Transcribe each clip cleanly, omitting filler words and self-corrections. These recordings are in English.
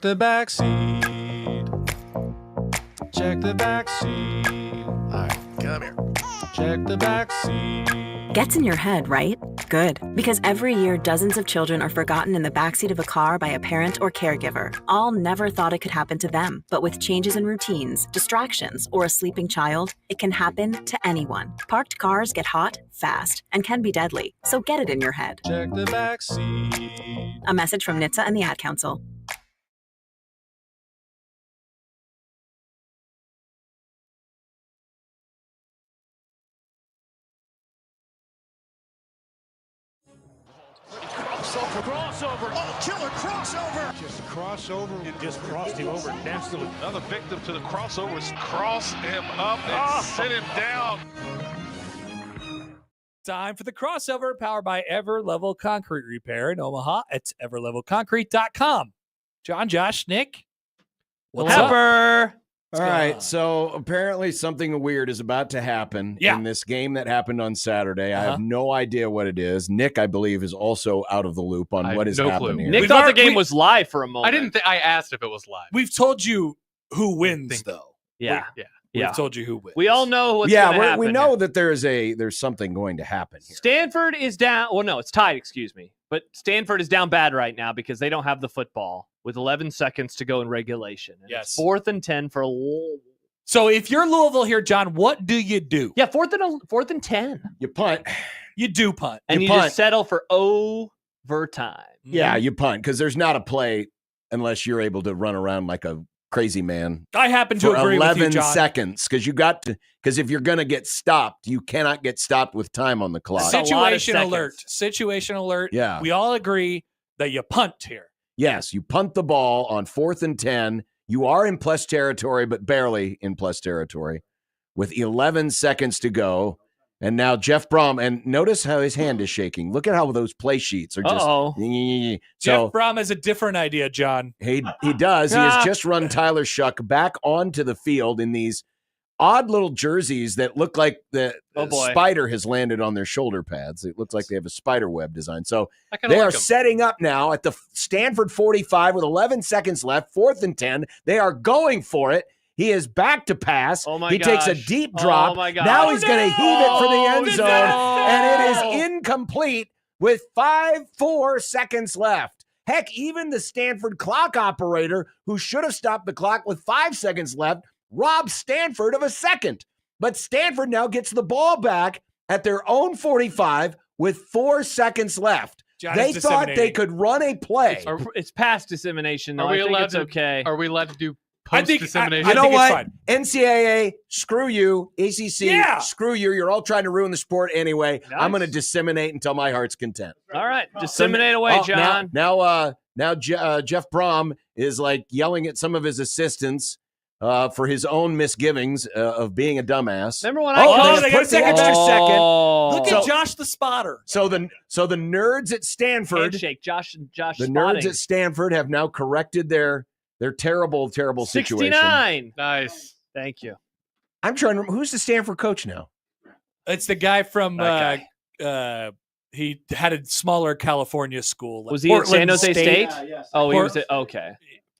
the back seat. Check the back seat. All right, come here. Check the back seat. Gets in your head, right? Good. Because every year, dozens of children are forgotten in the backseat of a car by a parent or caregiver. All never thought it could happen to them. But with changes in routines, distractions, or a sleeping child, it can happen to anyone. Parked cars get hot, fast, and can be deadly. So get it in your head. Check the back seat. A message from NHTSA and the Ad Council. Crossover. Oh, killer crossover. Just crossover. It just crossed him over nastily. Another victim to the crossovers. Cross him up and sit him down. Time for the crossover, powered by Everlevel Concrete Repair in Omaha. It's everlevelconcrete.com. John, Josh, Nick, what's up? Pepper. All right, so apparently something weird is about to happen in this game that happened on Saturday. I have no idea what it is. Nick, I believe, is also out of the loop on what is happening here. Nick thought the game was live for a moment. I didn't think I asked if it was live. We've told you who wins, though. Yeah. We've told you who wins. We all know what's going to happen. We know that there's something going to happen here. Stanford is down. Well, no, it's tied, excuse me. But Stanford is down bad right now because they don't have the football with 11 seconds to go in regulation. And yes. It's 4th and 10 for So if you're Louisville here, John, what do you do? Yeah, 4th and 10. You punt. You do punt. And you just settle for overtime. Yeah, you punt because there's not a play unless you're able to run around like a crazy man. I happen to agree with you, John. 11 seconds because if you're going to get stopped, you cannot get stopped with time on the clock. Situation alert. Yeah. We all agree that you punt here. Yes, you punt the ball on 4th and 10. You are in plus territory, but barely in plus territory with 11 seconds to go. And now Jeff Brom, and notice how his hand is shaking. Look at how those play sheets are just. So Jeff Brom has a different idea, John. He does. He has just run Tyler Shuck back onto the field in these odd little jerseys that look like the spider has landed on their shoulder pads. It looks like they have a spider web design. So they are setting up now at the Stanford 45 with 11 seconds left, 4th and 10. They are going for it. He is back to pass. He takes a deep drop. Now he's going to heave it for the end zone, and it is incomplete with 4 seconds left. Heck, even the Stanford clock operator, who should have stopped the clock with 5 seconds left, robbed Stanford of a second. But Stanford now gets the ball back at their own 45 with 4 seconds left. They thought they could run a play. It's past dissemination, though. I think it's okay. Are we allowed to do post-dissemination? You know what? NCAA, screw you. ACC, screw you. You're all trying to ruin the sport anyway. Nice. I'm going to disseminate until my heart's content. All right. Disseminate away, John. Now Jeff Brom is like yelling at some of his assistants for his own misgivings of being a dumbass. Remember when they got a second extra second. Look at Josh the spotter. So the nerds at Stanford, handshake, Josh the nerds at Stanford have now corrected their terrible situation. 69. Nice. Thank you. I'm trying to remember who's the Stanford coach now. It's the guy from he had a smaller California school. Was he at San Jose State? Yes. Oh, he was at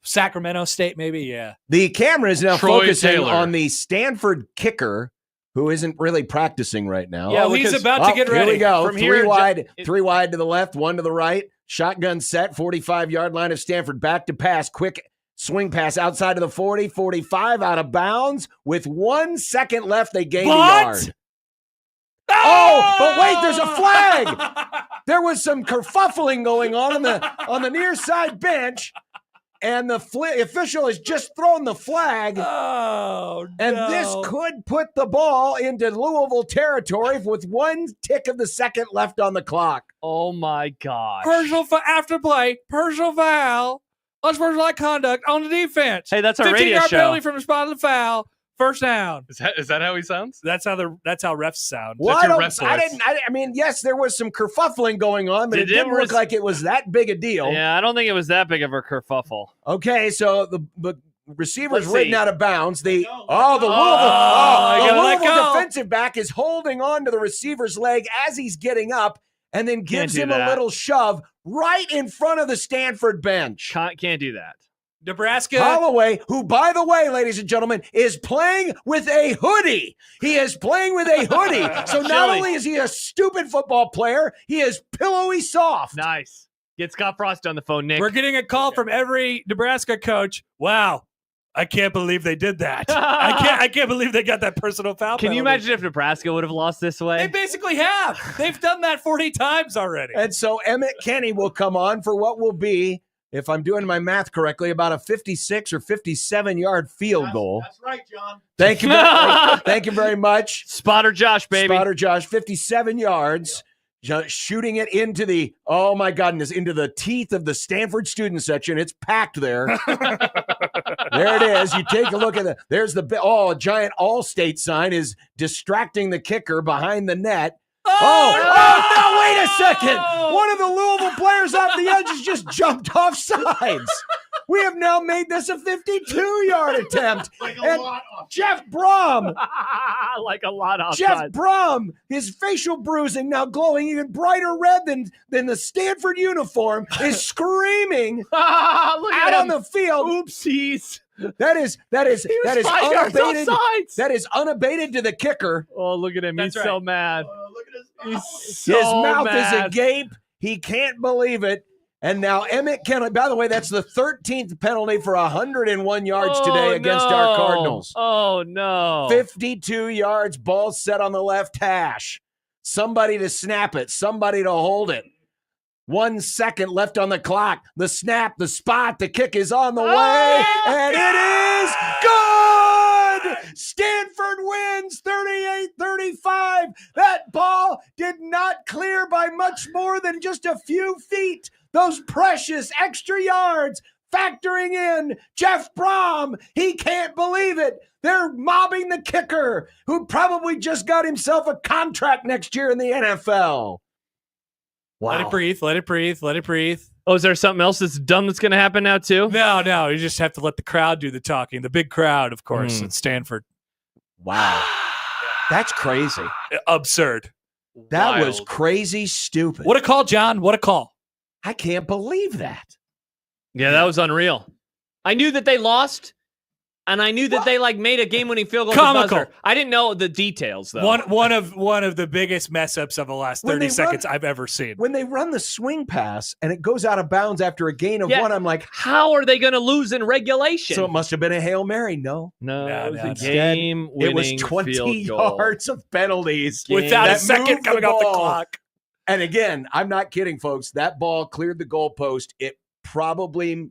Sacramento State, maybe, yeah. The camera is now Troy focusing Taylor on the Stanford kicker, who isn't really practicing right now. Yeah, he's about to get ready. Here we go. From three wide to the left, one to the right. Shotgun set, 45-yard line of Stanford. Back to pass, quick swing pass outside of the 40, 45, out of bounds. With 1 second left, they gained a yard. Oh, but wait, there's a flag. There was some kerfuffling going on the near side bench. And the official has just thrown the flag. Oh, no. And this could put the ball into Louisville territory with 1 tick of the second left on the clock. Oh, my gosh. Personal after play, personal foul, unsportsmanlike conduct on the defense. Hey, that's our radio 15-yard show. penalty from the spot of the foul. First down. Is that how he sounds? That's how refs sound. Well, I mean, yes, there was some kerfuffling going on, but it didn't look like it was that big a deal. Yeah, I don't think it was that big of a kerfuffle. Okay, so the receiver's ridden out of bounds. The Louisville defensive back is holding on to the receiver's leg as he's getting up, and then gives him a little shove right in front of the Stanford bench. Can't do that. Nebraska. Holloway, who, by the way, ladies and gentlemen, is playing with a hoodie. He is playing with a hoodie. So not only is he a stupid football player, he is pillowy soft. Nice. Get Scott Frost on the phone, Nick. We're getting a call from every Nebraska coach. Wow. I can't believe they did that. I can't believe they got that personal foul. Can you penalty. imagine if Nebraska would have lost this way? They basically have. They've done that 40 times already. And so Emmett Kenny will come on for what will be, if I'm doing my math correctly, about a 56 or 57-yard field goal. That's right, John. Thank you. Thank you very much. Spotter Josh, baby. Spotter Josh, 57 yards. Shooting it into the, oh my goodness, into the teeth of the Stanford student section. It's packed there. There it is. You take a look at it. There's a giant All-State sign is distracting the kicker behind the net. Oh, no, wait a second. One of the Louisville players off the edge has just jumped off sides. We have now made this a 52-yard attempt. And Jeff Brom. Like a lot of Jeff Brom, his facial bruising now glowing even brighter red than the Stanford uniform, is screaming out on the field. Oopsies. That is unabated. Sides. That is unabated to the kicker. Oh, look at him. That's He's right. so mad. Look at He's His so mouth mad. is agape. He can't believe it. And now Emmett Kenny, by the way, that's the 13th penalty for 101 yards today against our Cardinals. Oh, no. 52 yards, ball set on the left hash. Somebody to snap it, somebody to hold it. 1 second left on the clock. The snap, the spot, the kick is on the way, and it is good! Stanford wins 38-35. That ball did not clear by much more than just a few feet. Those precious extra yards factoring in Jeff Brom. He can't believe it. They're mobbing the kicker, who probably just got himself a contract next year in the NFL. Wow. Let it breathe. Let it breathe. Let it breathe. Oh, is there something else that's dumb that's going to happen now, too? No. You just have to let the crowd do the talking. The big crowd, of course, at Stanford. Wow. That's crazy. Absurd. That Wild. was crazy stupid. What a call, John. What a call. I can't believe that. Yeah, that was unreal. I knew that they lost, and I knew that they made a game-winning field goal. Comical. Buzzer. I didn't know the details though. One of the biggest mess ups of the last 30 seconds I've ever seen. When they run the swing pass and it goes out of bounds after a gain of one, I'm like, how are they going to lose in regulation? So it must have been a Hail Mary. No, it was a Instead, game-winning it was 20 field goal. yards of penalties without a that second moved coming off the ball. clock. And again, I'm not kidding, folks. That ball cleared the goalpost. It probably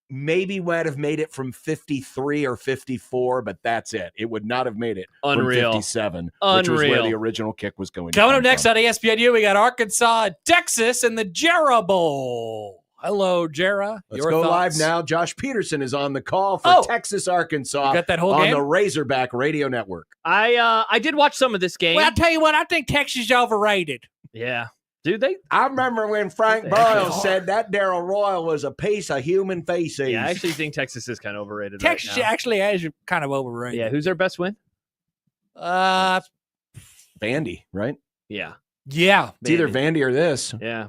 maybe might have made it from 53 or 54, but that's it. It would not have made it Unreal. from 57, which was where Unreal. the original kick was going. Coming up next on ESPNU, we got Arkansas, Texas, and the Jarrah Bowl. Hello, Jarrah. Let's Your go thoughts? live now. Josh Peterson is on the call for Texas, Arkansas. You got that whole on game? the Razorback Radio Network. I did watch some of this game. Well, I'll tell you what, I think Texas is overrated. Yeah. Dude, I remember when Frank Boyle said that Darryl Royal was a piece of human feces. Yeah, I actually think Texas is kind of overrated Texas right now. actually is kind of overrated. Yeah, who's their best win? Vandy, right? Yeah. Yeah. It's either Vandy or this. Yeah.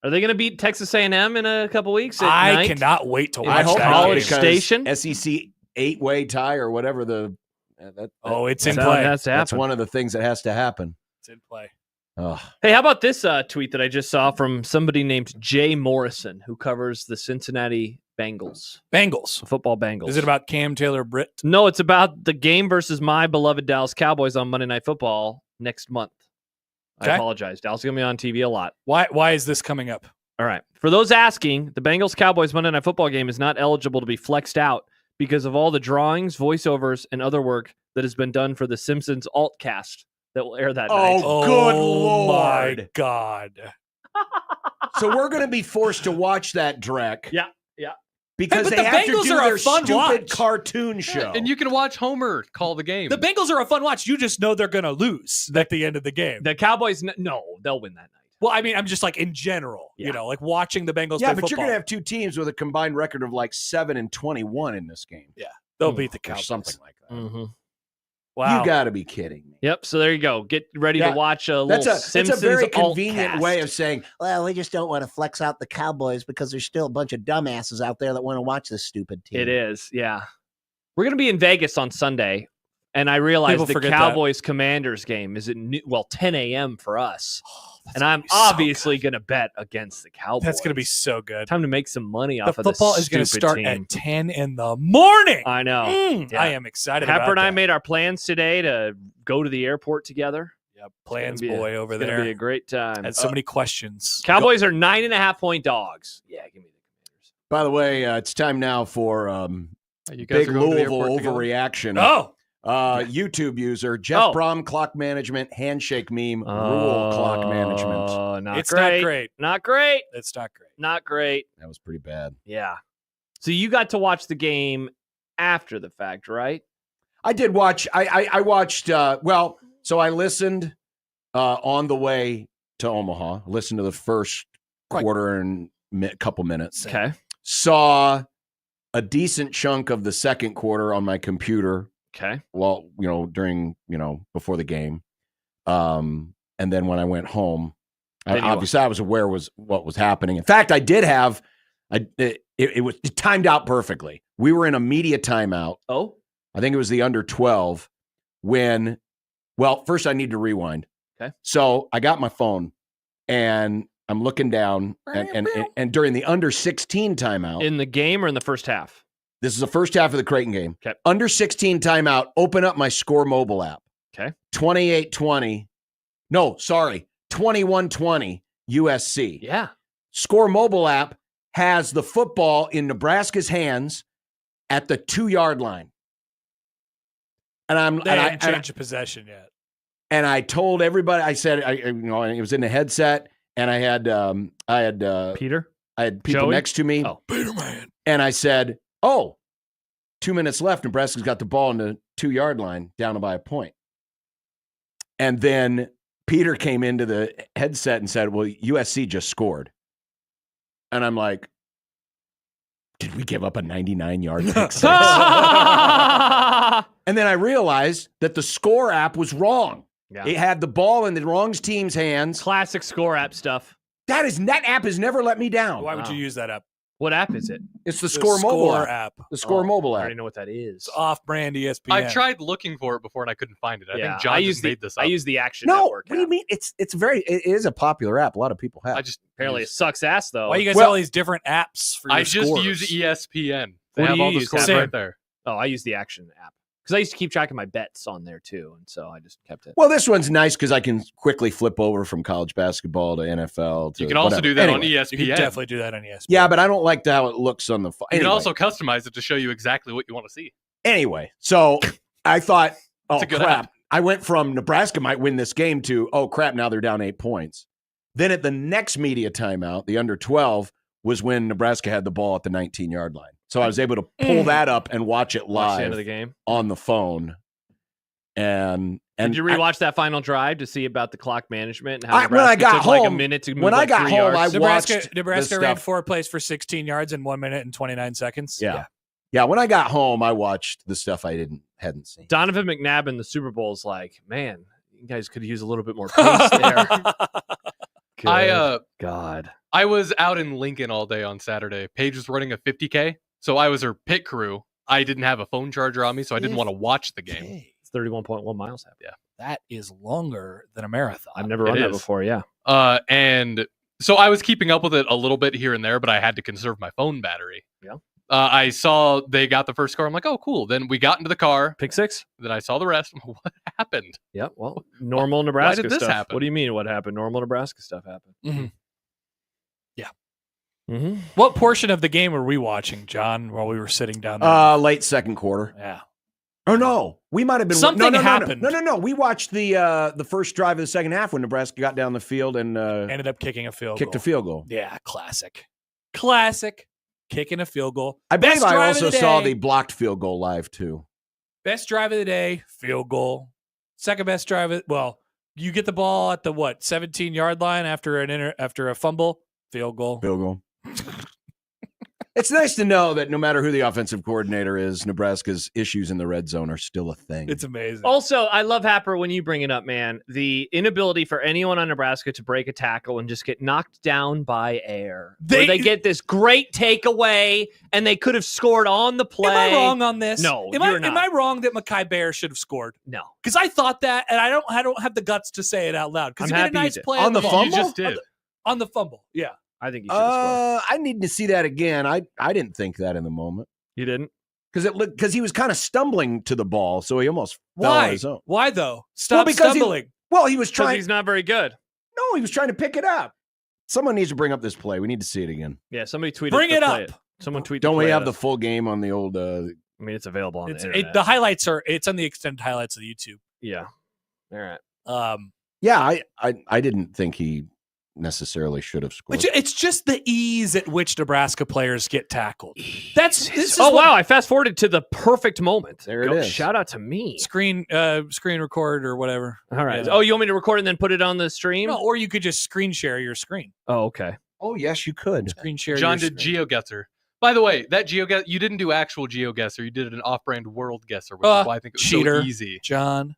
Are they going to beat Texas A&M in a couple weeks? I cannot wait to watch I hope that. College because Station? SEC 8-way tie or whatever the. It's in That's play. how it has to That's happen. one of the things that has to happen. It's in play. Oh. Hey, how about this tweet that I just saw from somebody named Jay Morrison, who covers the Cincinnati Bengals. Bengals. Football Bengals. Is it about Cam Taylor-Britt? No, it's about the game versus my beloved Dallas Cowboys on Monday Night Football next month. Okay. I apologize. Dallas is going to be on TV a lot. Why is this coming up? All right. For those asking, the Bengals-Cowboys Monday Night Football game is not eligible to be flexed out because of all the drawings, voiceovers, and other work that has been done for the Simpsons Altcast that will air that night. Oh, good Lord. My God. So we're going to be forced to watch that, Drek. Yeah. Because Hey, but they the have Bengals to do are a their fun stupid watch. cartoon show. And you can watch Homer call the game. The Bengals are a fun watch. You just know they're going to lose at the end of the game. The Cowboys, no, they'll win that night. Well, I mean, I'm just like in general, Yeah. like watching the Bengals yeah, play but football. you're going to have two teams with a combined record of like 7-21 in this game. They'll beat the Or Cowboys. something like that. Mm-hmm. Wow. You got to be kidding me. Yep. So there you go. Get ready to watch a little That's Simpsons a very convenient alt-cast. way of saying, Well, we just don't want to flex out the Cowboys because there's still a bunch of dumbasses out there that want to watch this stupid team. It is, yeah. We're going to be in Vegas on Sunday, and I realize People the forget that. Cowboys-Commanders game is at 10 a.m. for us. And I'm so obviously going to bet against the Cowboys. That's going to be so good. Time to make some money The off of this football is going to stupid start team. at 10 in the morning. I know. Yeah. I am excited Pepper about and I that. made our plans today to go to the airport together. Yep, plans It's gonna be boy over It's going there. to be a great time. Had so many questions. Cowboys are 9.5-point dogs. Yeah, give me the Commanders. by the way, it's time now for You guys big are going to the Louisville airport together? overreaction. Oh, YouTube user Jeff Brom clock management handshake meme rule clock management. Not it's great. not great. Not great. It's not great. Not great. That was pretty bad. Yeah. So you got to watch the game after the fact, right? I did watch. I watched. So I listened on the way to Omaha. Listened to the first quarter and couple minutes. Okay. Saw a decent chunk of the second quarter on my computer. Okay. Well, during before the game, and then when I went home, obviously I was aware what was happening. In fact, I did have. It timed out perfectly. We were in a media timeout. Oh. I think it was the under 12 when, first I need to rewind. Okay. So I got my phone and I'm looking down and during the under 16 timeout. In the game or in the first half? This is the first half of the Creighton game. Okay. Under 16 timeout, open up my Score mobile app. Okay. 21-20 USC. Yeah. Score mobile app has the football in Nebraska's hands at the 2-yard line. And They haven't changed possession yet. And I told everybody, I said, it was in the headset, and I had Peter? I had people Joey? next to me. Oh, Peter man. And I said, 2 minutes left. Nebraska's got the ball in the 2-yard line, down by a point. And then Peter came into the headset and said, well, USC just scored. And I'm like, did we give up a 99-yard pick six? And then I realized that the Score app was wrong. Yeah. It had the ball in the wrong team's hands. Classic Score app stuff. That app has never let me down. Why would you use that app? What app is it? It's the Score mobile app. app. The Score mobile I app. already know what that is. It's off-brand ESPN. I tried looking for it before and I couldn't find it. I think John just made this up. I use the Action No, Network what do you app. mean? It is a popular app. A lot of people have. Apparently it sucks ass, though. Why you guys have all these different apps for your I just scores? use ESPN. They What do have you all the use? scores Same. right there. Oh, I use the Action app. Because I used to keep track of my bets on there, too. And so I just kept it. Well, this one's nice because I can quickly flip over from college basketball to NFL. To You can also do that on Anyway. ESPN. You can definitely do that on ESPN. Yeah, but I don't like how it looks on the phone. You can also customize it to show you exactly what you want to see. Anyway, so I thought, It's a good crap. app. I went from Nebraska might win this game to, crap, now they're down 8 points. Then at the next media timeout, the under 12 was when Nebraska had the ball at the 19-yard line. So I was able to pull that up and watch it Watch live the end of the game. on the phone. And Did you rewatch that final drive to see about the clock management and how when I Nebraska got took like a home- minute to move when I like got 3 home, yards? I watched Nebraska the ran stuff. 4 plays for 16 yards in 1 minute and 29 seconds. Yeah, when I got home, I watched the stuff I hadn't seen. Donovan McNabb in the Super Bowl is like, man, you guys could use a little bit more pace there. God. I was out in Lincoln all day on Saturday. Paige was running a 50K, so I was her pit crew. I didn't have a phone charger on me, so I didn't want to watch the game. It's 31.1 miles. Yeah. That is longer than a marathon. I've never run that before, yeah. And so I was keeping up with it a little bit here and there, but I had to conserve my phone battery. Yeah. I saw they got the first score. I'm like, oh, cool. Then we got into the car. Pick six? Then I saw the rest. I'm like, what happened? Yeah, well, normal Nebraska did this stuff. happen? What do you mean what happened? Normal Nebraska stuff happened. Mm-hmm. Yeah. Mm-hmm. What portion of the game were we watching, John, while we were sitting down there? Late second quarter. Yeah. Oh no, we might have been Something no, happened. No. We watched the first drive of the second half when Nebraska got down the field and Ended up kicking a field kicked goal. a field goal. Yeah, classic. Kicking a field goal. I believe Best I drive of also the saw day. the blocked field goal live too. Best drive of the day, field goal. Second best drive. You get the ball at the 17-yard line after a fumble, field goal. Field goal. It's nice to know that no matter who the offensive coordinator is, Nebraska's issues in the red zone are still a thing. It's amazing. Also, I love, Happer, when you bring it up, man, the inability for anyone on Nebraska to break a tackle and just get knocked down by air. They get this great takeaway, and they could have scored on the play. Am I wrong on this? No, you're not. Am I wrong that Mekhi Bear should have scored? No. Because I thought that, and I don't have the guts to say it out loud. Because he made a nice play on the fumble. You just did. On the fumble, yeah. I think he should have scored. I need to see that again. I didn't think that in the moment. You didn't? Because he was kind of stumbling to the ball, so he almost fell on his own. Why though? Stop stumbling. He was trying. He's not very good. No, he was trying to pick it up. Someone needs to bring up this play. We need to see it again. Yeah, somebody tweeted. Bring it up. Someone tweeted. Don't we have the full game on the old? I mean, it's available on the internet. The highlights are. It's on the extended highlights of the YouTube. Yeah. All right. Yeah, I didn't think he necessarily should have scored. It's just the ease at which Nebraska players get tackled. Wow! I fast forwarded to the perfect moment. There it is. Shout out to me. Screen record or whatever. All right. Yeah. Oh, you want me to record and then put it on the stream? No, or you could just screen share your screen. Oh, okay. Oh, yes, you could. Screen share. John your did screen. GeoGuessr. By the way, that GeoGuessr, you didn't do actual GeoGuessr. You did an off-brand world guesser, which is why I think it was cheater. so easy. John.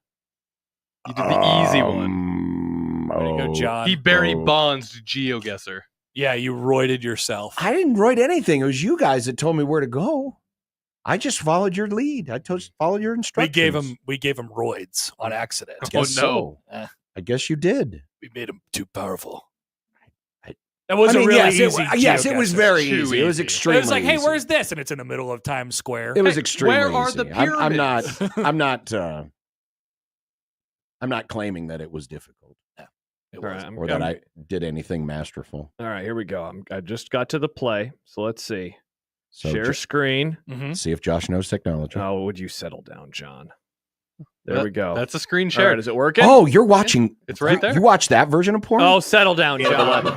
You did the easy one. There you go, John. He Barry Bonds GeoGuessr. Yeah, you roided yourself. I didn't write anything. It was you guys that told me where to go. I just followed your lead. I followed your instructions. We gave him roids on accident. I guess so. I guess you did. We made him too powerful. That was a really easy. Yes, it was very Too easy. It was easy. extremely. It was like, hey, easy. where's this? And it's in the middle of Times Square. It was extremely. Where are easy. the pyramids? I'm not claiming that it was difficult. It All was. right, or that I did anything masterful. All right, here we go. I just got to the play, so let's see. So Share screen. See if Josh knows technology. Oh, would you settle down, John? There we go. That's a screen All share. right, is it working? Oh, you're watching. It's right there. You watched that version of porn? Oh, settle down, John.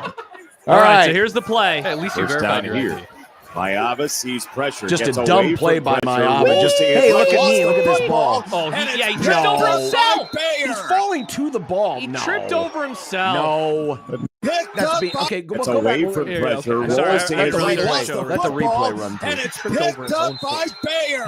All right. So here's the play. Hey, at least you First verified down your here. ID. Mayava sees pressure. Just gets a away dumb from play by pressure. Mayava. Just hey, look at me. Look at this ball. Oh, he tripped No. over himself. He's falling to the ball. He No. tripped over himself. No. That's being okay. It's go away back. from Here you go. pressure. Okay. Sorry, Rolls to Let the his replay. Let the replay run through. And it's Tripped over picked his own up by foot. Bayer.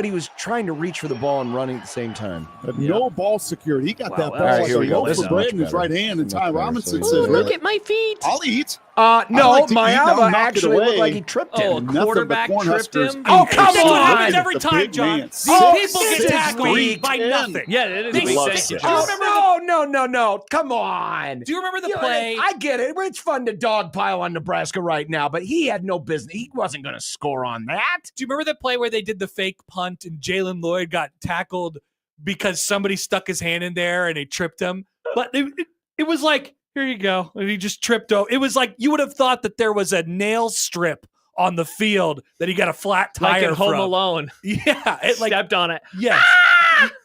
He was trying to reach for the ball and running at the same time. But no ball secured. He got Wow, that ball all right, like here we a go. loaf This of is bread much in his better. right hand. And Much Ty better. Robinson So says, Look at my feet. I'll eat. No, like to eat, I'll Mayava knock it actually looked away. like he tripped Oh, him. a quarterback Nothing but tripped Cornhuskers him? Oh, come That's what on. happens every The time, big John. man. These Oh, people get 6'3" tackled by nothing. Yeah, it is. They Big love thank you, it. John. No. Come on. Do you remember the You know, play? I get it. It's fun to dogpile on Nebraska right now, but he had no business. He wasn't going to score on that. Do you remember the play where they did the fake punt and Jalen Lloyd got tackled because somebody stuck his hand in there and he tripped him? But it was like, here you go. And he just tripped over. It was like you would have thought that there was a nail strip on the field that he got a flat tire Like in Home from. Alone. Yeah. It like, Stepped on it. yes.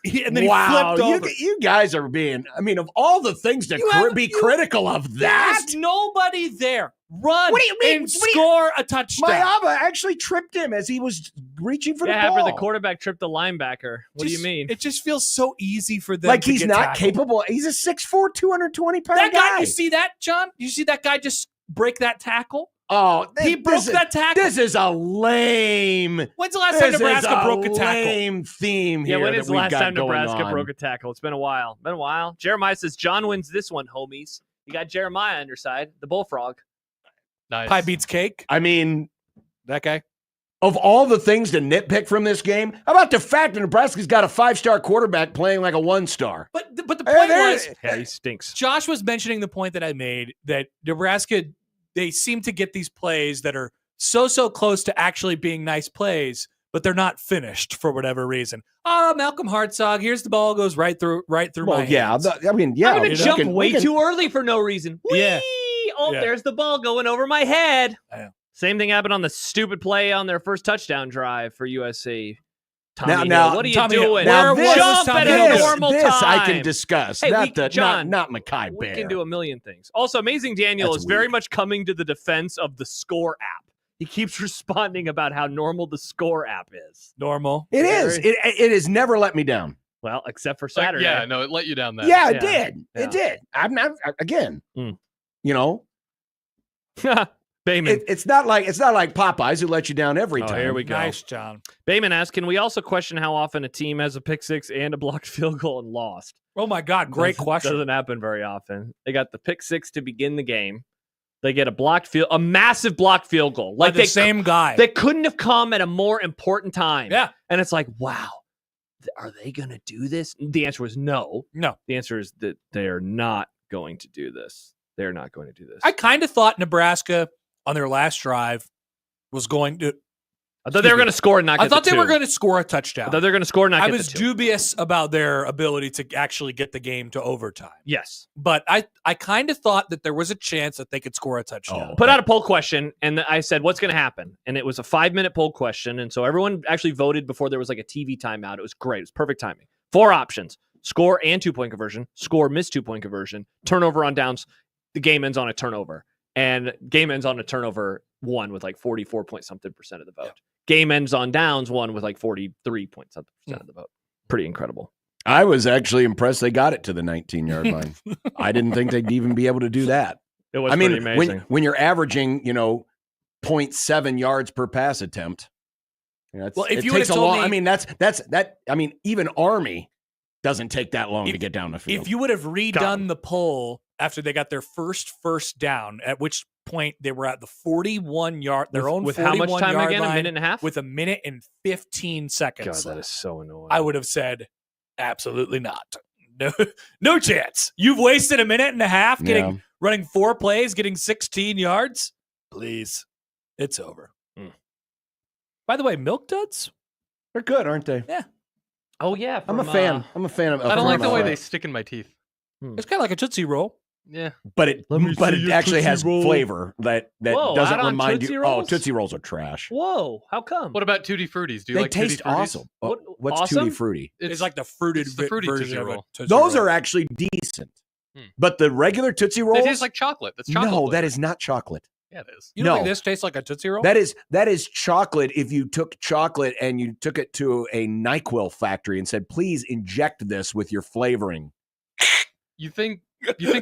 And then he flipped over. You guys are being, I mean, of all the things to be critical of that, There's nobody there. Run What do you mean? and score a touchdown. Mayava actually tripped him as he was reaching for the Yeah, ball. but the quarterback tripped the linebacker. What do you mean? It just feels so easy for them Like to he's get not tackled. capable. He's a 6'4", 220-pound That guy, guy. you see that, John? You see that guy just break that tackle? Oh, He broke that tackle. This is a lame. When's the last time This Nebraska is a broke a tackle? lame theme Yeah, here. when that is the we've last got time going Nebraska on. broke a tackle? It's been a while. Been a while. Jeremiah says John wins this one, homies. You got Jeremiah on your side, the bullfrog. Nice. Pie beats cake. I mean, That guy. of all the things to nitpick from this game, how about the fact that Nebraska's got a 5-star quarterback playing like a 1-star? But the point was, Yeah, he stinks. Josh was mentioning the point that I made that Nebraska, they seem to get these plays that are so close to actually being nice plays, but they're not finished for whatever reason. Oh, Malcolm Hartzog, here's the ball, goes right through my hands. I'm I'm going to jump way we can- too early for no reason. Yeah. Whee! Oh, Yeah. there's the ball going over my head. I know. Same thing happened on the stupid play on their first touchdown drive for USC. Tommy Now, Hill, what are you Tommy Hill, doing? where was Jump Tommy at Hill? a normal this time. I can discuss. Hey, not Mekhi We Bear. can do a million things. Also, Amazing Daniel That's is very weak. much coming to the defense of the Score app. He keeps responding about how normal the Score app is. Normal. It is. It has never let me down. Well, except for Like, Saturday. yeah, no, it let you down then. Yeah, it Yeah. did. Yeah. It did. I'm not again. Mm. You know, Bayman. It's not like Popeyes who let you down every time. Here we go. Nice, John. Bayman asks, can we also question how often a team has a pick six and a blocked field goal and lost? Oh, my God. Great question. Doesn't happen very often. They got the pick six to begin the game. They get a massive blocked field goal. Like the same guy. That couldn't have come at a more important time. Yeah. And it's like, wow, are they going to do this? The answer was no. No. The answer is that they are not going to do this. They're not going to do this. I kind of thought Nebraska on their last drive was going to. I thought they were going to score and not get I thought the they two. were going to score a touchdown. I thought they were going to score and not I get was the two. dubious about their ability to actually get the game to overtime. Yes. But I kind of thought that there was a chance that they could score a touchdown. Put out a poll question, and I said, what's going to happen? And it was a 5-minute poll question, and so everyone actually voted before there was like a TV timeout. It was great. It was perfect timing. 4 options: score and 2-point conversion, score, miss 2-point conversion, turnover on downs, the game ends on a turnover. And game ends on a turnover won with like 44-point-something% of the vote. Yeah. Game ends on downs won with like 43-point-something% of the vote. Pretty incredible. I was actually impressed they got it to the 19-yard line. I didn't think they'd even be able to do that. It was pretty amazing. When you're averaging, 0.7 yards per pass attempt. If you would have told me, even Army doesn't take that long to get down the field. If you would have redone the poll after they got their first down, at which point they were at the 41-yard, their own 41-yard line. With how much time again? A minute and a half? With a minute and 15 seconds. God, that is so annoying. I would have said, absolutely not. No chance. You've wasted a minute and a half running 4 plays, getting 16 yards. Please. It's over. By the way, Milk Duds? They're good, aren't they? Yeah. Oh, yeah. I'm a fan. I'm a fan of I don't like the way they stick in my teeth. It's kind of like a Tootsie Roll. Yeah. But it actually has flavor that Whoa, doesn't remind Tootsie you. Rolls? Oh, Tootsie Rolls are trash. Whoa, how come? What about Tutti Fruities? Do you They like taste Tutti Fruities? awesome. What's awesome? Tutti Frutti? It's like the fruited the fruity version Tootsie of Roll. a Tootsie Those Roll. are actually decent. But the regular Tootsie Rolls? They taste like chocolate. That's chocolate. No, flavor. that is not chocolate. Yeah, it is. You don't think No. this tastes like a Tootsie Roll? That is chocolate if you took chocolate and you took it to a NyQuil factory and said, please inject this with your flavoring. You think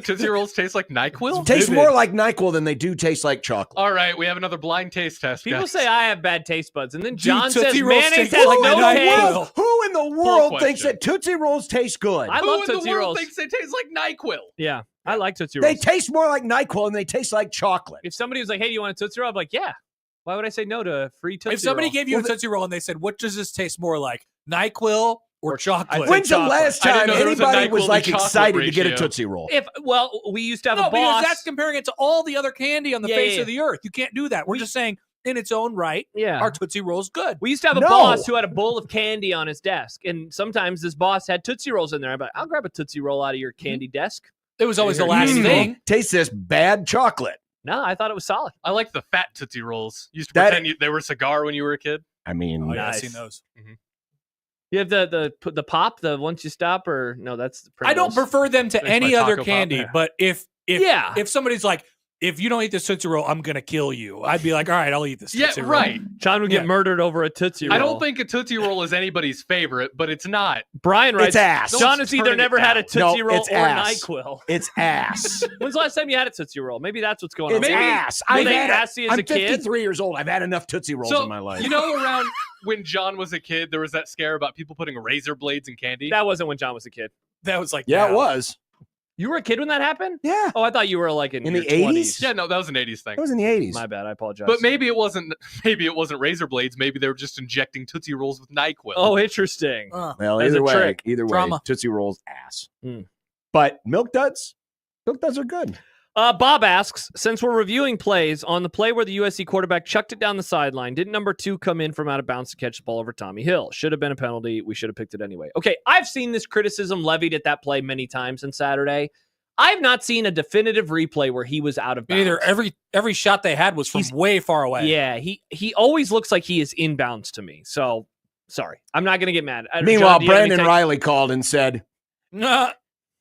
Tootsie Rolls taste like NyQuil? Tastes more like NyQuil than they do taste like chocolate. All right, we have another blind taste test. People guys. say I have bad taste buds, and then John says Tootsie Rolls mayonnaise taste has like no NyQuil. taste. Who in the Poll world thinks question. that Tootsie Rolls taste good? I Who love in the Tootsie world Rolls. thinks they taste like NyQuil? Yeah, I like Tootsie They Rolls. taste more like NyQuil than they taste like chocolate. If somebody was like, hey, do you want a Tootsie Roll? I'm like, yeah. Why would I say no to a free Tootsie Roll? If somebody gave you a Tootsie Roll and they said, what does this taste more like, NyQuil or chocolate? When's the last I didn't time know there was a anybody NyQuil was to like chocolate excited to get a ratio. Tootsie Roll? We used to have No, a boss. because that's comparing it to all the other candy on the Yeah, face yeah. of the earth. You can't do that. We're just saying, in its own right, Yeah. our Tootsie Roll's good. We used to have a No. boss who had a bowl of candy on his desk, and sometimes this boss had Tootsie Rolls in there. I'm like, I'll grab a Tootsie Roll out of your candy desk. It was always the Here, last mm. thing. Taste this bad chocolate. No, I thought it was solid. I like the fat Tootsie Rolls. You used to That- pretend they were a cigar when you were a kid. I mean, Oh, yeah, I've Nice. seen those. You have the pop, the once you stop, or no? That's the I don't Pringles. prefer them to Thanks, any my other Taco Pop. candy, Yeah. but if Yeah. if somebody's like, if you don't eat this Tootsie Roll, I'm gonna kill you. I'd be like, all right, I'll eat this Yeah, Tootsie Roll. right. John would get Yeah. murdered over a Tootsie Roll. I don't think a Tootsie Roll is anybody's favorite, but it's not. Brian writes, It's ass. John Don't has either turn it never had a down. Tootsie No, Roll it's or ass. NyQuil. it's ass. When's the last time you had a Tootsie Roll? Maybe that's what's going on. It's Maybe ass. were I've they had it. assy as I'm a kid? 53 years old. I've had enough Tootsie Rolls So, in my life. you know, around when John was a kid, there was that scare about people putting razor blades in candy. That wasn't when John was a kid. That was like, yeah, it was. You were a kid when that happened? Yeah. Oh, I thought you were like in In your the 80s? 20s. Yeah, no, that was an 80s thing. It was in the 80s. My bad. I apologize. But maybe it wasn't razor blades. Maybe they were just injecting Tootsie Rolls with NyQuil. Oh, interesting. Well, As a either way, trick. Drama. Tootsie Rolls ass. Mm. But Milk Duds are good. Bob asks, since we're reviewing plays, on the play where the USC quarterback chucked it down the sideline, didn't number 2 come in from out of bounds to catch the ball over Tommy Hill? Should have been a penalty. We should have picked it anyway. Okay, I've seen this criticism levied at that play many times on Saturday. I've not seen a definitive replay where he was out of bounds. either every shot they had was from way far away. Yeah, he always looks like he is inbounds to me. So, sorry. I'm not going to get mad. Meanwhile, John, do you have any Brandon take- Riley called and said, Nah.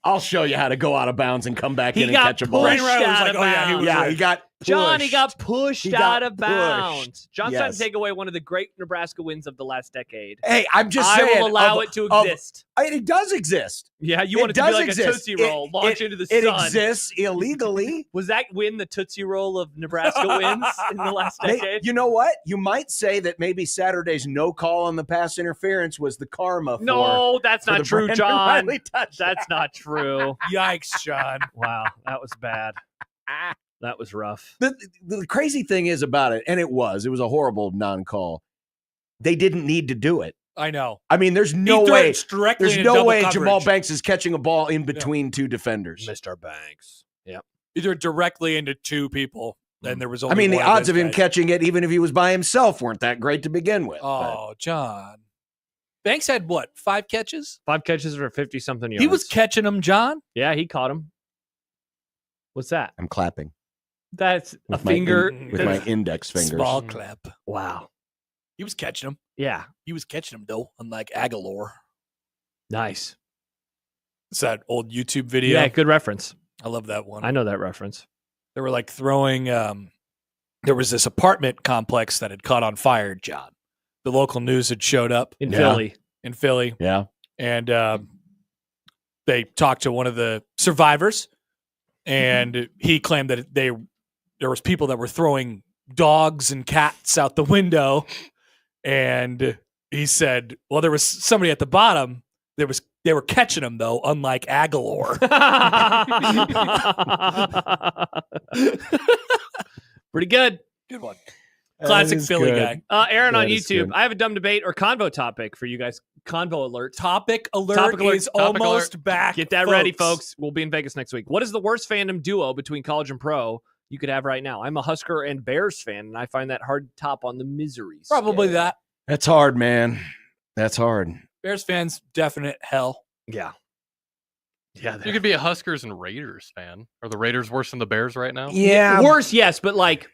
I'll show you how to go out of bounds and come back He in and got catch a ball. pushed Brandon Riley was out like, of oh, yeah, he bounds. was Yeah, right. he got Johnny got pushed He out got of bounds. pushed. John's trying Yes. to take away one of the great Nebraska wins of the last decade. Hey, I'm just saying. I will allow it to exist. It does exist. Yeah, you It want it to be does like exist. a Tootsie Roll, launch into the sun. It exists illegally. Was that win the Tootsie Roll of Nebraska wins in the last decade? You know what? You might say that maybe Saturday's no call on the pass interference was the karma for No, that's for not the true, Brandon John. Riley touchdown. That's not true. Yikes, John. Wow, that was bad. That was rough. The crazy thing is about it, and it was a horrible non-call. They didn't need to do it. I know. I mean, there's no He threw way. it directly There's into no double way coverage. Jamal Banks is catching a ball in between two defenders. Mr. Banks. Yep. He threw it directly into two people, and there was only I mean, the one odds of those him guys. catching it, even if he was by himself, weren't that great to begin with. Oh, John. Banks had what, 5 catches? 5 catches for 50-something yards. He was catching them, John. Yeah, he caught him. What's that? I'm clapping That's with a finger. with my index fingers. Small clap. Wow. He was catching them. Yeah. He was catching them, though, unlike Aguilar. Nice. It's that old YouTube video. Yeah, good reference. I love that one. I know that reference. They were like throwing, there was this apartment complex that had caught on fire, John. The local news had showed up In Philly. in Philly. Yeah. And they talked to one of the survivors, and he claimed that there was people that were throwing dogs and cats out the window, and he said, well, there was somebody at the bottom. They were catching them, though, unlike Aguilar. Pretty good. Good one. Classic Philly guy. Aaron on That is YouTube. good. I have a dumb debate or convo topic for you guys. Convo alert. Topic alert Topic alert. is Topic almost back. Get that ready, folks. We'll be in Vegas next week. What is the worst fandom duo between college and pro you could have right now? I'm a Husker and Bears fan, and I find that hard to top on the miseries. Probably that. That's hard, man. That's hard. Bears fans, definite hell. Yeah. Yeah. You could be a Huskers and Raiders fan. Are the Raiders worse than the Bears right now? Yeah. Worse, yes, but like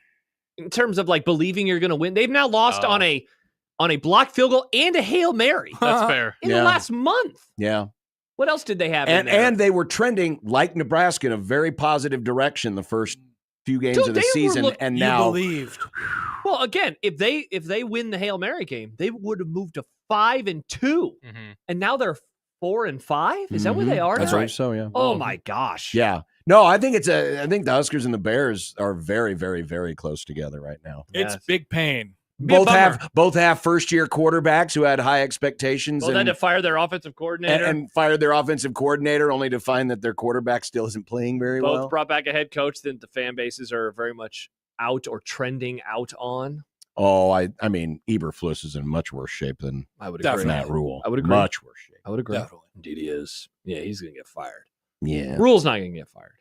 in terms of like believing you're going to win, they've now lost on a blocked field goal and a Hail Mary That's fair. in the last month. Yeah. What else did they have in there? And they were trending like Nebraska in a very positive direction the first few games Dude, of the they were season, and You now believed. Well, again, if they win the Hail Mary game, they would have moved to 5-2, and now they're 4-5. Is that where they are? That's now? right. So yeah. Oh my gosh. Yeah. No, I think the Huskers and the Bears are very, very, very close together right now. It's Yes. big pain. Be a bummer. Both have first year quarterbacks who had high expectations Well, then to fire their offensive coordinator. and fired their offensive coordinator, only to find that their quarterback still isn't playing very both well. brought back a head coach that the fan bases are very much out or trending out on. Oh, I mean, Eberflus is in much worse shape than I would Definitely. agree. Matt Rule. I would agree. Much worse shape. I would agree. Definitely. Indeed, he is. Yeah, he's going to get fired. Yeah. Rule's not going to get fired.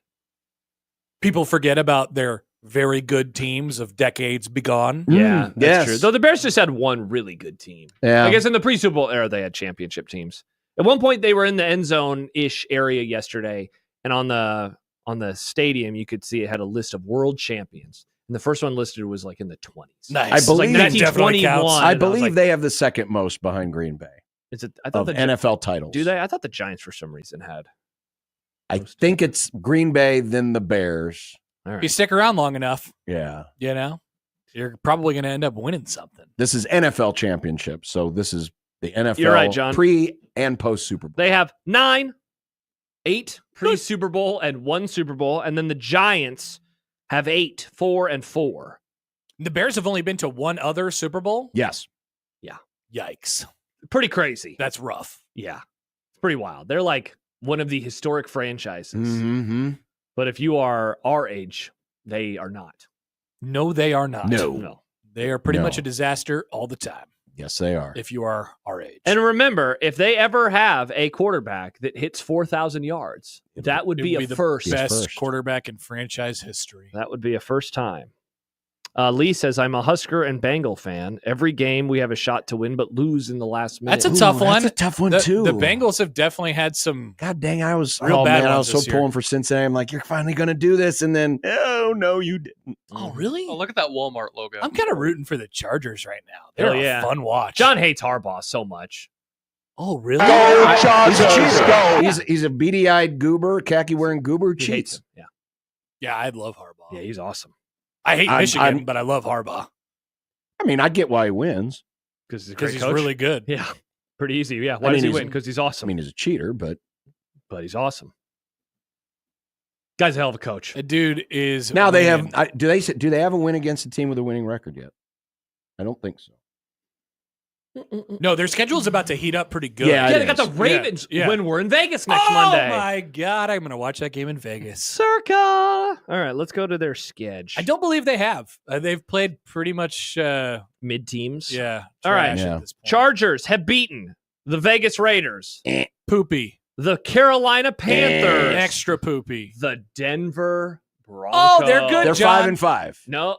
People forget about their very good teams of decades begone. Yeah, that's yes. true. Though the Bears just had one really good team. Yeah. I guess in the pre-Super Bowl era, they had championship teams. At one point, they were in the end zone-ish area yesterday, and on the stadium, you could see it had a list of world champions. And the first one listed was like in the 20s. Nice. I It was like believe- That definitely 1921. counts. I and was believe like, they have the second most behind Green Bay Is it? I thought of the NFL titles. do they? I thought the Giants for some reason had. I think it's Green Bay, then the Bears. All If you right. stick around long enough, Yeah. you're probably going to end up winning something. This is NFL championship. So this is the NFL You're right, John. pre and post Super Bowl. They have 8 pre-Super Bowl and 1 Super Bowl, and then the Giants have 8, 4, and 4. The Bears have only been to one other Super Bowl. Yes. Yikes. Pretty crazy. That's rough. Yeah, it's pretty wild. They're like one of the historic franchises. Mm-hmm. But if you are our age, they are not. No, they are not. No. They are pretty No. much a disaster all the time Yes, they are. if you are our age. And remember, if they ever have a quarterback that hits 4,000 yards, that would It be would a the first. best first. quarterback in franchise history. That would be a first time. Lee says, I'm a Husker and Bengal fan. Every game we have a shot to win, but lose in the last minute. That's a tough one. That's a tough one, the, too. The Bengals have definitely had some. God dang, I was Real bad man, I ones was so this year. pulling for Cincinnati. I'm like, you're finally gonna do this, and then no, you didn't. Oh, really? Oh, look at that Walmart logo. I'm kind of rooting for the Chargers right now. They're Hell yeah. a fun watch. John hates Harbaugh so much. Oh, really? He's a cheater. He's a beady-eyed goober, khaki-wearing goober. He hates Cheats. him. Yeah. Yeah, I love Harbaugh. Yeah, he's awesome. I hate Michigan, but I love Harbaugh. I mean, I get why he wins. Because he's really good. Yeah, pretty easy. Yeah, why does he win? Because he's awesome. I mean, he's a cheater, but he's awesome. Guy's a hell of a coach. A dude is now they have. Do they have a win against a team with a winning record yet? I don't think so. No, their schedule is about to heat up pretty good. Yeah, they got the Ravens when we're in Vegas next Monday. Oh my God, I'm going to watch that game in Vegas. Circa. All right, let's go to their schedule. I don't believe they have. They've played pretty much mid teams. Yeah. All right. Yeah. Chargers have beaten the Vegas Raiders. Poopy. The Carolina Panthers. Extra poopy. The Denver Broncos. Oh, they're good. They're John. 5-5. No.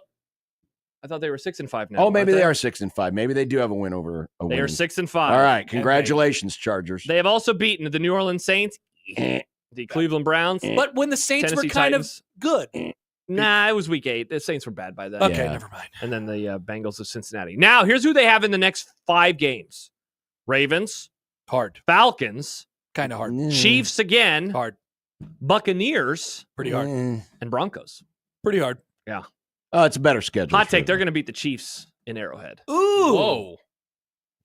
I thought they were 6-5 now. Oh, maybe they are 6-5. Maybe they do have a win over a They win. are 6-5. All right. Congratulations, Chargers. They have also beaten the New Orleans Saints, the Cleveland Browns. But when the Saints Tennessee were kind Titans. of good. Nah, it was week 8. The Saints were bad by then. Okay, never mind. And then the Bengals of Cincinnati. Now, here's who they have in the next 5 games. Ravens. Hard. Falcons. Kind of hard. Chiefs again. Hard. Buccaneers. Pretty hard. And Broncos. Pretty hard. Yeah. Oh, it's a better schedule. Hot take, they're going to beat the Chiefs in Arrowhead. Ooh. Whoa.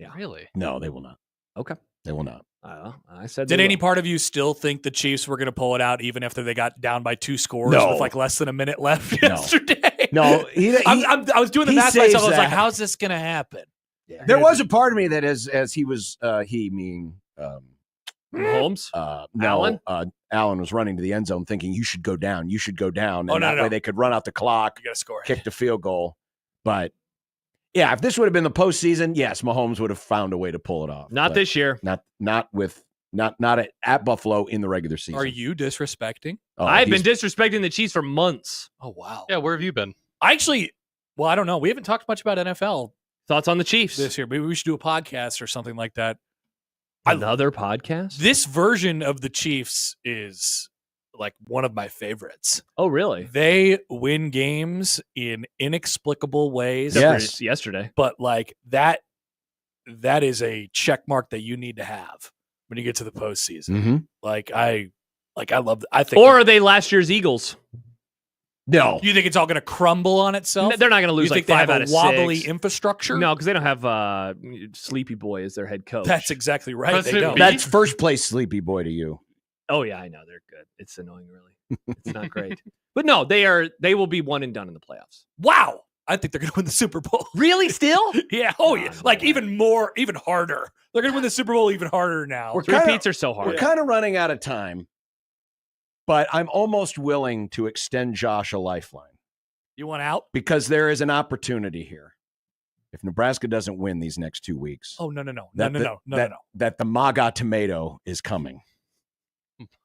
Yeah. Really? No, they will not. Okay. They will not. I said. Did any part of you still think the Chiefs were going to pull it out even after they got down by 2 scores No. with like less than a minute left yesterday? No. I was doing the math saves myself. I was like, that. how's this going to happen? Yeah. There was a part of me that as he was Mahomes? No, Allen was running to the end zone thinking you should go down. You should go down. And that way they could run out the clock, You got to score. kick the field goal. But yeah, if this would have been the postseason, yes, Mahomes would have found a way to pull it off. Not But this year. Not at Buffalo in the regular season. Are you disrespecting? Oh, I've been disrespecting the Chiefs for months. Oh, wow. Yeah, where have you been? I don't know. We haven't talked much about NFL Thoughts on the Chiefs? this year. Maybe we should do a podcast or something like that. Another podcast? This version of the Chiefs is like one of my favorites. Oh, really? They win games in inexplicable ways. Yes. For yesterday. But like that is a check mark that you need to have when you get to the postseason. Mm-hmm. I love. I think. Or are they last year's Eagles? No. You think it's all going to crumble on itself? They're not going to lose You like think 5 they out have of a wobbly 6. infrastructure? No, because they don't have Sleepy Boy as their head coach. That's exactly right. President They don't. B? That's first place sleepy boy to you. Oh yeah, I know they're good. It's annoying, really. It's not great, but no, they will be one and done in the playoffs. Wow. I think they're going to win the Super Bowl. Really? Still? Yeah. Oh, yeah. Like even harder. They're going to win the Super Bowl even harder now. Repeats are so hard. We're kind of running out of time, but I'm almost willing to extend Josh a lifeline. You want out? Because there is an opportunity here. If Nebraska doesn't win these next 2 weeks. Oh, no. That the MAGA tomato is coming.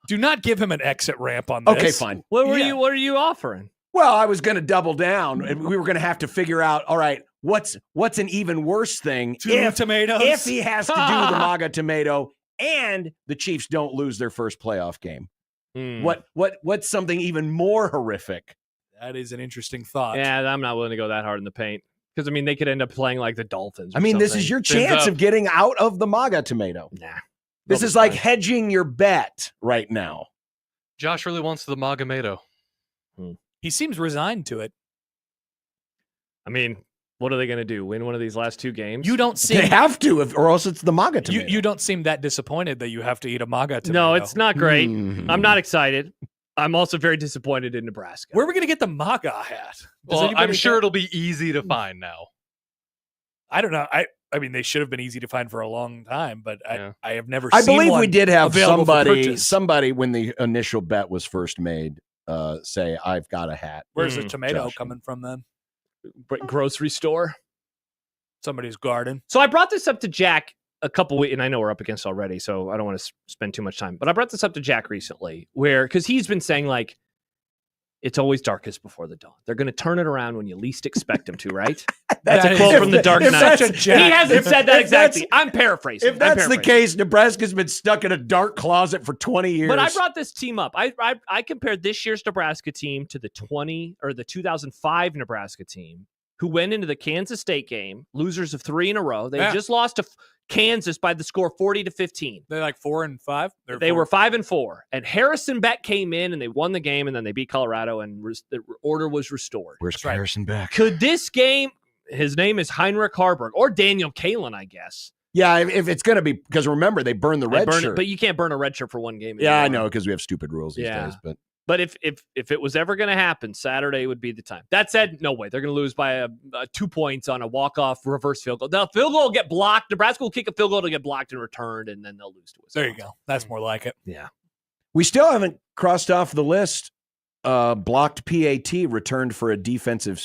Do not give him an exit ramp on this. Okay, fine. What are you offering? Well, I was going to double down, and we were going to have to figure out, all right, what's an even worse thing tomatoes? If he has to do the MAGA tomato and the Chiefs don't lose their first playoff game. What's something even more horrific? That is an interesting thought. Yeah, I'm not willing to go that hard in the paint. Because, they could end up playing like the Dolphins. I mean, this is your chance of getting out of the MAGA tomato. Nah. This is like hedging your bet right now. Josh really wants the Magamato. He seems resigned to it. What are they going to do? Win one of these last 2 games? You don't seem... They have to, or else it's the MAGA tomato. You don't seem that disappointed that you have to eat a MAGA tomato. No, it's not great. I'm not excited. I'm also very disappointed in Nebraska. Where are we going to get the MAGA hat? Well, I'm sure it'll be easy to find now. I don't know. I mean, they should have been easy to find for a long time, but I have never I seen believe one we did have available for purchase. somebody when the initial bet was first made say, I've got a hat. Where's the tomato Josh. coming from then? Grocery store. Somebody's garden. So I brought this up to Jack a couple weeks, and I know we're up against already, so I don't want to spend too much time. But I brought this up to Jack recently, because he's been saying like, it's always darkest before the dawn. They're going to turn it around when you least expect them to, right? That's a quote from The Dark Knight. He hasn't said that exactly. I'm paraphrasing. If that's the case, Nebraska's been stuck in a dark closet for 20 years. But I brought this team up. I compared this year's Nebraska team to the 2005 Nebraska team, who went into the Kansas State game, losers of 3 in a row. They just lost to Kansas by the score 40-15. They're like 4-5. They were 5-4, and Harrison Beck came in and they won the game, and then they beat Colorado, and the order was restored. Where's Harrison Beck? Could this game? His name is Heinrich Harburg or Daniel Kalen, I guess. Yeah, if it's going to be, because remember, they burned the red shirt. But you can't burn a red shirt for one game. Yeah, I know, because we have stupid rules these days. But if it was ever going to happen, Saturday would be the time. That said, no way. They're going to lose by 2 points on a walk-off reverse field goal. The field goal will get blocked. Nebraska will kick a field goal to get blocked and returned, and then they'll lose to us. There you go. That's more like it. Yeah. We still haven't crossed off the list. Blocked PAT returned for a defensive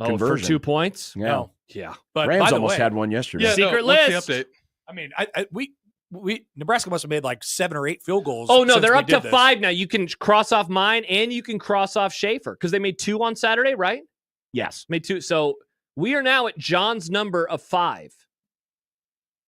conversion. For 2 points? Yeah. No. Yeah. But Rams by the almost way, had one yesterday. Yeah, Secret what's list. the update? I mean, we Nebraska must have made like 7 or 8 field goals. Oh, no, since they're we up to did this. 5 now. You can cross off mine, and you can cross off Schaefer, because they made 2 on Saturday, right? Yes. Made 2. So we are now at John's number of 5.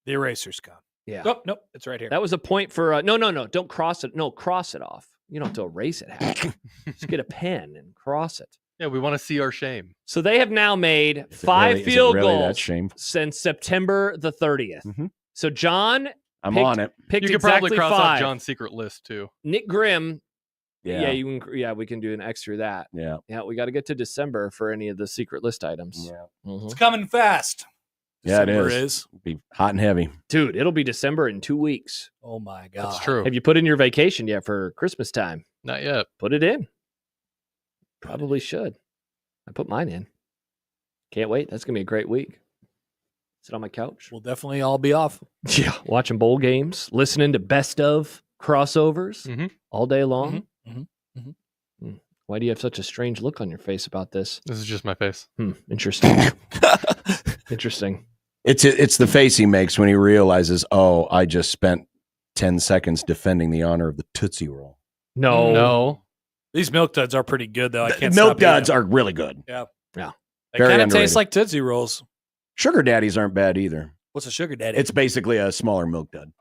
The eraser's gone. Yeah. Nope. It's right here. That was a point for no. Don't cross it. No, cross it off. You don't have to erase it. Just get a pen and cross it. Yeah, we want to see our shame. So they have now made Is it 5 really- field is it really goals that shameful? since September the 30th. Mhm. So John I'm picked- on it. picked You could exactly probably cross 5. off John's secret list too. Nick Grimm. Yeah. You can. Yeah, we can do an extra that. Yeah. Yeah, we got to get to December for any of the secret list items. Yeah. Mhm. It's coming fast. Yeah, it December is. Be hot and heavy. Dude, it'll be December in 2 weeks. Oh my God. That's true. Have you put in your vacation yet for Christmas time? Not yet. Put it in. Probably should. I put mine in. Can't wait. That's going to be a great week. Sit on my couch. We'll definitely all be off. Yeah. Watching bowl games, listening to best of crossovers Mhm. all day long. Mhm. Mhm. Why do you have such a strange look on your face about this? This is just my face. Interesting. Interesting. It's the face he makes when he realizes, oh, I just spent 10 seconds defending the honor of the Tootsie Roll. No. These milk duds are pretty good, though. I can't Milk stop eating duds them. are really good. Yeah. Yeah. They Very kind of underrated. taste like Tootsie Rolls. Sugar daddies aren't bad either. What's a sugar daddy? It's basically a smaller milk dud.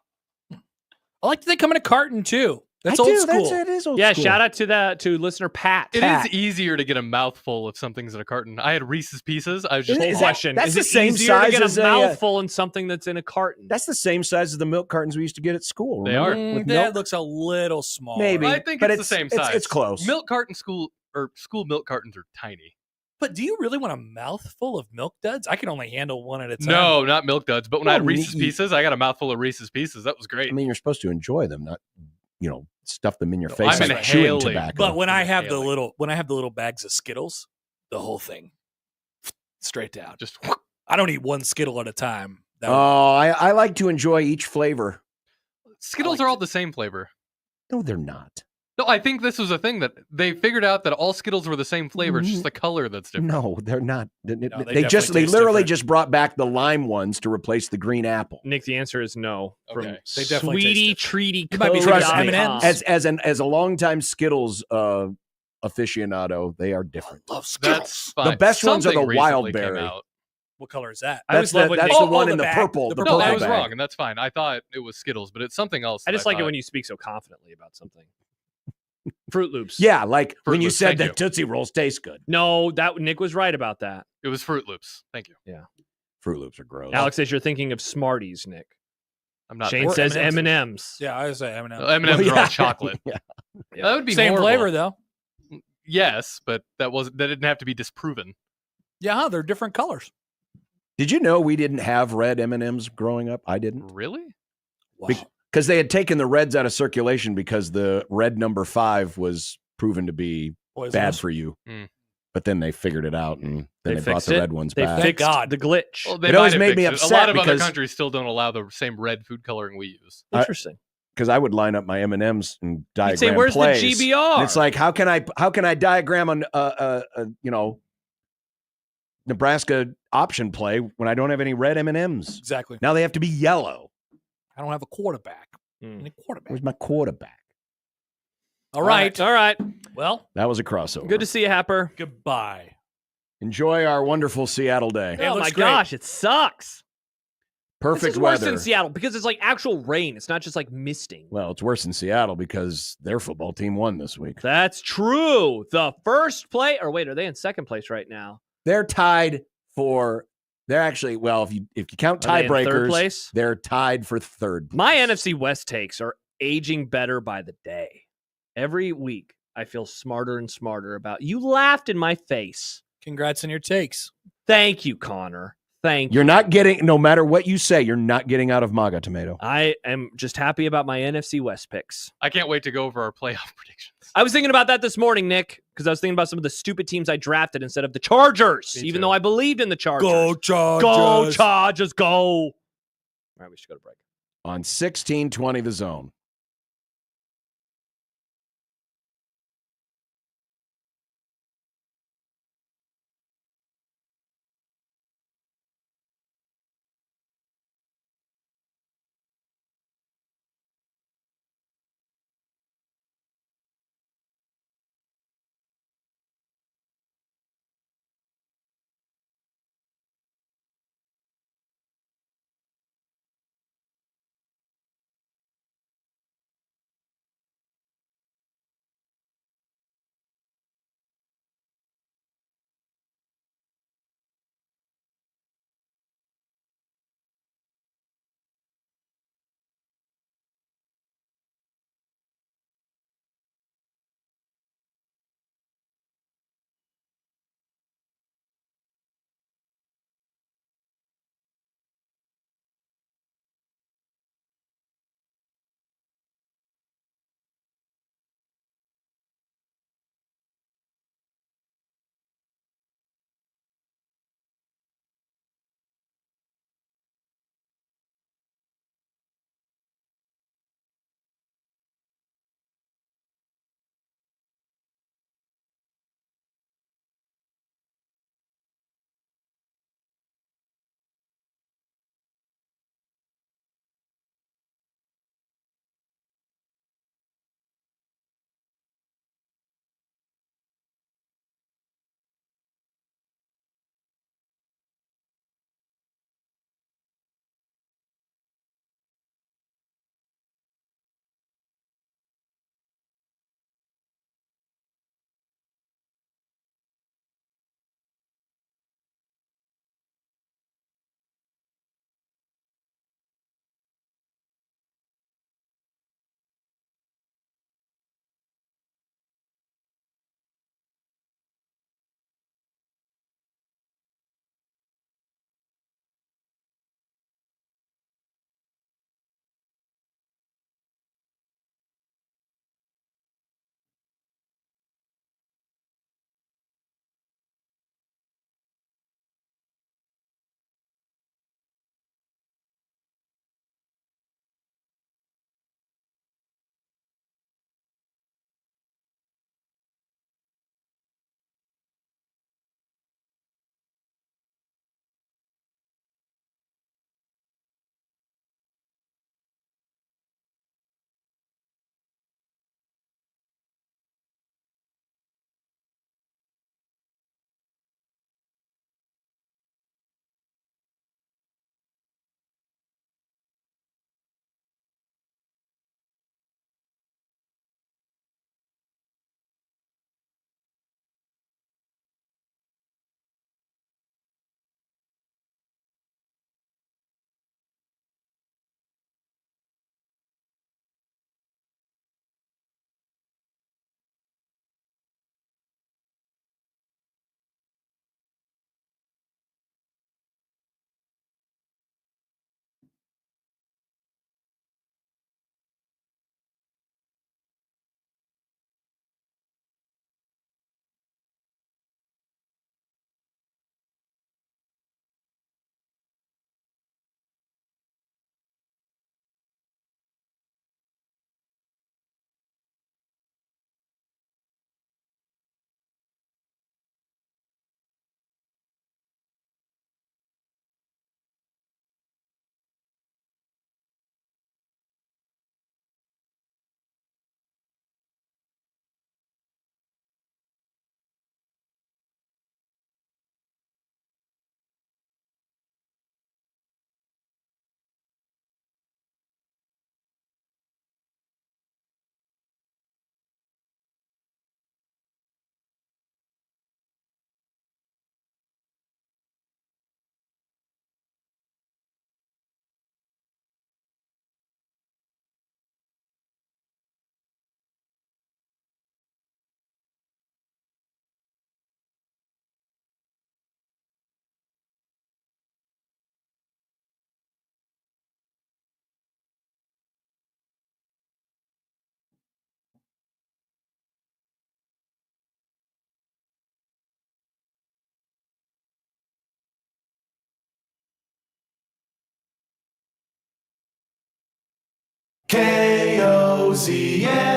I like that they come in a carton, too. That's I old do. school. It is old Yeah, school. shout out to listener Pat. It Pat. is easier to get a mouthful if something's in a carton. I had Reese's Pieces. I was just Is that- Question. that's Is the it same easier to size get as a a, mouthful in something that's in a carton? That's the same size as the milk cartons we used to get at school. They remember? are. With That milk. looks a little small. Maybe. I think but it's the same size. It's close. Milk carton school milk cartons are tiny. But do you really want a mouthful of milk duds? I can only handle one at a time. No, not milk duds. But when I had Well, Reese's Pieces, I got a mouthful of Reese's Pieces. That was great. I mean, you're supposed to enjoy them, not, stuff them in your No, face I'm like chewing inhaling. tobacco. But when I have Inhaling. the little bags of Skittles, the whole thing straight down. Just I don't eat one Skittle at a time. That Oh, I like to enjoy each flavor. Skittles are all the same flavor. No, they're not. No, I think this was a thing that they figured out that all Skittles were the same flavor. It's just the color that's different. No, they're not. They definitely they taste literally different. just brought back the lime ones to replace the green apple. Nick, the answer is no. Okay. From They definitely Sweetie taste Treaty You might be Code thinking Trust me, M&Ms. as a longtime Skittles aficionado, they are different. love Skittles. That's fine. The best ones are Something the wild recently came berry. out. What color is that? I always That's love the, when that's Nick- the one the in the bag. purple. The The purple No, I purple was bag. wrong, and that's fine. I thought it was Skittles, but it's something else. I just that like it thought- when you speak so confidently about something. Fruit Loops. Yeah, like Fruit when you Loops, said thank that you. Tootsie Rolls taste good. No, that Nick was right about that. it was Fruit Loops. Thank you. Fruit Loops are gross. Alex says you're thinking of Smarties, Nick. I'm not. Shane Or says M&Ms. M&Ms. Yeah, I would say M&M. M&Ms Well, are all chocolate. Yeah. That would be Same horrible. flavor though. Yes, but that didn't have to be disproven. Yeah, they're different colors. Did you know we didn't have red M&Ms growing up? I didn't. Really? Wow. Because they had taken the reds out of circulation because the red number 5 was proven to be Poisonous. bad for you. Mm. But then they figured it out and then They they brought fixed the it? red ones They back. fixed God. the glitch. Well, they It always might have made me fixed it. upset A lot of other because- countries still don't allow the same red food coloring we use. Interesting. Because I would line up my M&Ms and diagram You'd say, "Where's plays. the GBR?" And it's like, how can I diagram a Nebraska option play when I don't have any red M&Ms? Exactly. Now they have to be yellow. I don't have a quarterback. Mm. Any quarterback. Where's my quarterback? All right. All right. Well, That was a crossover. Good to see you, Happer. goodbye. Enjoy our wonderful Seattle day. It Oh looks my great. gosh, it sucks. Perfect This is worse weather. than Seattle because it's like actual rain. It's not just like misting. Well, it's worse in Seattle because their football team won this week. That's true. The first play, or wait, are they in second place right now? They're tied for They're actually, well, if you count Are they in third tiebreakers, place? they're tied for third place. My NFC West takes are aging better by the day. Every week, I feel smarter and smarter about. You laughed in my face. Congrats on your takes. Thank you, Connor. Thank you. You're not getting, no matter what you say, you're not getting out of MAGA Tomato. I am just happy about my NFC West picks. I can't wait to go over our playoff predictions. I was thinking about that this morning, Nick, because I was thinking about some of the stupid teams I drafted instead of the Chargers, Me even too. though I believed in the Chargers. Go Chargers. Go Chargers, go. All right, we should go to break. On 1620 The Zone.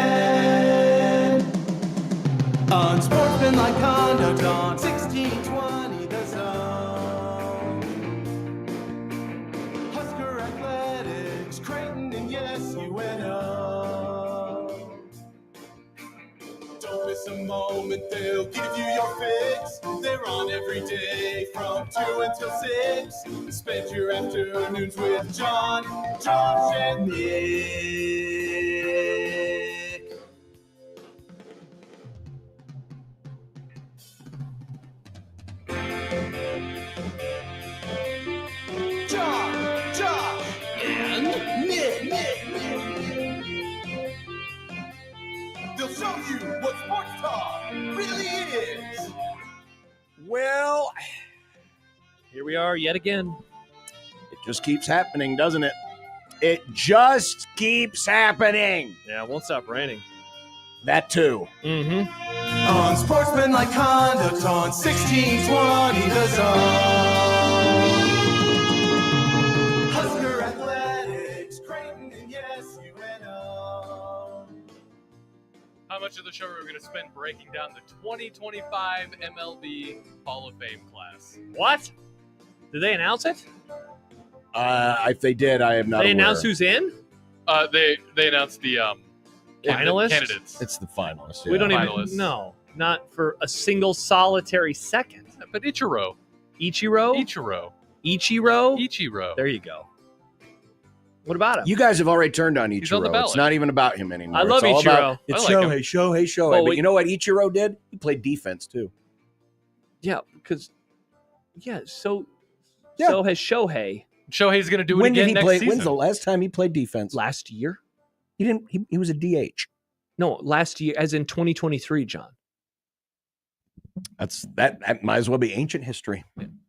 K-O-Z-N. Unsportsmanlike conduct on 1620 The Zone. Husker Athletics, Creighton, and yes, UNO. Don't miss a moment, they'll give you your fix. They're on every day from 2 until 6. Spend your afternoons with John, Josh, and Nick. John, Josh, and Nick. They'll show you what sports talk really is. Well, Here we are yet again. it just keeps happening, doesn't it? It just keeps happening. Yeah, it won't stop raining. That too. Mm-hmm. Unsportsmanlike conduct on 1620 The Zone. Husker Athletics, Creighton, and yes, UNO. How much of the show are we going to spend breaking down the 2025 MLB Hall of Fame class? What? Did they announce it? If they did, I am not They aware. announced who's in? They announced the Finalists? candidates. It's the finalists. We don't Finalists. even know. Not for a single solitary second. But Ichiro. Ichiro? There you go. What about him? You guys have already turned on He's on the Ichiro. ballot. It's not even about him anymore. I love it's all Ichiro. About, it's I like him. Shohei. Oh, But wait. you know what Ichiro did? He played defense too. Yeah, because so Yeah. has Shohei Shohei's going to do it When did again he next play? season. When's the last time he played defense? last year. He didn't. He was a DH. No, last year, as in 2023, John. That might as well be ancient history.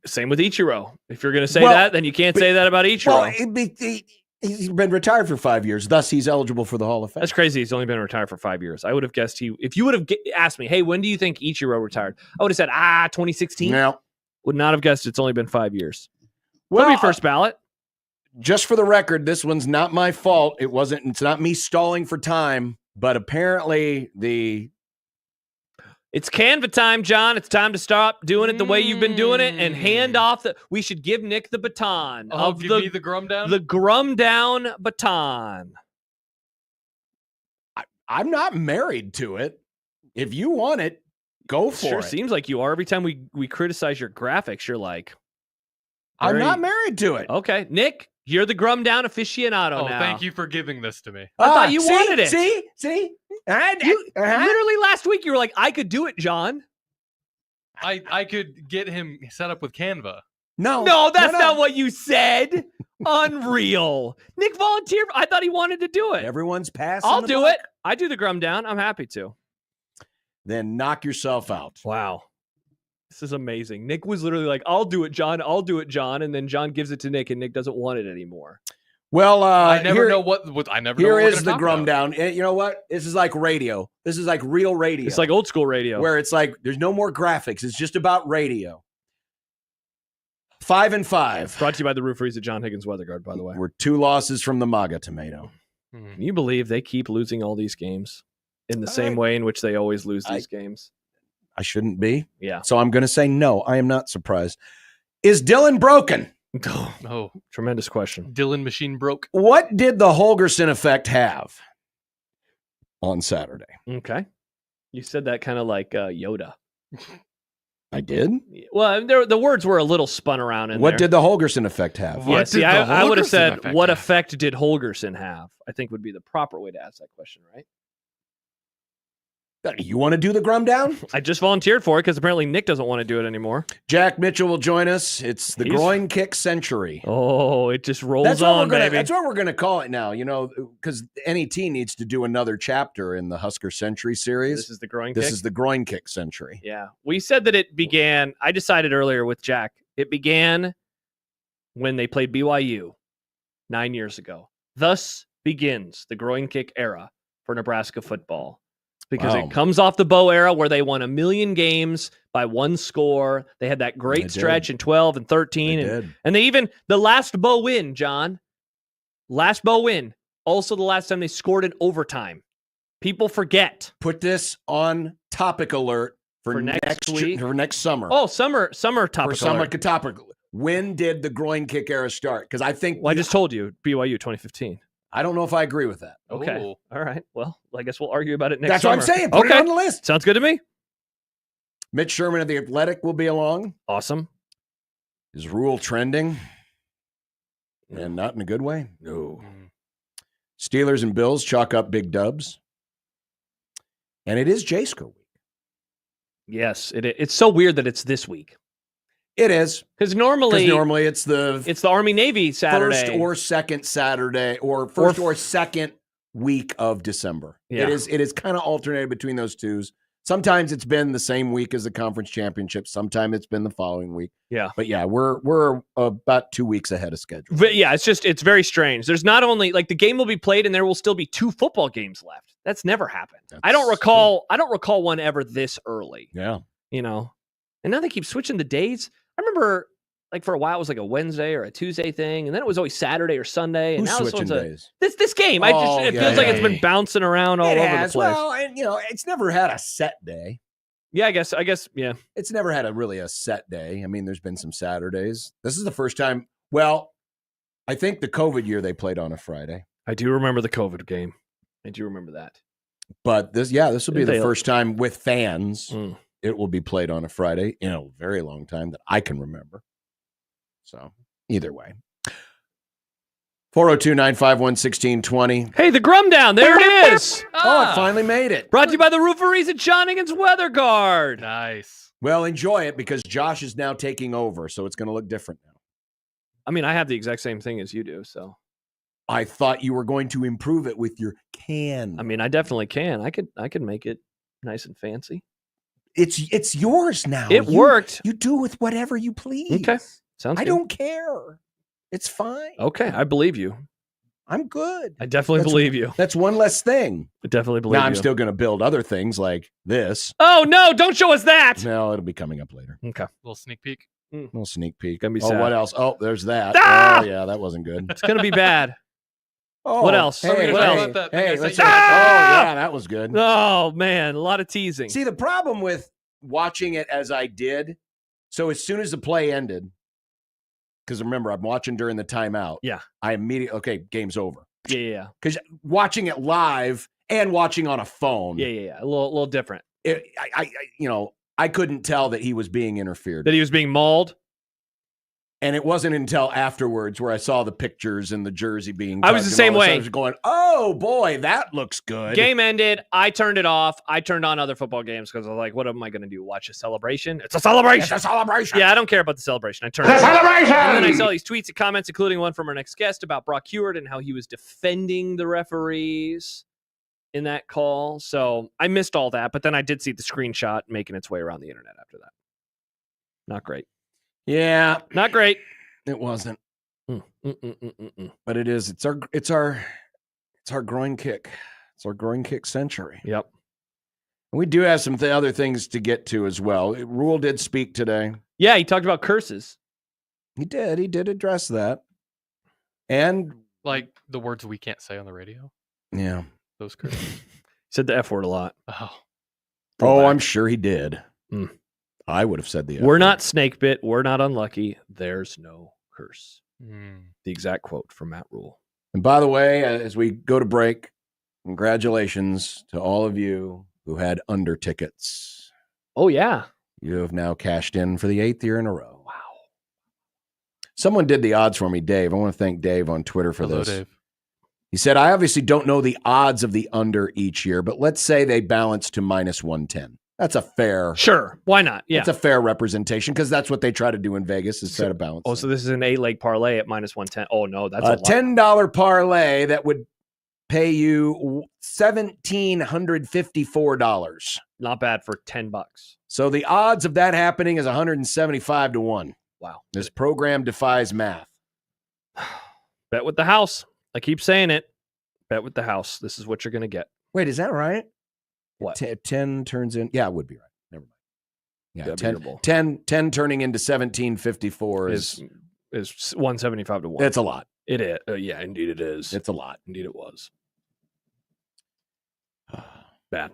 Same with Ichiro. If you're going to say Well, that, then you can't say that about Ichiro. Well, he's been retired for 5 years. Thus, he's eligible for the Hall of Fame. That's crazy. He's only been retired for 5 years. I would have guessed if you would have asked me, hey, when do you think Ichiro retired? I would have said, 2016. Now, Would not have guessed it's only been 5 years. well, Well, first ballot. just for the record, this one's not my fault. It's not me stalling for time, but apparently It's Canva time, John. It's time to stop doing it the way you've been doing it and hand off we should give Nick the baton give me the Grum down? The Grum down baton. I'm not married to it. If you want it, go for Sure it. seems like you are. Every time we criticize your graphics, you're like, I'm very- not married to it. okay, Nick, you're the Grum down aficionado Oh, now. thank you for giving this to me. I thought you see, wanted it. See? Literally last week, you were like, I could do it, John. I could get him set up with Canva. No, that's not what you said. Unreal. Nick volunteered. I thought he wanted to do it. Everyone's passing. I'll the do buck. it. I do the Grum down. I'm happy to. Then knock yourself out. Wow. This is amazing. Nick was literally like, I'll do it, John. I'll do it, John. And then John gives it to Nick, and Nick doesn't want it anymore. Well, I never here, know what I never know Here what we're is gonna the talk Grum about. down. You know what? This is like radio. This is like real radio. It's like old school radio. where it's like there's no more graphics. It's just about radio. 5 and 5. Brought to you by the rooferys at John Higgins Weatherguard, by the way. We're 2 losses from the MAGA tomato. Can you believe they keep losing all these games in the same way in which they always lose these games? I shouldn't be. Yeah. So I'm going to say no. I am not surprised. Is Dylan broken? Oh, Tremendous question. Dylan machine broke. What did the Holgerson effect have on Saturday? Okay. You said that kind of like Yoda. I did. Well, the words were a little spun around in What there. did the Holgerson effect have? Yeah, What see, did the I would have Holgerson said, effect what have? effect did Holgerson have? I think would be the proper way to ask that question, right? You want to do the Grum down? I just volunteered for it because apparently Nick doesn't want to do it anymore. Jack Mitchell will join us. It's the He's- groin kick century. Oh, it just rolls That's what on, we're gonna. baby. That's what we're gonna call it now. You know, because NET needs to do another chapter in the Husker Century series. This is the groin This kick? is the groin kick century. Yeah. We said that it began, I decided earlier with Jack, it began when they played BYU 9 years ago. Thus begins the groin kick era for Nebraska football. Because Wow. it comes off the Bo era where they won 1,000,000 games by one score. They had that They great did. stretch in 12 and 13. They And, did. and they even, the last Bo win, John, last Bo win, Also the last time they scored in overtime. People forget. Put this on topic alert for next week. For next summer. Oh, summer topic for summer alert. topic. When did the groin kick era start? Because I think I just told you, BYU 2015. I don't know if I agree with that. Okay. Ooh. All right. Well, I guess we'll argue about it next That's summer. what I'm saying. Put it on the list. Sounds good to me. Mitch Sherman of The Athletic will be along. Awesome. Is Rule trending? And not in a good way? No. Steelers and Bills chalk up big dubs. And it is J-Sco week. Yes. It's so weird that it's this week. It is. Because normally it's the Army-Navy Saturday. First or second Saturday or first or second week of December. Yeah. It is kind of alternated between those twos. Sometimes it's been the same week as the conference championship. Sometimes it's been the following week. Yeah. But yeah, we're about 2 weeks ahead of schedule. But yeah, it's very strange. There's not only the game will be played and there will still be 2 football games left. That's never happened. I don't recall one ever this early. Yeah. And now they keep switching the days. I remember for a while it was a Wednesday or a Tuesday thing, and then it was always Saturday or Sunday. And Who's now switching days? This game. It feels like it's been bouncing around all over the place. Well, and it's never had a set day. Yeah, I guess, yeah. It's never had really a set day. I mean, there's been some Saturdays. This is the first time. Well, I think the COVID year they played on a Friday. I do remember the COVID game. I do remember that. But this will be the first time with fans. It will be played on a Friday in a very long time that I can remember. So either way. 402-951-1620. Hey, the Grum down. There it is. Oh, it finally made it. Brought to you by the Rooferees at Shawnigan's Weather Guard. Nice. Well, enjoy it because Josh is now taking over, so it's going to look different now. I mean, I have the exact same thing as you do, so. I thought you were going to improve it with your can. I mean, I definitely can. I could make it nice and fancy. It's yours now. It worked. You do with whatever you please. Okay. Sounds good. I don't care. It's fine. Okay, I believe you. I'm good. I definitely believe you. That's one less thing. I definitely believe you. Now I'm still going to build other things like this. Oh, no, don't show us that. No, it'll be coming up later. Okay. Little sneak peek. Little sneak peek. Gonna be oh, sad. what else? Oh, there's that. Ah! Oh, yeah, that wasn't good. It's going to be bad. Oh, what else? Hey, what else? let's oh, yeah, that was good. Oh, man, a lot of teasing. See, the problem with watching it as I did, so as soon as the play ended, because remember, I'm watching during the timeout. Yeah. I immediately, okay, game's over. Yeah. Because watching it live and watching on a phone. Yeah. A little different. I couldn't tell that he was being interfered. That he was being mauled? And it wasn't until afterwards where I saw the pictures and the jersey being I was the same way. I was going, oh, boy, that looks good. Game ended. I turned it off. I turned on other football games because I was like, what am I going to do? Watch a celebration? It's a celebration. It's a celebration. Yeah, I don't care about the celebration. I turned it celebration. And then I saw these tweets and comments, including one from our next guest about Brock Hewitt and how he was defending the referees in that call. So I missed all that. But then I did see the screenshot making its way around the internet after that. Not great. Yeah, not great. It wasn't, but it is. It's our groin kick. It's our groin kick century. Yep. And we do have some other things to get to as well. Rule did speak today. Yeah, he talked about curses. He did. He did address that, and like the words we can't say on the radio. Yeah, those curses. He said the F word a lot. I'm sure he did. I would have said the F We're word. not snake bit. We're not unlucky. There's no curse. The exact quote from Matt Rule. And by the way, as we go to break, congratulations to all of you who had under tickets. Oh, yeah. You have now cashed in for the 8th year in a row. Wow. Someone did the odds for me, Dave. I want to thank Dave on Twitter for Hello, this. Dave. He said, I obviously don't know the odds of the under each year, but let's say they balance to minus 110. That's a fair. Sure. Why not? Yeah. It's a fair representation because that's what they try to do in Vegas is set a balance. Oh, so this is an 8-leg parlay at minus 110. Oh, no, that's a $10 parlay that would pay you $1,754. Not bad for $10. So the odds of that happening is 175 to 1. Wow. This program defies math. Bet with the house. I keep saying it. Bet with the house. This is what you're going to get. Wait, is that right? What? 10 turns in. Yeah, it would be right. Never mind. Yeah, 10 10 turning into 1754 is 175 to 1. It's a lot. It is. Yeah, indeed it is. It's a lot. Indeed it was. Bad.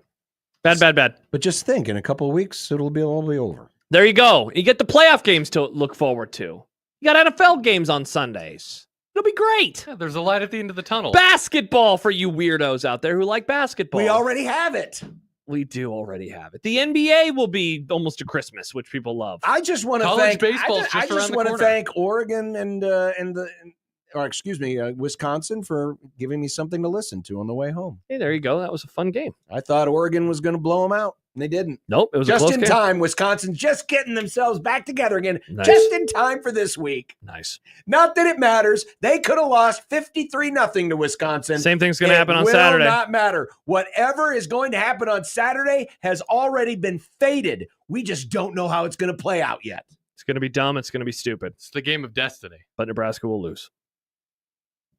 Bad. But just think, in a couple of weeks, it'll be all be over. There you go. You get the playoff games to look forward to. You got NFL games on Sundays. It'll be great. Yeah, there's a light at the end of the tunnel. Basketball for you weirdos out there who like basketball. We already have it. We do already have it. The NBA will be almost to Christmas, which people love. I just want to College thank. baseball's I just just around the want to corner. thank Oregon Wisconsin for giving me something to listen to on the way home. Hey, there you go. That was a fun game. I thought Oregon was going to blow them out, and they didn't. Nope, it was just a close in game. time. Wisconsin just getting themselves back together again, Nice. just in time for this week. Nice. Not that it matters. They could have lost 53-0 to Wisconsin. Same thing's going to happen on It Saturday. will not matter. Whatever is going to happen on Saturday has already been fated. We just don't know how it's going to play out yet. It's going to be dumb. It's going to be stupid. It's the game of destiny. But Nebraska will lose.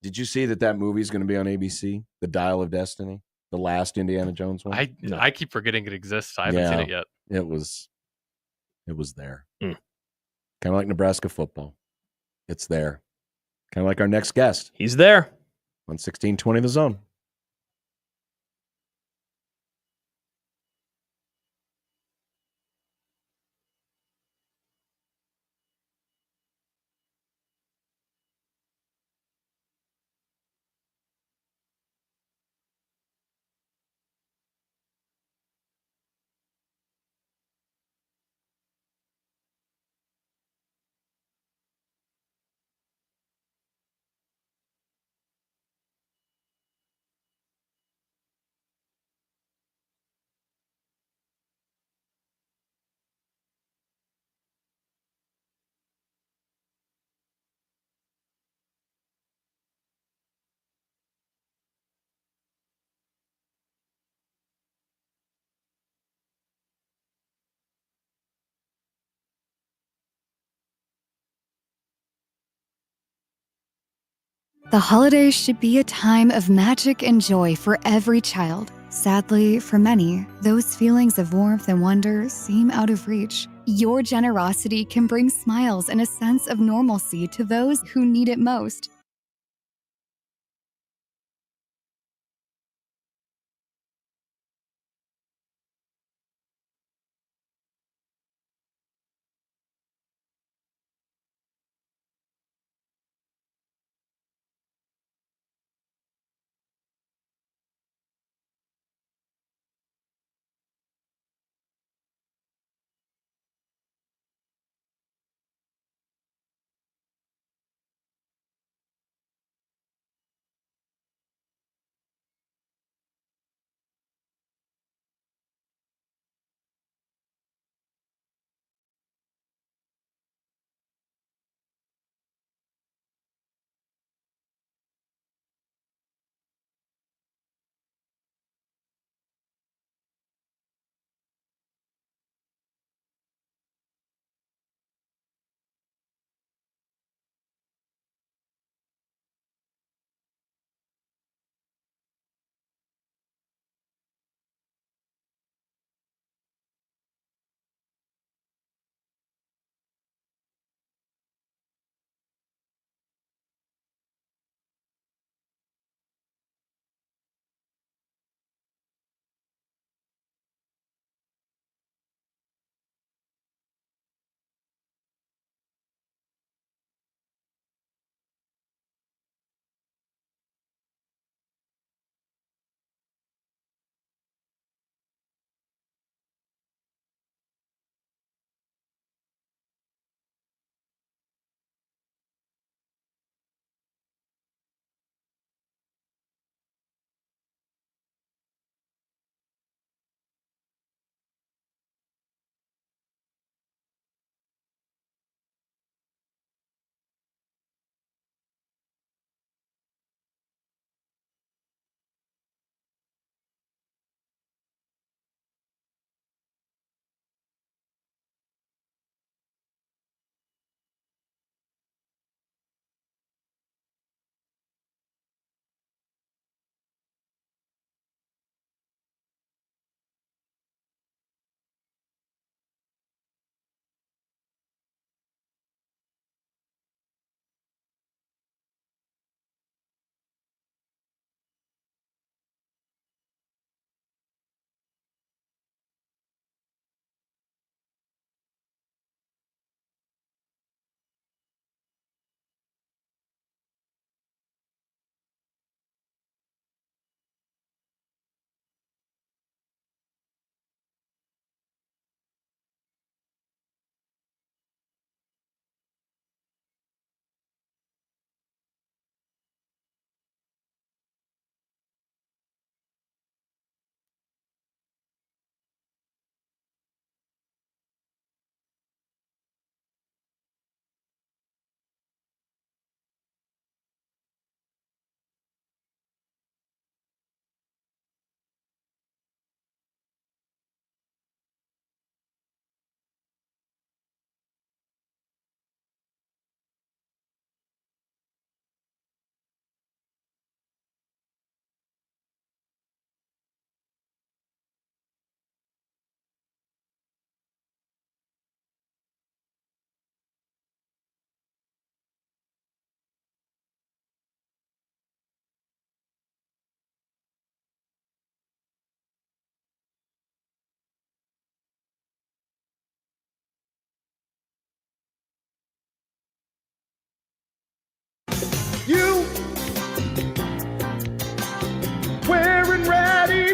Did you see that movie is going to be on ABC, The Dial of Destiny, the last Indiana Jones one? I keep forgetting it exists. I haven't seen it yet. It was there. Mm. Kind of like Nebraska football. It's there. Kind of like our next guest. He's there. On 1620 The Zone. The holidays should be a time of magic and joy for every child. Sadly, for many, those feelings of warmth and wonder seem out of reach. Your generosity can bring smiles and a sense of normalcy to those who need it most.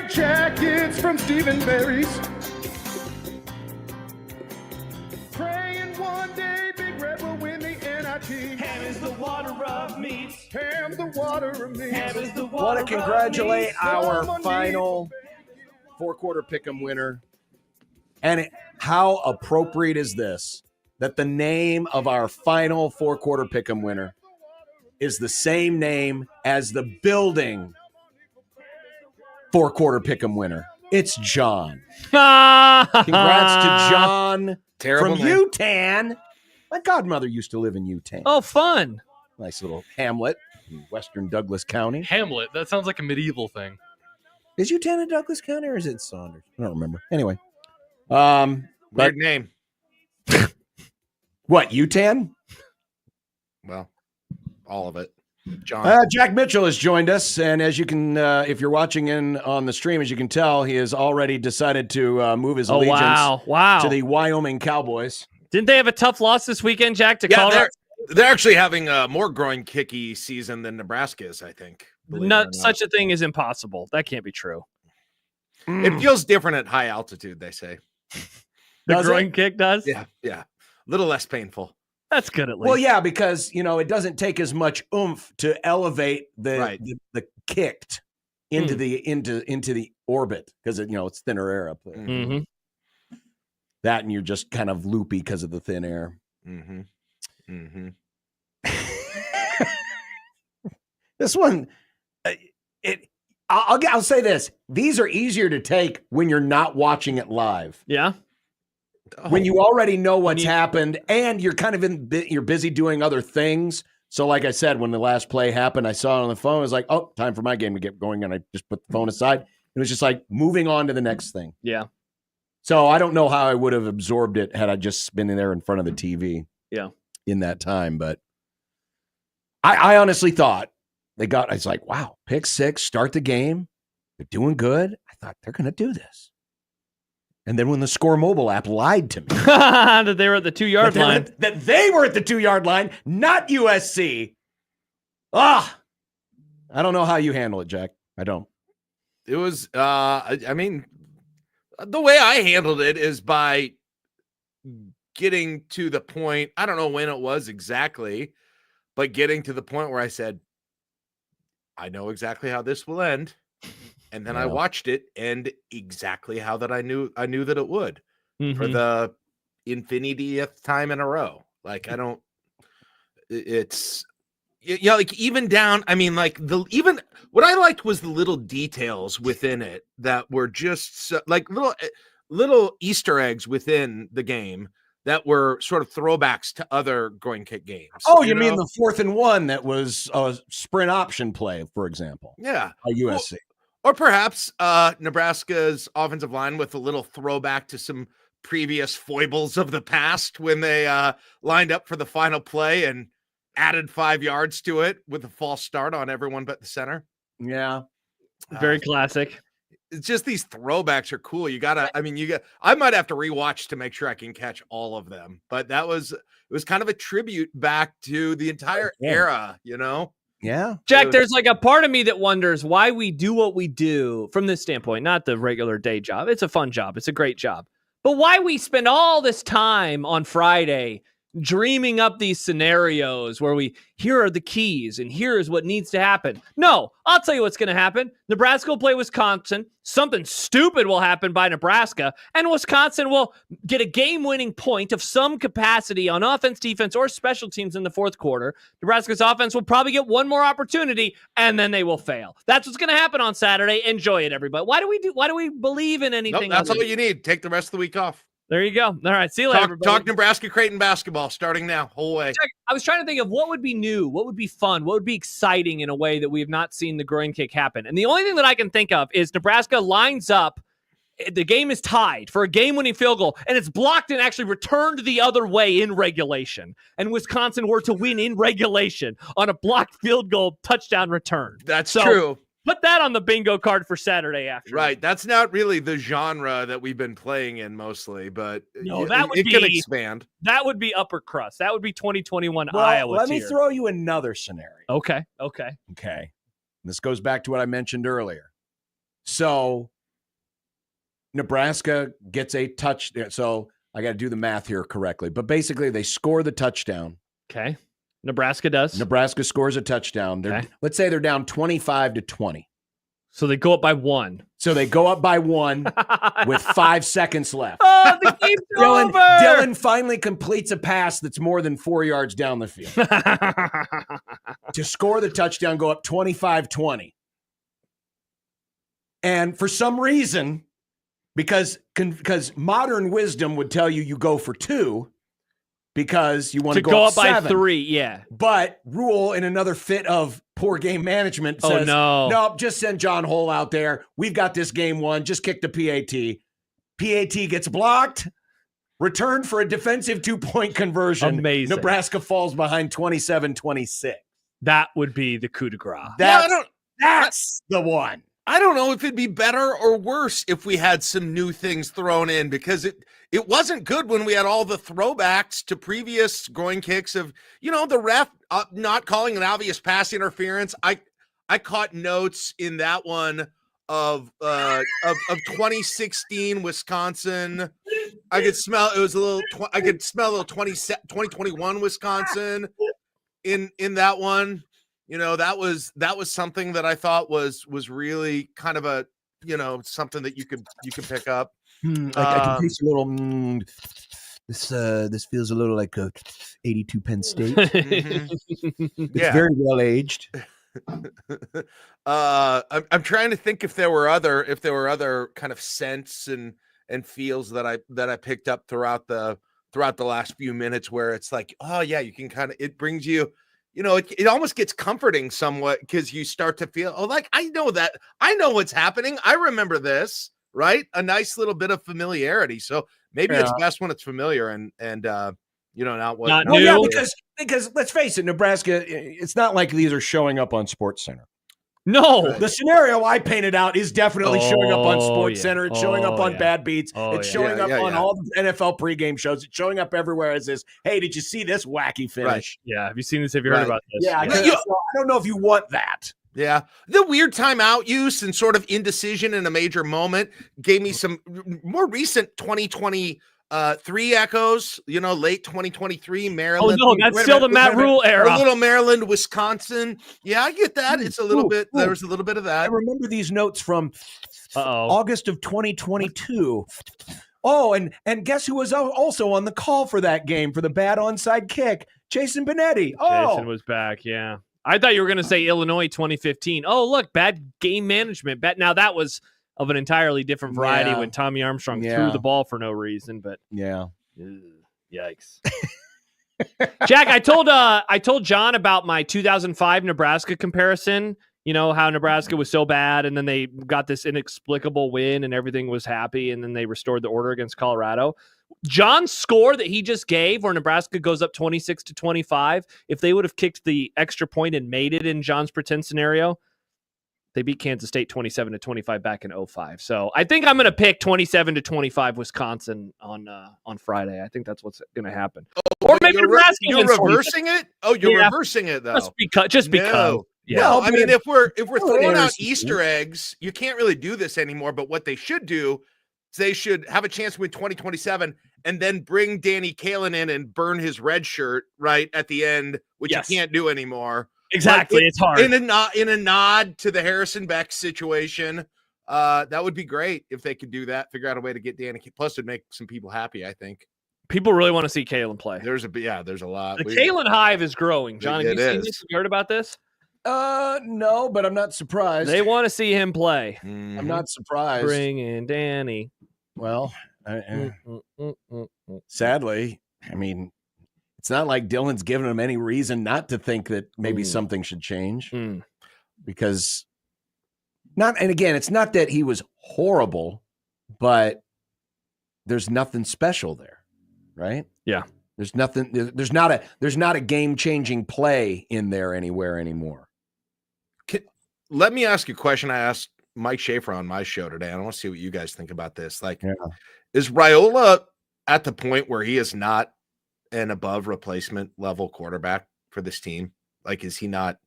jackets from Stephen Barry's. Praying one day Big Red will win the NIT. Ham is the water of meats. Ham the water of meats. Ham is the water Want to congratulate our final four-quarter pick'em winner. And how appropriate is this? That the name of our final four-quarter pick'em winner is the same name as the building four-quarter pick'em winner. It's John. Congrats to John. Terrible from name. Utan. My godmother used to live in Utan. Oh, fun. Nice little hamlet in western Douglas County. Hamlet. That sounds like a medieval thing. Is Utan in Douglas County or is it Saunders? I don't remember. Anyway. Weird name. What, Utan? Well, all of it. John. Jack Mitchell has joined us, and as you can, if you're watching in on the stream, as you can tell, he has already decided to move his allegiance to the Wyoming Cowboys. Didn't they have a tough loss this weekend, Jack, to Colorado? They're actually having a more groin kicky season than Nebraska is, I think. Not such a thing is impossible. That can't be true. It feels different at high altitude, they say. The groin kick does? Yeah. A little less painful. That's good at least. Well, yeah, because it doesn't take as much oomph to elevate the kicked into the orbit because it's thinner air up there. Mm-hmm. That and you're just kind of loopy because of the thin air. Mm-hmm. Mm-hmm. This one, I'll say this: these are easier to take when you're not watching it live. Yeah. When you already know what's happened and you're kind of you're busy doing other things. So like I said, when the last play happened, I saw it on the phone. I was like, oh, time for my game to get going. And I just put the phone aside. It was just like moving on to the next thing. Yeah. So I don't know how I would have absorbed it had I just been in there in front of the TV. Yeah. In that time. But I honestly thought I was like, wow, pick six, start the game. They're doing good. I thought they're going to do this. And then when the Score mobile app lied to me. That they were at the 2-yard line. That they were at the 2-yard line, not USC. I don't know how you handle it, Jack. I don't. It was, I mean, the way I handled it is by getting to the point, I don't know when it was exactly, but getting to the point where I said, I know exactly how this will end. And then I watched it, and exactly how that I knew that it would for the infinitieth time in a row. Like it's like even down. I mean, like even what I liked was the little details within it that were just like little Easter eggs within the game that were sort of throwbacks to other groin kick games. Oh, you mean the 4th and 1 that was a sprint option play, for example? Yeah, by USC. Or perhaps Nebraska's offensive line with a little throwback to some previous foibles of the past when they lined up for the final play and added 5 yards to it with a false start on everyone but the center. Yeah. Very classic. It's just these throwbacks are cool. I might have to rewatch to make sure I can catch all of them. But it was kind of a tribute back to the entire era, Yeah. Jack, there's like a part of me that wonders why we do what we do from this standpoint, not the regular day job. It's a fun job. It's a great job. But why we spend all this time on Friday dreaming up these scenarios where here are the keys and here is what needs to happen. No, I'll tell you what's going to happen. Nebraska will play Wisconsin. Something stupid will happen by Nebraska, and Wisconsin will get a game-winning point of some capacity on offense, defense, or special teams in the fourth quarter. Nebraska's offense will probably get one more opportunity, and then they will fail. That's what's going to happen on Saturday. Enjoy it, everybody. Why do we believe in anything? Nope, that's all you need. Take the rest of the week off. There you go. All right. See you later, everybody. Talk Nebraska Creighton basketball starting now, whole way. I was trying to think of what would be new, what would be fun, what would be exciting in a way that we have not seen the groin kick happen. And the only thing that I can think of is Nebraska lines up. The game is tied for a game-winning field goal, and it's blocked and actually returned the other way in regulation. And Wisconsin were to win in regulation on a blocked field goal touchdown return. That's true. Put that on the bingo card for Saturday afternoon. Right. That's not really the genre that we've been playing in mostly, but no, it can expand. That would be upper crust. That would be 2021 well, Iowa Let tier. me throw you another scenario. Okay. This goes back to what I mentioned earlier. So Nebraska gets a touch. So I got to do the math here correctly. But basically, they score the touchdown. Okay. Nebraska does. Nebraska scores a touchdown. Let's say they're down 25-20. So they go up by 1. So they go up by 1 with 5 seconds left. Oh, the game's over. Dylan finally completes a pass that's more than 4 yards down the field. To score the touchdown, go up 25-20. And for some reason, because modern wisdom would tell you go for 2 because you want to go up 7. by 3, yeah. But Rule, in another fit of poor game management, says, nope, just send John Hole out there. We've got this game won. Just kick the PAT. PAT gets blocked, returned for a defensive 2-point conversion. Amazing. Nebraska falls behind 27-26. That would be the coup de grace. That's the one. I don't know if it'd be better or worse if we had some new things thrown in, because it wasn't good when we had all the throwbacks to previous groin kicks of, the ref not calling an obvious pass interference. I caught notes in that one of 2016 Wisconsin. I could smell it was a little. I could smell a little 2021 Wisconsin in that one. That was something that I thought was really kind of a, something that you could pick up. I can taste a little. This feels a little like a 82 Penn State. It's very well aged. I'm trying to think if there were other kind of scents and feels that I picked up throughout the last few minutes, where it's like, oh yeah, you can kind of, it brings you. It almost gets comforting somewhat, because you start to feel, I know what's happening. I remember this, right? A nice little bit of familiarity. So maybe it's best when it's familiar and not what. Not new. Yeah, because let's face it, Nebraska, it's not like these are showing up on SportsCenter. No, the scenario I painted out is definitely showing up on SportsCenter. It's showing up on Bad Beats. It's showing up on all the NFL pregame shows. It's showing up everywhere as this. Hey, did you see this wacky finish? Right. Yeah, have you seen this? Have you heard about this? Yeah, I don't know if you want that. Yeah, the weird timeout use and sort of indecision in a major moment gave me some more recent 2023 echoes. Late 2023 Maryland. Oh no, that's still the Matt Rule era. A little Maryland, Wisconsin. Yeah, I get that. It's a little bit. There was a little bit of that. I remember these notes from August of 2022. Oh, and guess who was also on the call for that game for the bad onside kick? Jason Benetti. Jason was back. Yeah. I thought you were going to say Illinois 2015. Oh, look, bad game management. Now that was of an entirely different variety when Tommy Armstrong threw the ball for no reason. But yikes. Jack, I told John about my 2005 Nebraska comparison. How Nebraska was so bad, and then they got this inexplicable win, and everything was happy, and then they restored the order against Colorado. John's score that he just gave, where Nebraska goes up 26-25, if they would have kicked the extra point and made it in John's pretend scenario, they beat Kansas State 27-25 back in 2005. So I think I'm going to pick 27-25 Wisconsin on Friday. I think that's what's going to happen. Or maybe Nebraska. You're reversing it? Oh, you're reversing it though. Just because. No. Yeah. Well, I mean, if we're throwing out Easter eggs, you can't really do this anymore. But what they should do is they should have a chance to win 2027 and then bring Danny Kalen in and burn his red shirt right at the end, which you can't do anymore. Exactly, it's hard. In a nod to the Harrison Beck situation, that would be great if they could do that. Figure out a way to get Danny. Plus, it'd make some people happy. I think people really want to see Kalen play. There's a lot. The Kalen hive is growing. John, have you seen this? Have you heard about this? No, but I'm not surprised. They want to see him play. I'm not surprised. Bring in Danny. Well, sadly, I mean, it's not like Dylan's given him any reason not to think that maybe something should change. Because and again, it's not that he was horrible, but there's nothing special there, right? Yeah. There's nothing. There's not a game-changing play in there anywhere anymore. Let me ask you a question. I asked Mike Schaefer on my show today. I want to see what you guys think about this. Is Raiola at the point where he is not an above replacement level quarterback for this team? Is he not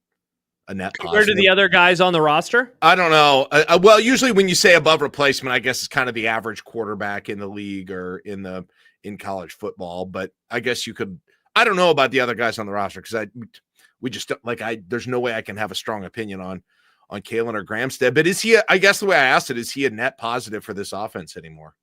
a net positive. Compared to the other guys on the roster? I don't know. Well, usually when you say above replacement, I guess it's kind of the average quarterback in the league or in college football. But I guess you could. I don't know about the other guys on the roster because we just don't, there's no way I can have a strong opinion on Kalen or Gramstead. But is he? I guess the way I asked it, is he a net positive for this offense anymore?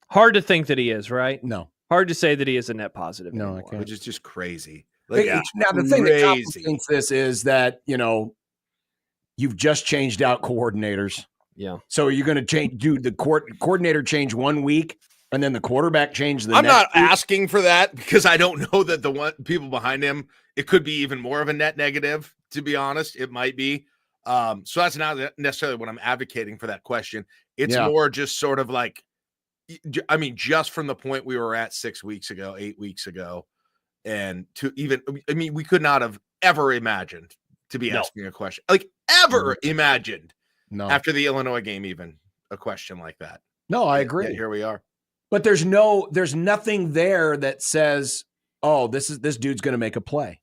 Hard to think that he is, right? No. Hard to say that he is a net positive. No, anymore. I can't. Which is just crazy. Now the thing that complicates this is that you've just changed out coordinators. Yeah. So you're going to change, the coordinator change 1 week, and then the quarterback change the. I'm next not week? asking for that because I don't know that the people behind him. It could be even more of a net negative. To be honest, it might be. So that's not necessarily what I'm advocating for that question. It's more just sort of like, I mean, just from the point we were at 6 weeks ago, 8 weeks ago. And we could not have ever imagined to be asking a question imagined after the Illinois game, even a question like that. No, I agree. Yeah, here we are. But there's nothing there that says, oh, this dude's going to make a play.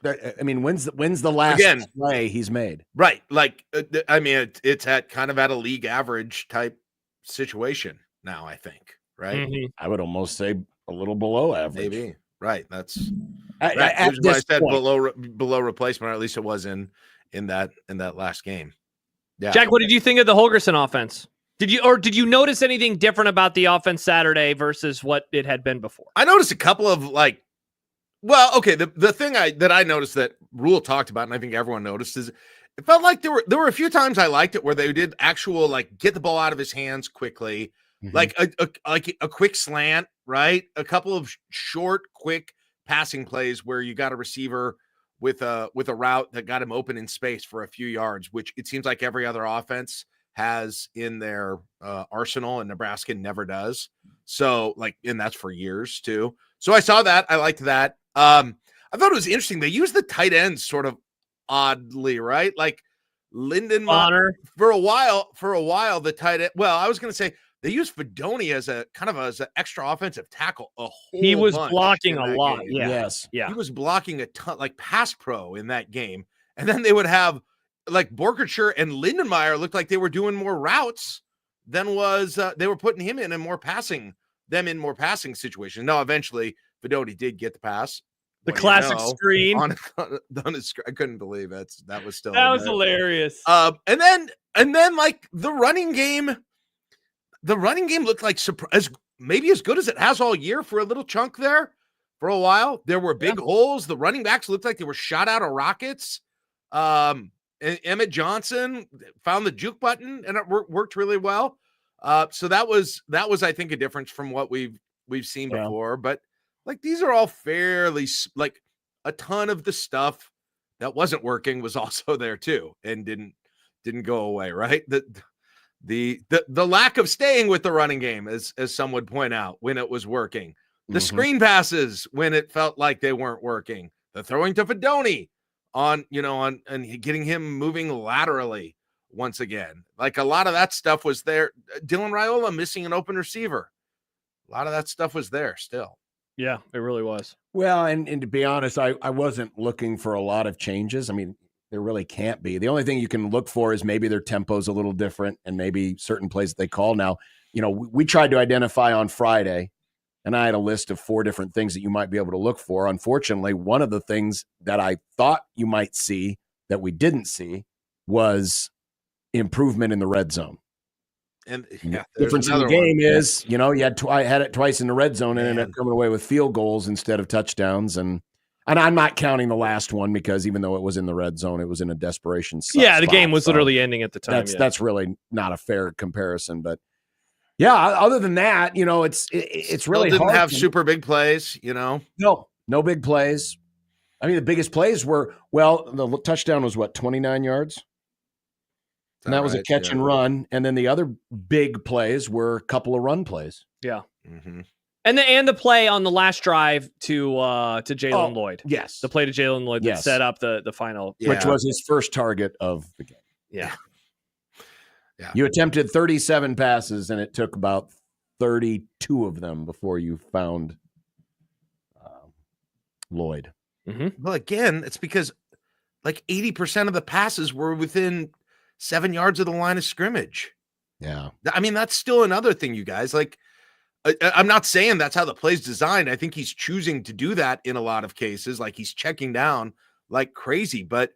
I mean, when's the last play he's made? Right. Like, it's kind of at a league average type situation now, I think. Right. Mm-hmm. I would almost say a little below average. Maybe. Right. That's right. At this I said point. below replacement, or at least it was in that last game. Yeah. Jack, what did you think of the Holgorsen offense? Did you notice anything different about the offense Saturday versus what it had been before? I noticed a couple of the thing that I noticed that Rule talked about, and I think everyone noticed, is it felt like there were a few times I liked it where they did actual get the ball out of his hands quickly. Mm-hmm. Like a quick slant, right? A couple of short, quick passing plays where you got a receiver with a route that got him open in space for a few yards, which it seems like every other offense has in their arsenal, and Nebraska never does. So, and that's for years too. So I saw that. I liked that. I thought it was interesting. They used the tight ends sort of oddly, right? Like Lindenmeyer for a while. The tight end. Well, I was going to say. They used Fedoni as an extra offensive tackle. He was blocking a lot. Yeah. Yes. Yeah. He was blocking a ton, like pass pro in that game. And then they would have Borkertshire and Lindenmeyer looked like they were doing more routes than they were putting him in more passing situations. Now, eventually Fedoni did get the pass. The classic screen on his screen. I couldn't believe that was still that was hilarious. And then the running game. The running game looked like maybe as good as it has all year for a little chunk there. For a while, there were big holes. The running backs looked like they were shot out of rockets. And Emmett Johnson found the juke button, and it worked really well. So that was, I think, a difference from what we've seen before. But these are all fairly a ton of the stuff that wasn't working was also there too, and didn't go away. Right. The lack of staying with the running game, as some would point out, when it was working, the screen passes when it felt like they weren't working, the throwing to Fedoni and getting him moving laterally once again. A lot of that stuff was there. Dylan Raiola missing an open receiver. A lot of that stuff was there still. Yeah, it really was. Well, and to be honest, I wasn't looking for a lot of changes. I mean, there really can't be. The only thing you can look for is maybe their tempo's a little different, and maybe certain plays that they call now. We tried to identify on Friday, and I had a list of 4 different things that you might be able to look for. Unfortunately, one of the things that I thought you might see that we didn't see was improvement in the red zone. And the difference in the game is, you had it twice in the red zone and ended up coming away with field goals instead of touchdowns. And I'm not counting the last one because even though it was in the red zone, it was in a desperation spot. Yeah, the game was literally ending at the time. That's really not a fair comparison. But yeah, other than that, it's really didn't hard have super big plays. No big plays. I mean, the biggest plays were the touchdown was 29 yards. And that was a catch and run. And then the other big plays were a couple of run plays. Yeah. Mm-hmm. And the play on the last drive to Jalen Lloyd. Yes. The play to Jalen Lloyd that set up the final. Yeah. Which was his first target of the game. Yeah. Yeah. You attempted 37 passes, and it took about 32 of them before you found Lloyd. Well, again, it's because like 80% of the passes were within 7 yards of the line of scrimmage. Yeah. I mean, that's still another thing, you guys. Like, I'm not saying that's how the play's designed. I think he's choosing to do that in a lot of cases. Like, he's checking down like crazy, but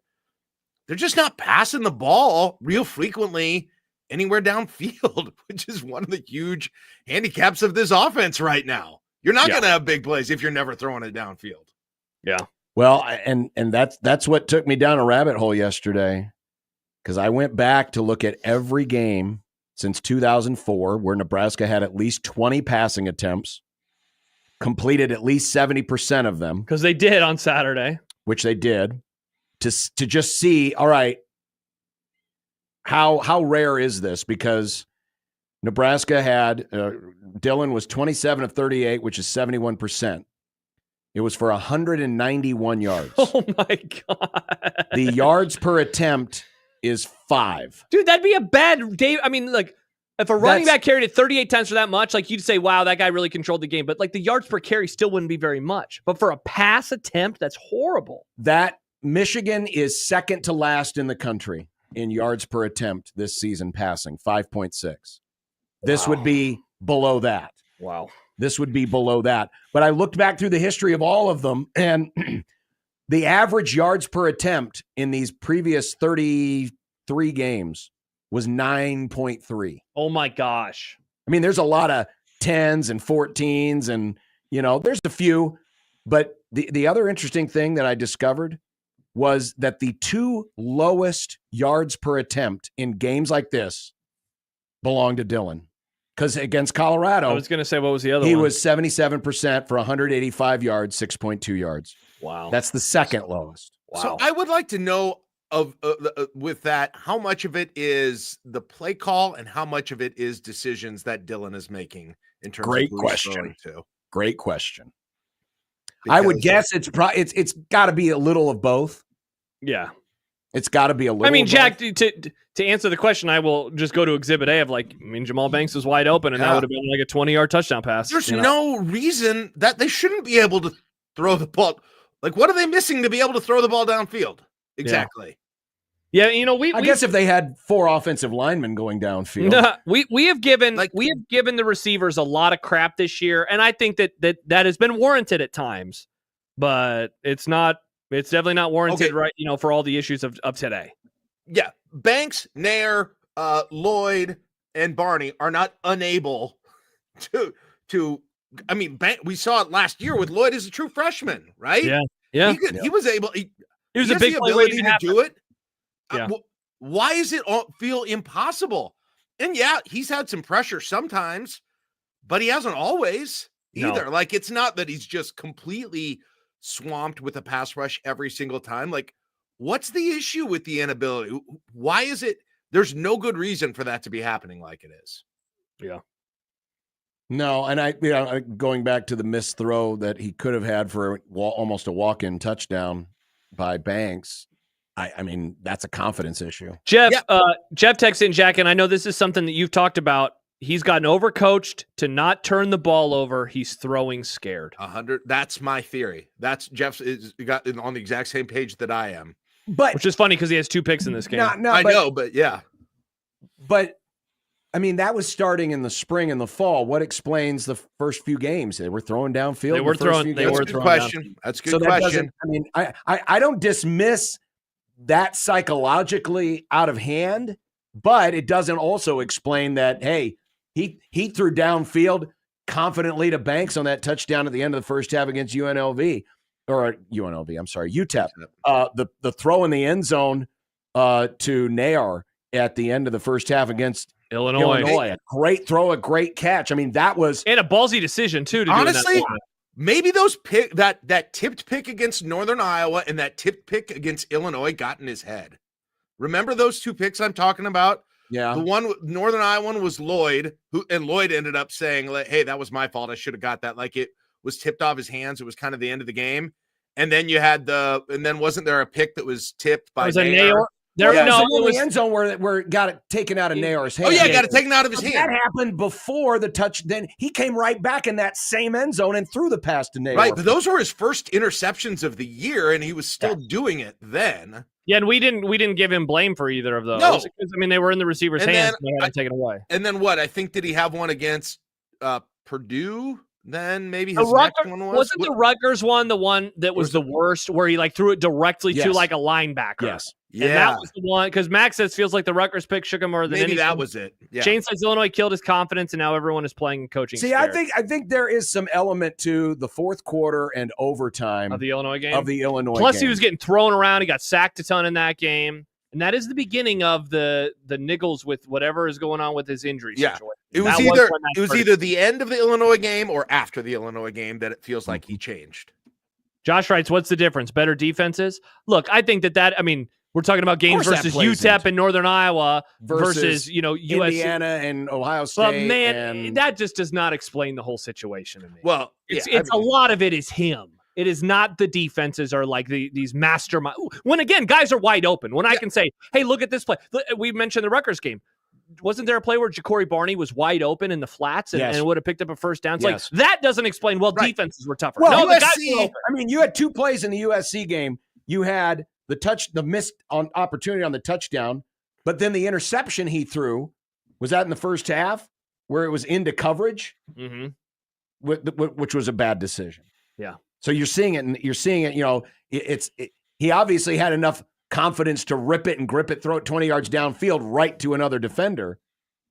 they're just not passing the ball real frequently anywhere downfield, which is one of the huge handicaps of this offense right now. You're not going to have big plays if you're never throwing it downfield. Yeah. Well, and that's what took me down a rabbit hole yesterday, because I went back to look at every game since 2004 where Nebraska had at least 20 passing attempts, completed at least 70% of them. Because they did on Saturday. Which they did, to just see, all right, how rare is this? Because Nebraska had, Dillon was 27 of 38, which is 71%. It was for 191 yards. Oh, my God. The yards per attempt is 5. Dude, that'd be a bad day. I mean, like, if a running back carried it 38 times for that much, like, you'd say, wow, that guy really controlled the game. But, like, the yards per carry still wouldn't be very much. But for a pass attempt, that's horrible. That Michigan is second to last in the country in yards per attempt this season passing, 5.6. This would be below that. Wow. This would be below that. But I looked back through the history of all of them, and the average yards per attempt in these previous 33 games was 9.3. Oh, my gosh. I mean, there's a lot of 10s and 14s, and, there's a few. But the other interesting thing that I discovered was that the 2 lowest yards per attempt in games like this belong to Dillon. Because against Colorado, I was going to say, what was the other one? He was 77% for 185 yards, 6.2 yards. Wow. That's the second lowest. Wow. So I would like to know with that, how much of it is the play call and how much of it is decisions that Dillon is making in terms Great of question. Great question. Because I would guess it's got to be a little of both. Yeah. It's got to be a little. I mean, of Jack, both. to answer the question, I will just go to Exhibit A of Jamal Banks was wide open, and that would have been like a 20-yard touchdown pass. There's no reason that they shouldn't be able to throw the ball. Like, what are they missing to be able to throw the ball downfield? Exactly. Yeah, I guess if they had 4 offensive linemen going downfield, we have given the receivers a lot of crap this year, and I think that has been warranted at times, but it's definitely not warranted, right? For all the issues of today. Yeah, Banks, Nair, Lloyd, and Barney are not unable to. I mean, we saw it last year with Lloyd as a true freshman, right? Yeah. He was able. He was has a big the play ability waiting to to do it. Yeah. Why does it feel impossible? And yeah, he's had some pressure sometimes, but he hasn't always either. No. Like, it's not that he's just completely swamped with a pass rush every single time. Like, what's the issue with the inability? Why is it? There's no good reason for that to be happening like it is. Yeah. No, and going back to the missed throw that he could have had for almost a walk-in touchdown by Banks. I mean, that's a confidence issue. Jeff texts in, Jack, and I know this is something that you've talked about. He's gotten overcoached to not turn the ball over. He's throwing scared. 100. That's my theory. That's Jeff's got on the exact same page that I am. Which is funny because he has 2 picks in this game. I know, but yeah. But I mean, that was starting in the spring and the fall. What explains the first few games? They were throwing downfield. They were throwing. That's a good question. That's a good question. I mean, I don't dismiss that psychologically out of hand, but it doesn't also explain that, hey, he threw downfield confidently to Banks on that touchdown at the end of the first half against UTEP. The throw in the end zone to Nair at the end of the first half against Illinois. A great throw, a great catch. I mean, that was... And a ballsy decision, too, to honestly, do that. Maybe those that tipped pick against Northern Iowa and that tipped pick against Illinois got in his head. Remember those 2 picks I'm talking about? Yeah. The one Northern Iowa one was Lloyd, and Lloyd ended up saying, "Hey, that was my fault. I should have got that." Like, it was tipped off his hands. It was kind of the end of the game. And then you had and then wasn't there a pick that was tipped by Nair? There, Well, no, it was it was the end zone where it got it taken out of Nair's hand. Oh yeah, got it taken out of his But hand. that happened before the touch. Then he came right back in that same end zone and threw the pass to Nair. Right, but those were his first interceptions of the year, and he was still doing it then. Yeah, and we didn't give him blame for either of those. No. Because, I mean, they were in the receiver's And hands then and they had them taken away. And then what? I think did he have one against Purdue? Then maybe his next one wasn't the Rutgers one the one that was the worst, where he like threw it directly to like a linebacker? Yes. And that was the one, because Max says feels like the Rutgers pick shook him more than Maybe anything. that was it. Yeah. Shane says Illinois killed his confidence, and now everyone is playing and coaching. See, scared. I think there is some element to the fourth quarter and overtime of the Illinois game. Plus, he was getting thrown around. He got sacked a ton in that game. And that is the beginning of the niggles with whatever is going on with his injury situation. It was either the end of the Illinois game or after the Illinois game that it feels like he changed. Josh writes, what's the difference? Better defenses? Look, I think I mean, we're talking about games versus UTEP and Northern Iowa versus USC. Indiana and Ohio State. But man, that just does not explain the whole situation to me. Well, it's a lot of it is him. It is not the defenses are like these mastermind. When again, guys are wide open. When I can say, "Hey, look at this play." We mentioned the Rutgers game. Wasn't there a play where Ja'Cory Barney was wide open in the flats and would have picked up a first down? It's like that doesn't explain. Well, defenses were tougher. Well, no, USC, I mean, you had two plays in the USC game. You had the missed on opportunity on the touchdown, but then the interception he threw was that in the first half where it was into coverage, which was a bad decision. Yeah. So you're seeing it, and he obviously had enough confidence to rip it and grip it, throw it 20 yards downfield right to another defender.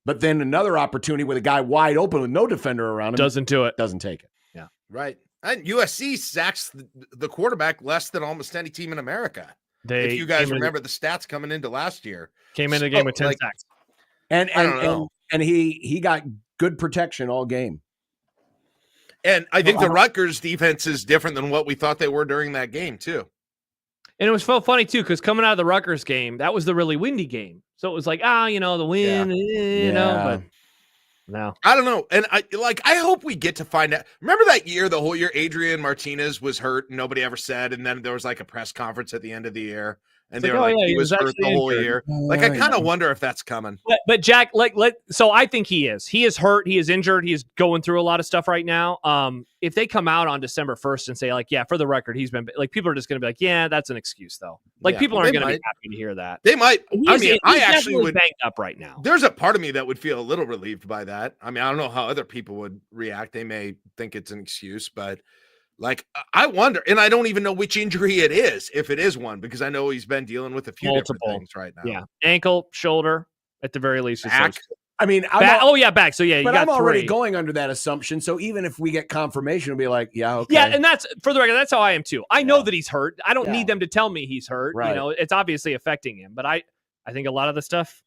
But then another opportunity with a guy wide open with no defender around him. Doesn't do it. Doesn't take it. Yeah. Right. And USC sacks the quarterback less than almost any team in America. If you guys remember the stats coming into last year. Came in the game with 10 sacks. And he got good protection all game. And I think the Rutgers defense is different than what we thought they were during that game, too. And it was so funny, too, because coming out of the Rutgers game, that was the really windy game. So it was like, the wind, but no. I don't know. And I hope we get to find out. Remember that year, the whole year, Adrian Martinez was hurt and nobody ever said. And then there was like a press conference at the end of the year. And they were like, he was hurt the whole year. Like, I kind of wonder if that's coming. But Jack, so I think he is. He is hurt. He is injured. He is going through a lot of stuff right now. If they come out on December 1st and say, like, yeah, for the record, he's been like, people are just going to be like, yeah, that's an excuse, though. Like, people aren't going to be happy to hear that. They might. He's I actually would banged up right now. There's a part of me that would feel a little relieved by that. I mean, I don't know how other people would react. They may think it's an excuse, but. Like, I wonder, and I don't even know which injury it is, if it is one, because I know he's been dealing with a few different things right now. Yeah. Ankle, shoulder, at the very least. Back. I mean, back. So, yeah, you but got I'm already three. Going under that assumption. So even if we get confirmation, it'll be like, yeah, okay. Yeah, and that's, for the record, that's how I am too. I know that he's hurt. I don't need them to tell me he's hurt. Right. You know, it's obviously affecting him. But I think a lot of the stuff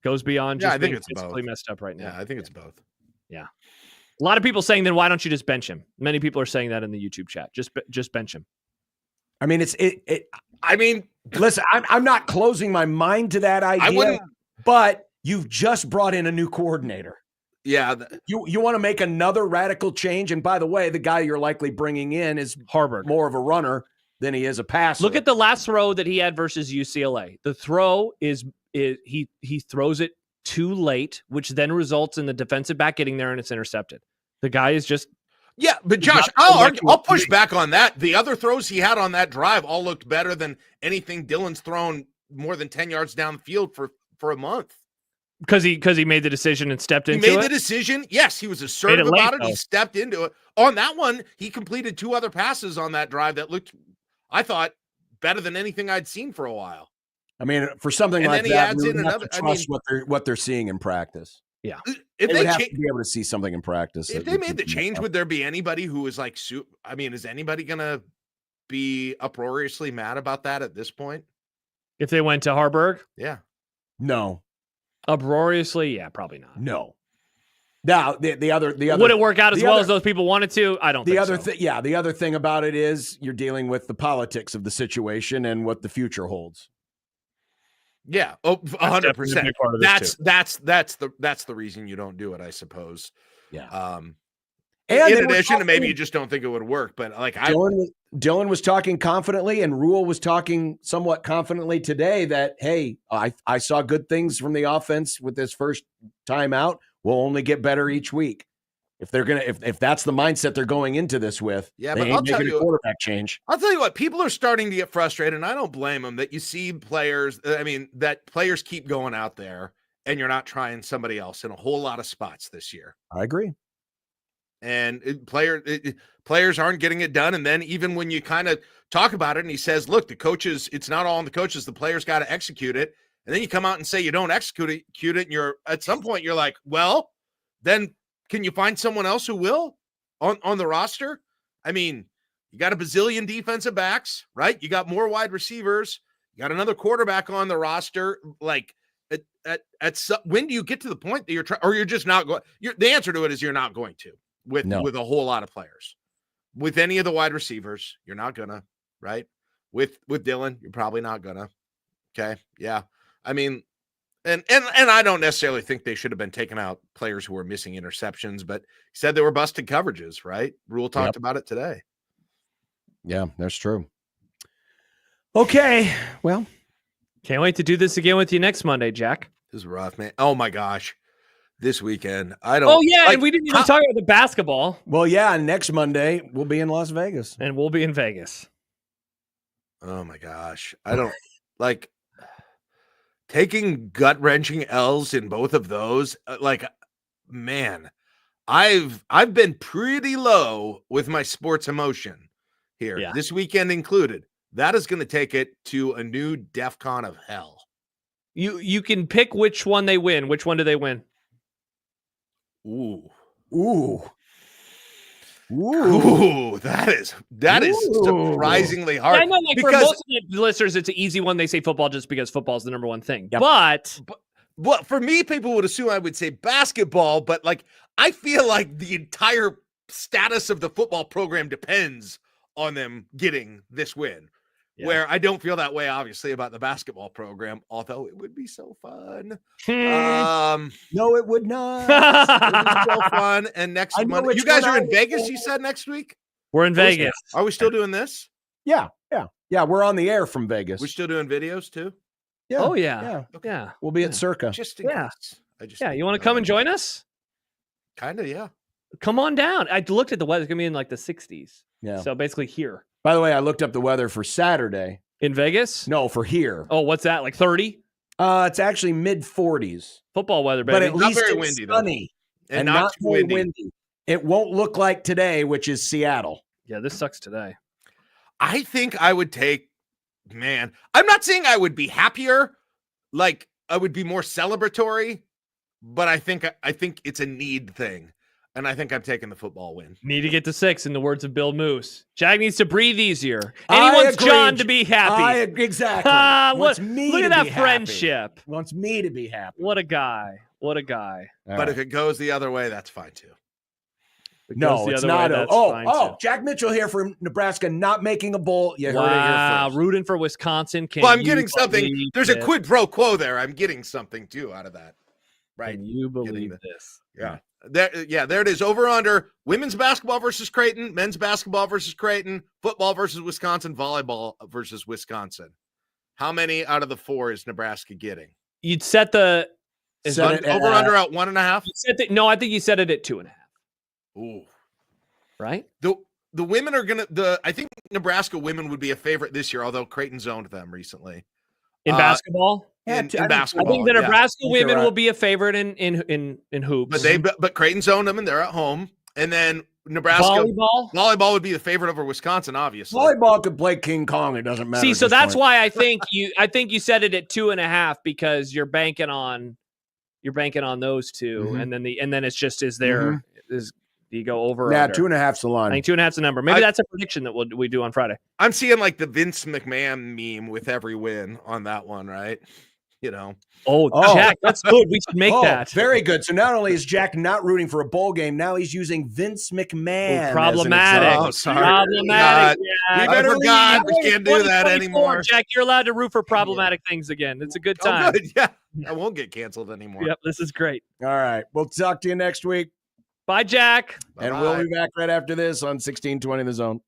goes beyond just being physically messed up right now. Yeah, I think it's both. Yeah. A lot of people saying, then why don't you just bench him? Many people are saying that in the YouTube chat. Just bench him. I mean, listen, I'm not closing my mind to that idea, but you've just brought in a new coordinator. Yeah. You want to make another radical change. And by the way, the guy you're likely bringing in is Harburg, more of a runner than he is a passer. Look at the last throw that he had versus UCLA. The throw is he throws it too late, which then results in the defensive back getting there and it's intercepted. The guy is just but Josh, I'll push back on that. The other throws he had on that drive all looked better than anything Dylan's thrown more than 10 yards down the field for a month. Because he made the decision and stepped into it. He made the decision. Yes, he was assertive about it. He stepped into it. On that one, he completed 2 other passes on that drive that looked, I thought, better than anything I'd seen for a while. I mean, for something like that, we would have to trust what they're seeing in practice. Yeah, if they have to be able to see something in practice. If they made the change, would there be anybody who was like, I mean, is anybody going to be uproariously mad about that at this point? If they went to Harburg? Yeah. No. Uproariously? Yeah, probably not. No. Now, the other would it work out as well as those people wanted to? I don't think so. The other thing about it is you're dealing with the politics of the situation and what the future holds. Yeah, 100%. That's the reason you don't do it, I suppose. Yeah. And in addition to maybe you just don't think it would work, but like Dylan was talking confidently, and Rule was talking somewhat confidently today that, hey, I saw good things from the offense with this first time out. We'll only get better each week. If they're gonna, if that's the mindset they're going into this with, yeah, they but ain't I'll tell making you, a quarterback change. I'll tell you what, people are starting to get frustrated, and I don't blame them that you see players. I mean, that players keep going out there, and you're not trying somebody else in a whole lot of spots this year. I agree. And players aren't getting it done. And then even when you kind of talk about it, and he says, "Look, the coaches, it's not all on the coaches. The players got to execute it." And then you come out and say you don't execute it, and you're at some point you're like, "Well, then can you find someone else who will on the roster?" I mean, you got a bazillion defensive backs, right? You got more wide receivers. You got another quarterback on the roster. Like, when do you get to the point that you're trying, or you're just not going? The answer to it is you're not going to. With a whole lot of players, with any of the wide receivers, you're not gonna, right? With Dylan, you're probably not gonna. Okay, yeah. I mean, and I don't necessarily think they should have been taking out players who were missing interceptions, but he said they were busted coverages, right? Rule talked about it today. Yeah, that's true. Okay, well, can't wait to do this again with you next Monday, Jack. This is rough, man. Oh my gosh. This weekend, I don't. Oh yeah, and we didn't even talk about the basketball. Well, yeah, next Monday we'll be in Las Vegas, and we'll be in Vegas. Oh my gosh, I don't like taking gut-wrenching L's in both of those. Like, man, I've been pretty low with my sports emotion here, this weekend included. That is going to take it to a new DEFCON of hell. You can pick which one they win. Which one do they win? Ooh, that is surprisingly hard. Yeah, I know, like for most of the listeners, it's an easy one. They say football just because football is the number one thing. Yep. But for me, people would assume I would say basketball, but like I feel like the entire status of the football program depends on them getting this win. Yeah. Where I don't feel that way, obviously, about the basketball program, although it would be so fun. No, it would not. It would be so fun. And next Monday, you guys are in Vegas, you said, next week? We're in Vegas. Are we still doing this? Yeah. We're on the air from Vegas. We're still doing videos, too? Yeah. Oh, yeah. Okay. Yeah. We'll be at Circa. Just in case. You want to come and join us? Kind of, yeah. Come on down. I looked at the weather. It's going to be in like the 60s. Yeah. So basically here. By the way, I looked up the weather for Saturday. In Vegas? No, for here. Oh, what's that? Like 30? It's actually mid-40s. Football weather, baby. But at least very it's windy, sunny. Though. And not very windy. It won't look like today, which is Seattle. Yeah, this sucks today. I think I would take, man, I'm not saying I would be happier. Like, I would be more celebratory. But I think it's a need thing. And I think I'm taking the football win. Need to get to 6, in the words of Bill Moose. Jack needs to breathe easier. And he wants John to be happy. Exactly. Look at that friendship. Wants me to be happy. What a guy. What a guy. But if it goes the other way, that's fine too. No, it's not. Jack Mitchell here from Nebraska, not making a bowl. You heard it here first. Rooting for Wisconsin. Well, I'm getting something. There's a quid pro quo there. I'm getting something too out of that. Right. Can you believe this? Yeah. There it is. Over under women's basketball versus Creighton, men's basketball versus Creighton, football versus Wisconsin, volleyball versus Wisconsin. How many out of the 4 is Nebraska getting? You'd set the over under at 1.5. No, I think you set it at 2.5. Ooh, right. The women are gonna. I think Nebraska women would be a favorite this year, although Creighton zoned them recently. In basketball? In basketball. I think the Nebraska women will be a favorite in hoops. But Creighton zoned them and they're at home. And then Nebraska volleyball would be the favorite over Wisconsin, obviously. Volleyball could play King Kong. It doesn't matter. See, so that's why I think you set it at 2.5 because you're banking on those two, and then it's just you go over. Yeah, under. 2.5's the line. I think 2.5's the number. Maybe that's a prediction that we do on Friday. I'm seeing like the Vince McMahon meme with every win on that one, right? You know. Oh, Jack, that's good. We should make that. Very good. So not only is Jack not rooting for a bowl game, now he's using Vince McMahon. Problematic. Oh, sorry. Problematic. I forgot. We can't do that anymore. Jack, you're allowed to root for problematic things again. It's a good time. Oh, good. Yeah. I won't get canceled anymore. Yep, this is great. All right. We'll talk to you next week. Bye, Jack. And we'll be back right after this on 1620 The Zone.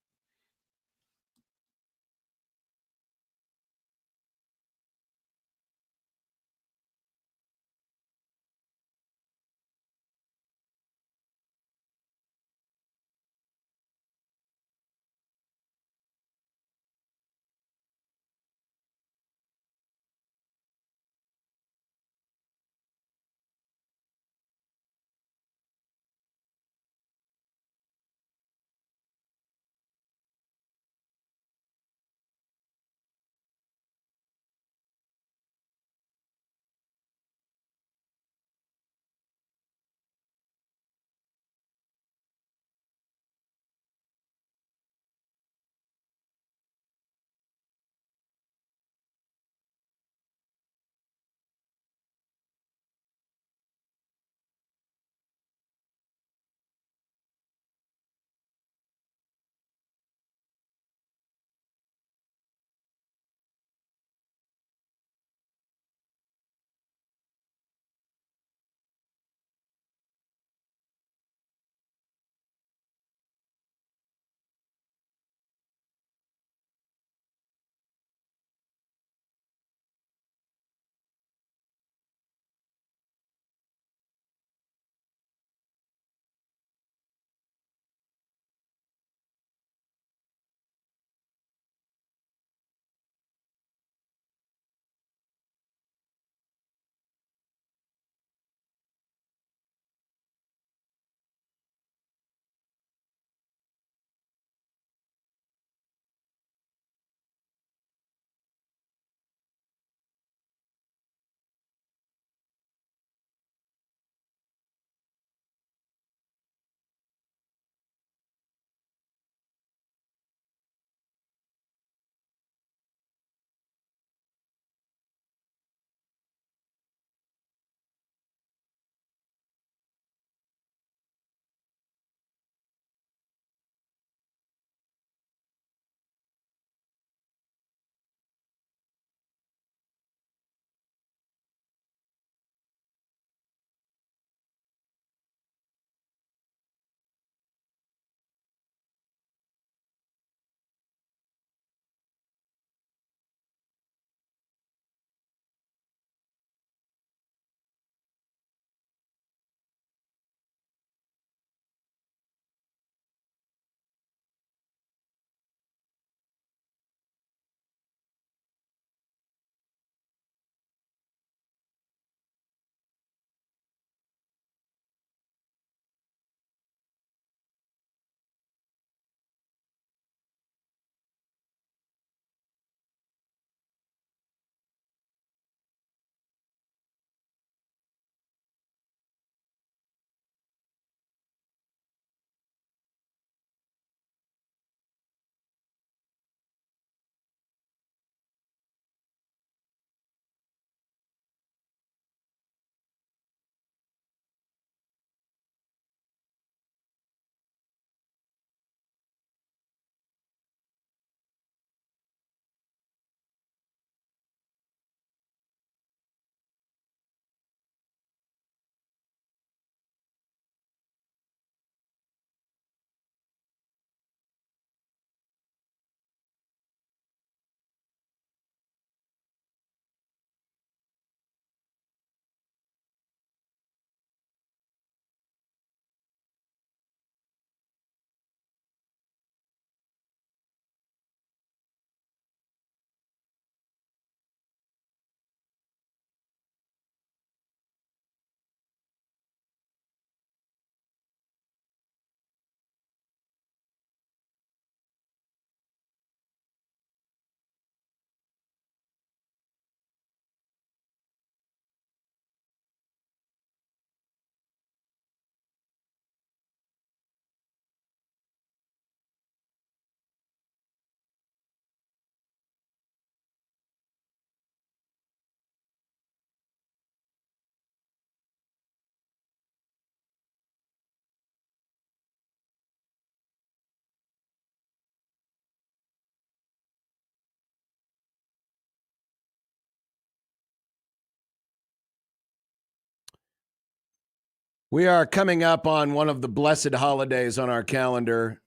We are coming up on one of the blessed holidays on our calendar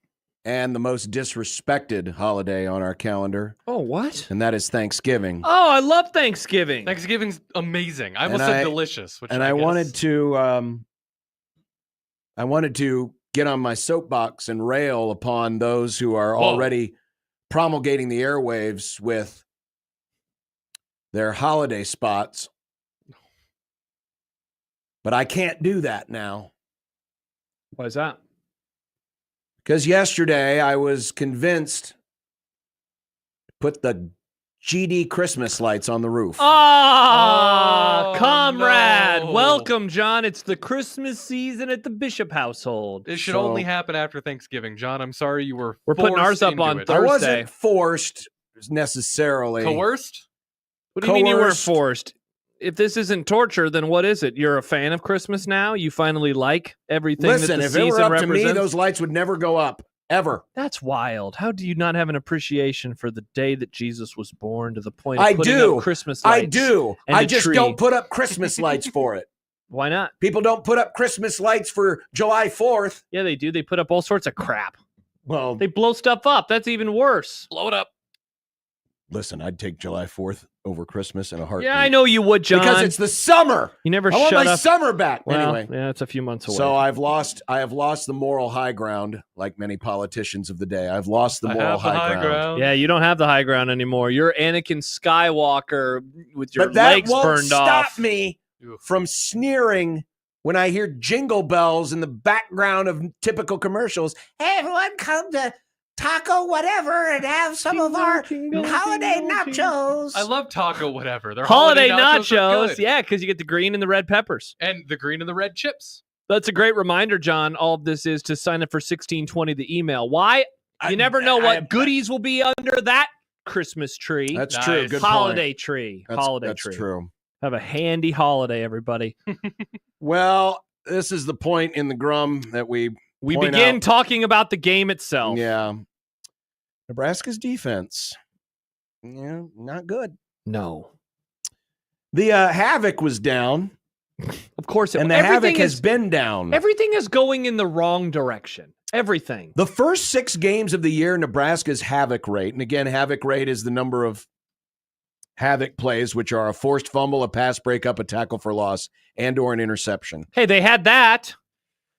and the most disrespected holiday on our calendar. Oh, what? And that is Thanksgiving. Oh, I love Thanksgiving. Thanksgiving's amazing. I almost said delicious. Which and I guess. wanted to get on my soapbox and rail upon those who are already promulgating the airwaves with their holiday spots. But I can't do that now. Why is that? Because yesterday I was convinced to put the GD Christmas lights on the roof. Comrade. No. Welcome, John. It's the Christmas season at the Bishop household. It should only happen after Thanksgiving, John. I'm sorry you were We're putting ours up on Thursday. I wasn't forced necessarily. Coerced? What do you mean you weren't forced? If this isn't torture, then what is it? You're a fan of Christmas now? You finally like everything Listen, that the if season it were up represents? to me, those lights would never go up, ever. That's wild. How do you not have an appreciation for the day that Jesus was born to the point of I putting do. up Christmas lights? I do. and I a just tree? don't put up Christmas lights for it. Why not? People don't put up Christmas lights for July 4th. Yeah, they do. They put up all sorts of crap. Well, They blow stuff up. That's even worse. Blow it up. listen, I'd take July 4th over Christmas in a heartbeat. Yeah, I know you would, John. Because it's the summer. You never I want shut my up. summer back. Well, Anyway. yeah, it's a few months away. So I have lost the moral high ground, like many politicians of the day. I've lost the moral high ground. Yeah, you don't have the high ground anymore. You're Anakin Skywalker with your But that legs won't burned stop off. me from sneering when I hear jingle bells in the background of typical commercials. Hey, everyone, come to Taco whatever and have some of our holiday nachos. I love taco whatever. Their Holiday nachos. Are nachos. good. Yeah, because you get the green and the red peppers. And the green and the red chips. That's a great reminder, John. All of this is to sign up for 1620, the email. Why? You never know what goodies will be under that Christmas tree. That's true. Good holiday point. tree. That's holiday tree. true. Have a handy holiday, everybody. Well, this is the point in the Grum that we point begin out. talking about the game itself. Yeah. Nebraska's defense. Yeah, not good. No. The Havoc was down. Of course. And the Havoc has been down. Everything is going in the wrong direction. Everything. The first 6 games of the year, Nebraska's Havoc rate, and again, Havoc rate is the number of Havoc plays, which are a forced fumble, a pass breakup, a tackle for loss, and or an interception. Hey, they had that.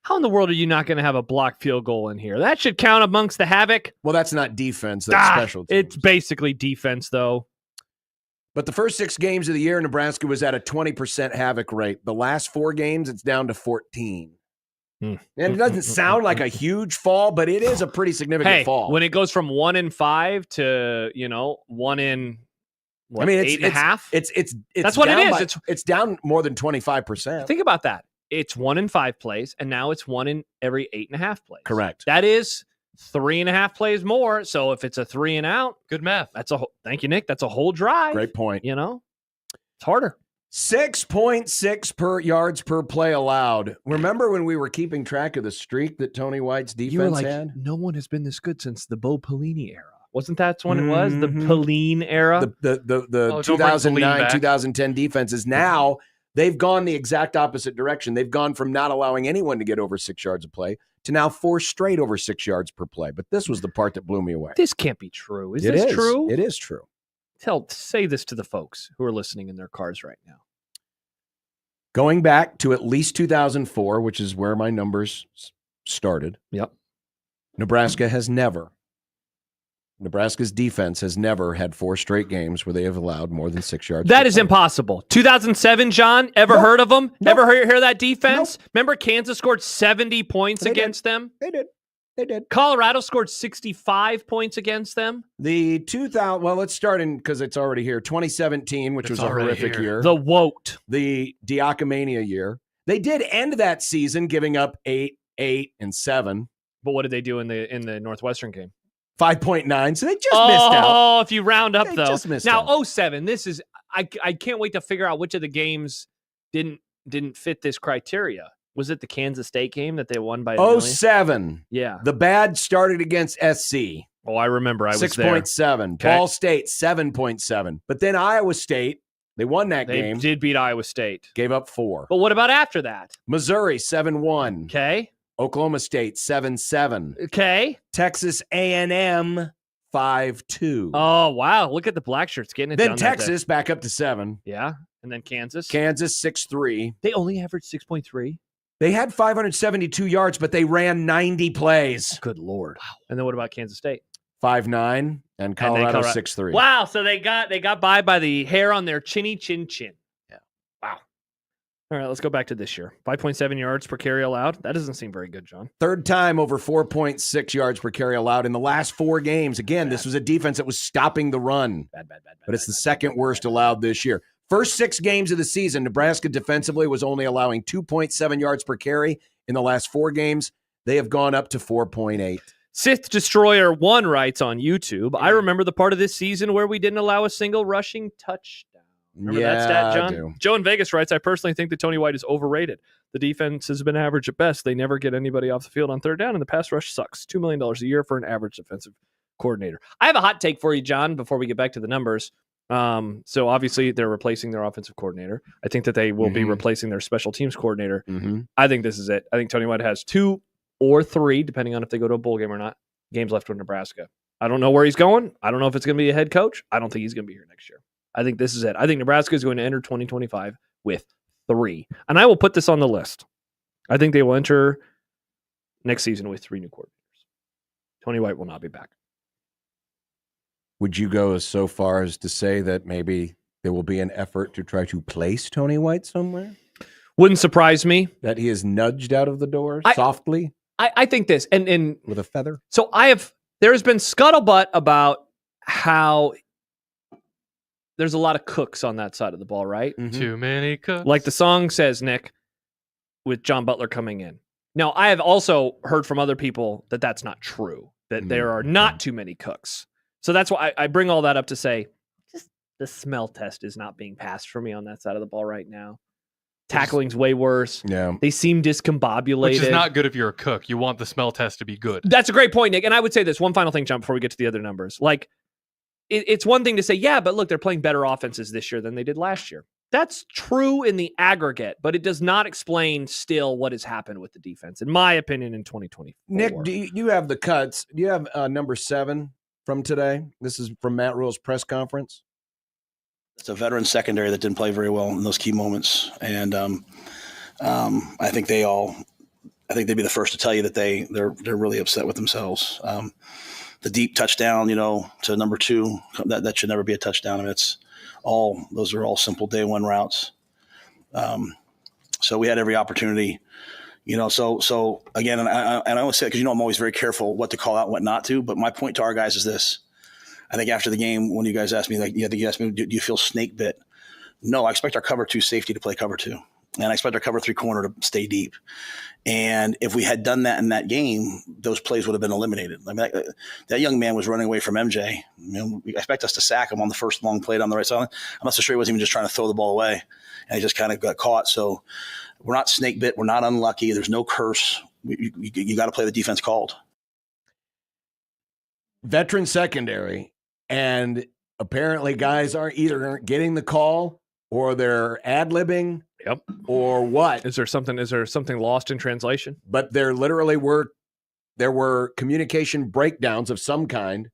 How in the world are you not going to have a blocked field goal in here? That should count amongst the Havoc. Well, that's not defense. That's special teams. It's basically defense, though. But the first 6 games of the year, Nebraska was at a 20% Havoc rate. The last 4 games, it's down to 14. And it doesn't sound like a huge fall, but it is a pretty significant fall. When it goes from 1 in 5 to 1 in what, 8.5? That's what it is. It's down more than 25%. Think about that. It's 1 in 5 plays, and now it's 1 in every 8.5 plays. Correct. That is 3.5 plays more. So if it's a 3 and out, good math. Thank you, Nick. That's a whole drive. Great point. It's harder. 6.6 per yards per play allowed. Remember when we were keeping track of the streak that Tony White's defense You were like, had? no one has been this good since the Bo Pelini era. Wasn't that when it was? The Pelini era? The 2009, 2010 defenses now, they've gone the exact opposite direction. They've gone from not allowing anyone to get over 6 yards of play to now 4 straight over 6 yards per play. But this was the part that blew me away. This can't be true. Is It this is. true? It is true. Say this to the folks who are listening in their cars right now. Going back to at least 2004, which is where my numbers started. Yep. Nebraska's defense has never had 4 straight games where they have allowed more than 6 yards. That is impossible. 2007, John, ever heard of them? Ever hear that defense? Remember Kansas scored 70 points against them? They did. Colorado scored 65 points against them. The 2000, well, let's start in because it's already here. 2017, which was a horrific year. The Woat. The Diakomania year. They did end that season giving up 8, 8, and 7. But what did they do in the Northwestern game? 5.9. So they just missed out. Oh, if you round up, They though. just missed Now, out. 07, this is, I can't wait to figure out which of the games didn't fit this criteria. Was it the Kansas State game that they won by a million? 07. Yeah. The bad started against SC. Oh, I remember. I was there. 6.7. Okay. Ball State, 7.7. But then Iowa State They won that They game. did beat Iowa State. Gave up 4. But what about after that? Missouri 7-1. Okay. Oklahoma State 7-7. Okay. Texas A&M 5-2. Oh, wow. Look at the black shirts getting it Then done. Texas back up to 7. Yeah. And then Kansas. Kansas 6-3. They only averaged 6.3. They had 572 yards, but they ran 90 plays. Good Lord. Wow. And then what about Kansas State? 5-9 and Colorado 6-3. Wow. So they got by the hair on their chinny chin chin. Yeah. Wow. All right, let's go back to this year. 5.7 yards per carry allowed. That doesn't seem very good, John. Third time over 4.6 yards per carry allowed in the last 4 games. Again, this was a defense that was stopping the run. Bad. But it's the second worst allowed this year. First 6 games of the season, Nebraska defensively was only allowing 2.7 yards per carry. In the last 4 games, they have gone up to 4.8. Sith Destroyer 1 writes on YouTube, I remember the part of this season where we didn't allow a single rushing touchdown. Remember that stat, John? I do. Joe in Vegas writes, I personally think that Tony White is overrated. The defense has been average at best. They never get anybody off the field on third down, and the pass rush sucks. $2 million a year for an average defensive coordinator. I have a hot take for you, John, before we get back to the numbers. So obviously they're replacing their offensive coordinator. I think that they will be replacing their special teams coordinator. I think this is it. I think Tony White has 2 or 3, depending on if they go to a bowl game or not, games left with Nebraska. I don't know where he's going. I don't know if it's going to be a head coach. I don't think he's going to be here next year. I think this is it. I think Nebraska is going to enter 2025 with 3. And I will put this on the list. I think they will enter next season with 3 new coordinators. Tony White will not be back. Would you go so far as to say that maybe there will be an effort to try to place Tony White somewhere? Wouldn't surprise me. That he is nudged out of the door softly? I think this, and with a feather. So there has been scuttlebutt about how there's a lot of cooks on that side of the ball, right? Too many cooks. Like the song says, Nick, with John Butler coming in. Now, I have also heard from other people that that's not true, that there are not too many cooks. So that's why I bring all that up to say, just the smell test is not being passed for me on that side of the ball right now. Tackling's way worse. Yeah. They seem discombobulated. Which is not good if you're a cook. You want the smell test to be good. That's a great point, Nick. And I would say this one final thing, John, before we get to the other numbers. Like, it's one thing to say, yeah, but look, they're playing better offenses this year than they did last year. That's true in the aggregate, but it does not explain still what has happened with the defense, in my opinion, in 2024. Nick, do you have the cuts? Do you have number 7 from today? This is from Matt Rule's press conference. It's a veteran secondary that didn't play very well in those key moments, and I think they'd be the first to tell you that they're really upset with themselves. The deep touchdown, to number 2, that should never be a touchdown. I mean, those are all simple day one routes. So we had every opportunity, So again, and I always say, because I'm always very careful what to call out, and what not to. But my point to our guys is this: I think after the game, when you guys asked me, do you feel snake bit? No, I expect our cover 2 safety to play cover 2, and I expect our cover 3 corner to stay deep. And if we had done that in that game, those plays would have been eliminated. I mean, that young man was running away from MJ. We expect us to sack him on the first long play down the right side. I'm not so sure he wasn't even just trying to throw the ball away, and he just kind of got caught. So we're not snake bit. We're not unlucky. There's no curse. You got to play the defense called. Veteran secondary, and apparently guys aren't getting the call or they're ad-libbing. Yep. Or what? Is there something lost in translation? But there were communication breakdowns of some kind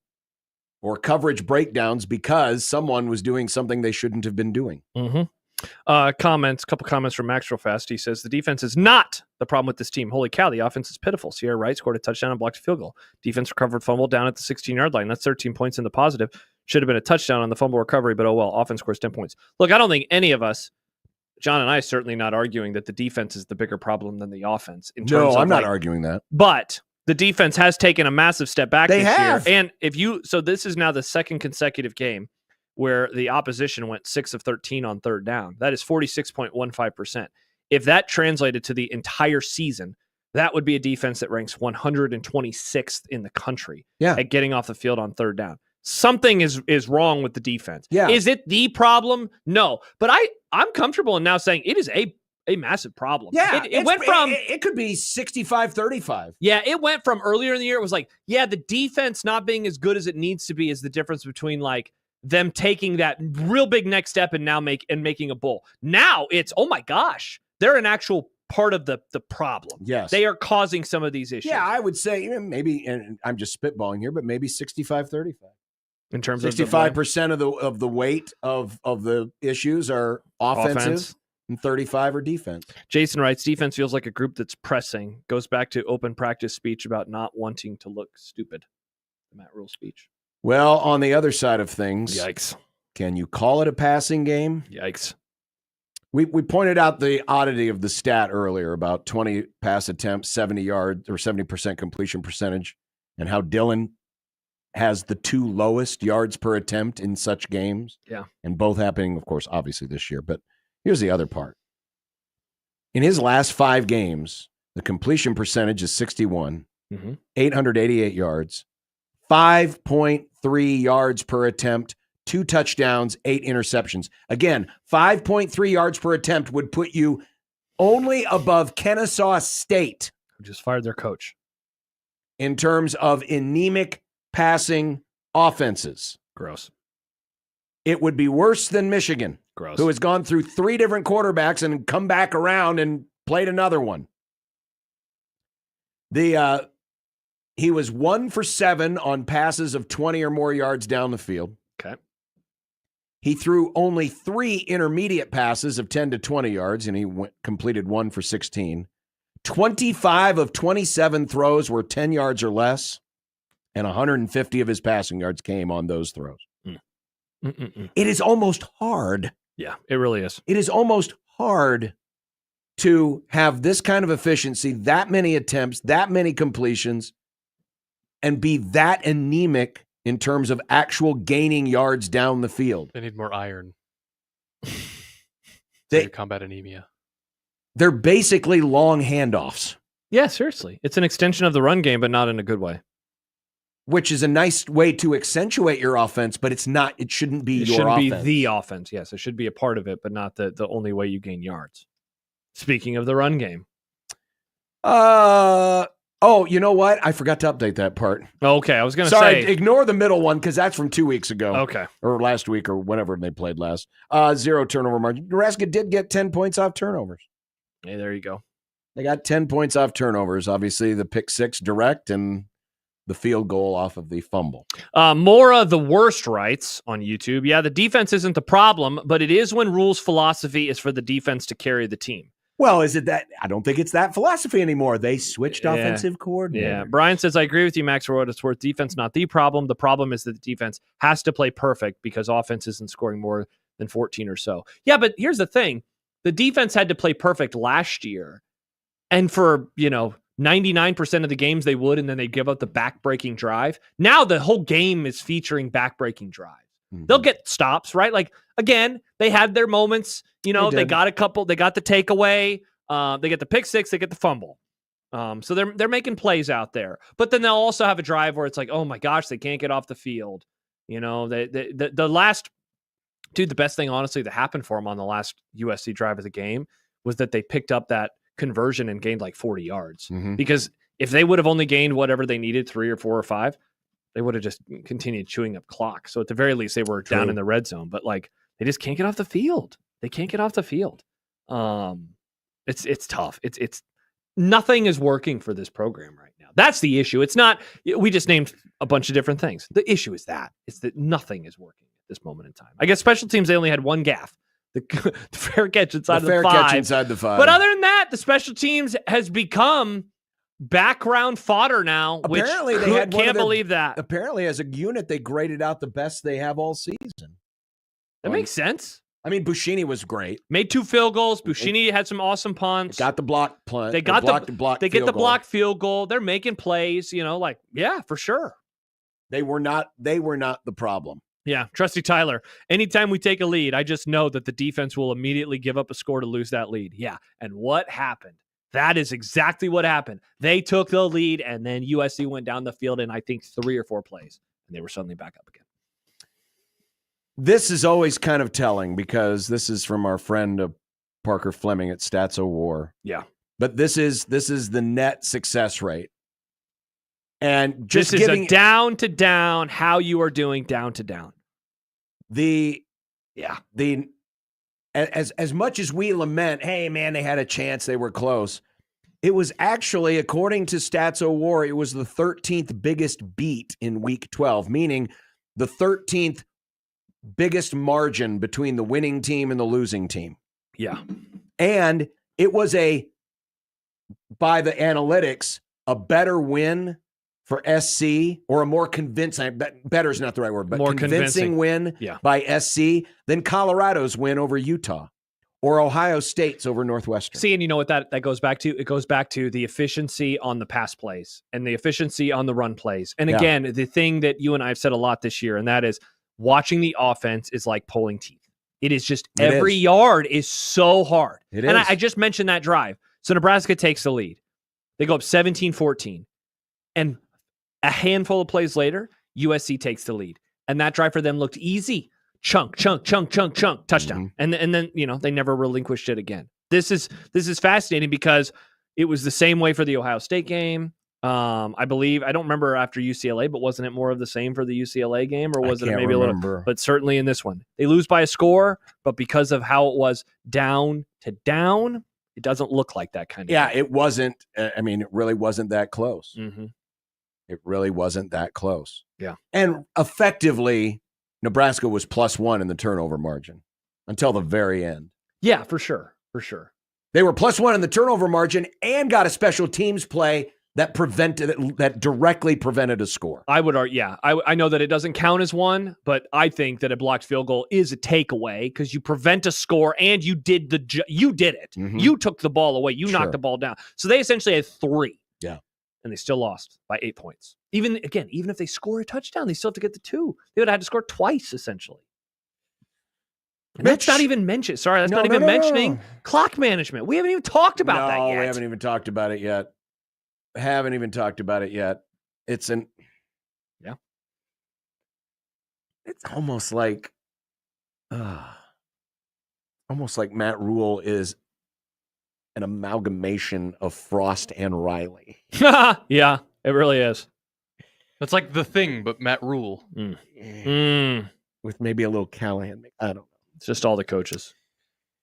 or coverage breakdowns because someone was doing something they shouldn't have been doing. Couple comments from Max real fast. He says, the defense is not the problem with this team. Holy cow, the offense is pitiful. Sierra Wright scored a touchdown and blocked a field goal. Defense recovered fumble down at the 16-yard line. That's 13 points in the positive. Should have been a touchdown on the fumble recovery, but oh well. Offense scores 10 points. Look, I don't think any of us, John and I, certainly not arguing that the defense is the bigger problem than the offense. No, I'm not arguing that. But the defense has taken a massive step back this year. And so this is now the second consecutive game where the opposition went 6 of 13 on third down. That is 46.15%. If that translated to the entire season, that would be a defense that ranks 126th in the country at getting off the field on third down. Something is wrong with the defense. Yeah. Is it the problem? No. But I'm comfortable in now saying it is a massive problem. Yeah. It went from... It could be 65-35. Yeah, it went from earlier in the year, it was like, the defense not being as good as it needs to be is the difference between like them taking that real big next step and now making a bowl. Now it's, oh my gosh, they're an actual part of the problem. Yes. They are causing some of these issues. Yeah, I would say maybe, and I'm just spitballing here, but maybe 65-35. In terms 65% of the weight of the issues are offensive. And 35 are defense. Jason writes, defense feels like a group that's pressing. Goes back to open practice speech about not wanting to look stupid. The Matt Rule speech. Well, on the other side of things, yikes. Can you call it a passing game? Yikes. We pointed out the oddity of the stat earlier about 20 pass attempts, 70 yards or 70% completion percentage, and how Dillon has the 2 lowest yards per attempt in such games. Yeah. And both happening, of course, obviously this year. But here's the other part. In his last 5 games, the completion percentage is 61, 888 yards, 5.3 yards per attempt, 2 touchdowns, 8 interceptions. Again, 5.3 yards per attempt would put you only above Kennesaw State. Who just fired their coach. In terms of anemic passing offenses. Gross. It would be worse than Michigan. Gross. Who has gone through 3 different quarterbacks and come back around and played another one. He was 1 for 7 on passes of 20 or more yards down the field. Okay. He threw only 3 intermediate passes of 10 to 20 yards, and he completed 1 for 16. 25 of 27 throws were 10 yards or less, and 150 of his passing yards came on those throws. It is almost hard. Yeah, it really is. It is almost hard to have this kind of efficiency, that many attempts, that many completions, and be that anemic in terms of actual gaining yards down the field. They need more iron. They combat anemia. They're basically long handoffs. Yeah, seriously. It's an extension of the run game, but not in a good way. Which is a nice way to accentuate your offense, but it's not. It shouldn't be It your shouldn't offense. be the offense. Yes, it should be a part of it, but not the only way you gain yards. Speaking of the run game. Oh, you know what? I forgot to update that part. Okay, I was going to Sorry, say. ignore the middle one because that's from 2 weeks ago. Okay. Or last week or whenever they played last. 0 turnover margin. Nebraska did get 10 points off turnovers. Hey, there you go. They got 10 points off turnovers. Obviously, the pick 6 direct and the field goal off of the fumble. Mora the Worst writes on YouTube, yeah, the defense isn't the problem, but it is when Rule's philosophy is for the defense to carry the team. Well, is it that? I don't think it's that philosophy anymore. They switched offensive coordinator. Yeah. Brian says, I agree with you, Max, for what it's worth. Defense, not the problem. The problem is that the defense has to play perfect because offense isn't scoring more than 14 or so. Yeah, but here's the thing. The defense had to play perfect last year. And for, 99% of the games they would, and then they give up the back-breaking drive. Now the whole game is featuring back-breaking drives. Mm-hmm. They'll get stops, right? Like, again, they had their moments. They got a couple. They got the takeaway. They get the pick 6. They get the fumble. So they're making plays out there. But then they'll also have a drive where it's like, oh my gosh, they can't get off the field. The last, dude, the best thing honestly that happened for them on the last USC drive of the game was that they picked up that conversion and gained like 40 yards. Mm-hmm. Because if they would have only gained whatever they needed, 3 or 4 or 5, they would have just continued chewing up clock. So at the very least, they were down in the red zone. But like, they just can't get off the field. They can't get off the field. It's tough. It's nothing is working for this program right now. That's the issue. It's not. We just named a bunch of different things. The issue is that nothing is working at this moment in time. I guess special teams, they only had one gaff. The fair catch inside the 5. Catch inside the 5. But other than that, the special teams has become background fodder now. Apparently, which can't believe that. Apparently, as a unit, they graded out the best they have all season. That makes sense. I mean, Buschini was great. Made 2 field goals. Buschini had some awesome punts. Got the block punt. They got They get the block field goal. They're making plays. Yeah, for sure. They were not the problem. Yeah, Trusty Tyler. Anytime we take a lead, I just know that the defense will immediately give up a score to lose that lead. Yeah, and what happened? That is exactly what happened. They took the lead, and then USC went down the field in, I think, 3 or 4 plays, and they were suddenly back up again. This is always kind of telling because this is from our friend Parker Fleming at Stats O War. Yeah. But this is the net success rate. And just this is a down to down, how you are doing down to down. the as much as we lament, hey man, they had a chance, they were close. It was actually, according to Stats O'War, it was the 13th biggest beat in Week 12, meaning the 13th biggest margin between the winning team and the losing team. Yeah. And it was by the analytics, a better win for SC, or a more convincing, better is not the right word, but more convincing win by SC than Colorado's win over Utah or Ohio State's over Northwestern. See, and you know what that goes back to? It goes back to the efficiency on the pass plays and the efficiency on the run plays. And again, the thing that you and I have said a lot this year, and that is watching the offense is like pulling teeth. It is just every yard is so hard. I just mentioned that drive. So Nebraska takes the lead. They go up 17-14. And a handful of plays later, USC takes the lead. And that drive for them looked easy. Chunk, touchdown. Mm-hmm. And then, they never relinquished it again. This is fascinating because it was the same way for the Ohio State game. I believe, I don't remember after UCLA, but wasn't it more of the same for the UCLA game, or was it maybe a little? But certainly in this one, they lose by a score, but because of how it was down to down, it doesn't look like that kind of. Yeah, it wasn't. I mean, it really wasn't that close. Mm-hmm. It really wasn't that close. Yeah, and effectively, Nebraska was +1 in the turnover margin until the very end. Yeah, for sure. They were +1 in the turnover margin and got a special teams play that directly prevented a score. I would argue, I know that it doesn't count as one, but I think that a blocked field goal is a takeaway because you prevent a score and you did it. Mm-hmm. You took the ball away. You knocked the ball down. So they essentially had 3. Yeah. And they still lost by 8 points. Even if they score a touchdown, they still have to get the 2. They would have had to score twice, essentially. And that's not even mentioned. Sorry, that's not even mentioning clock management. We haven't even talked about that yet. We haven't even talked about it yet. It's it's almost like Matt Rule is an amalgamation of Frost and Riley. Yeah, it really is. That's like The Thing, but Matt Rule. With maybe a little Callahan. I don't know. It's just all the coaches.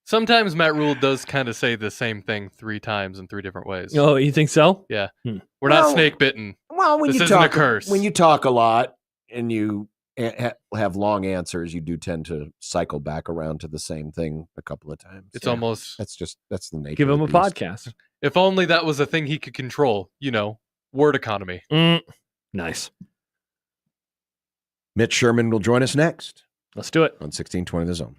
Sometimes Matt Rule does kind of say the same thing 3 times in 3 different ways. Oh, you think so? Yeah. We're not snake bitten. Well, this isn't a curse. When you talk a lot and you have long answers, you do tend to cycle back around to the same thing a couple of times. It's almost... That's the nature. Give him a beast. podcast. If only that was a thing he could control. Word economy. Nice. Mitch Sherman will join us next. Let's do it. On 1620 The Zone.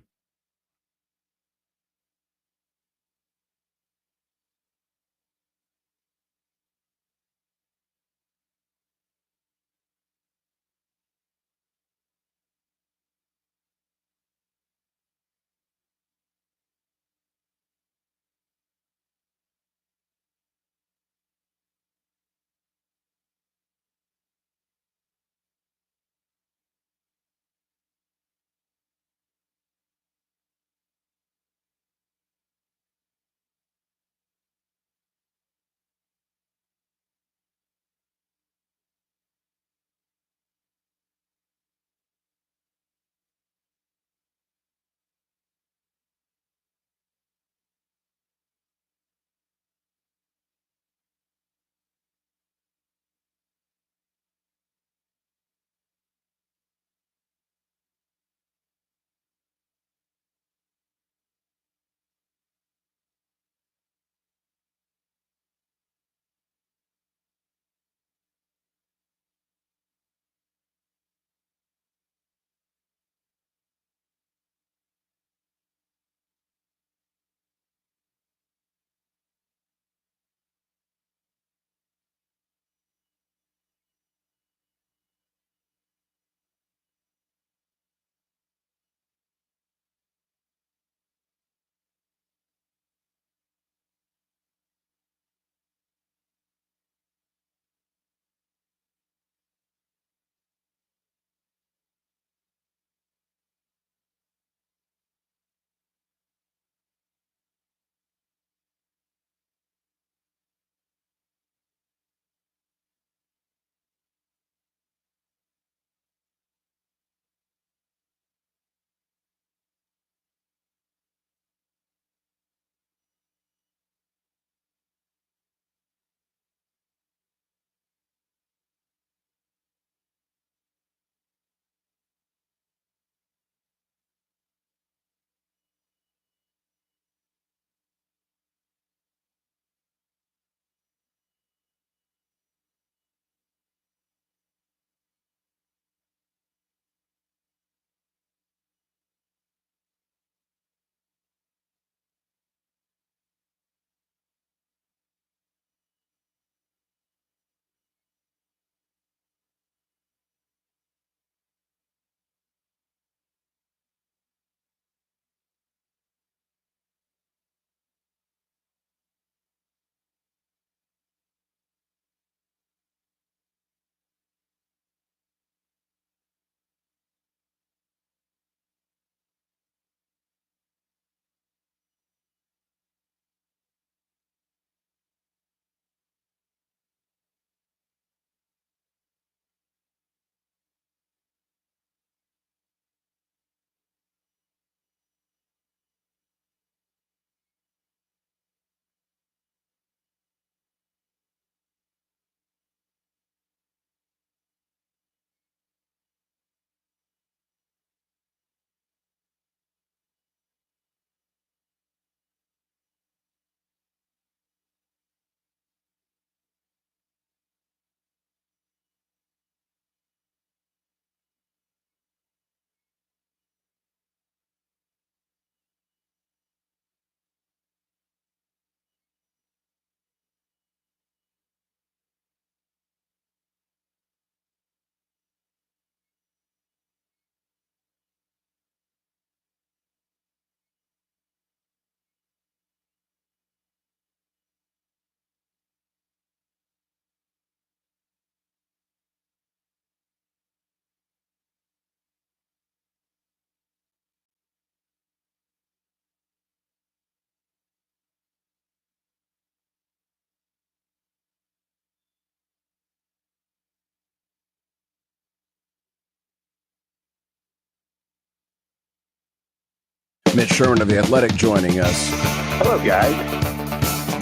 Mitch Sherman of The Athletic joining us. Hello, guys.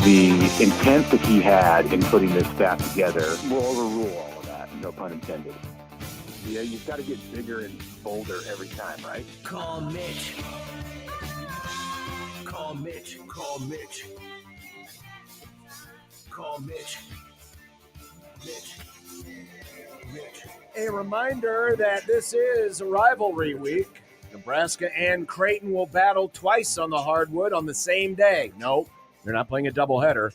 The intent that he had in putting this staff together will overrule all of that, no pun intended. Yeah, you've got to get bigger and bolder every time, right? Call Mitch. Call Mitch. Call Mitch. Call Mitch. Mitch. Mitch. A reminder that this is rivalry week. Nebraska and Creighton will battle twice on the hardwood on the same day. No, they're not playing a doubleheader.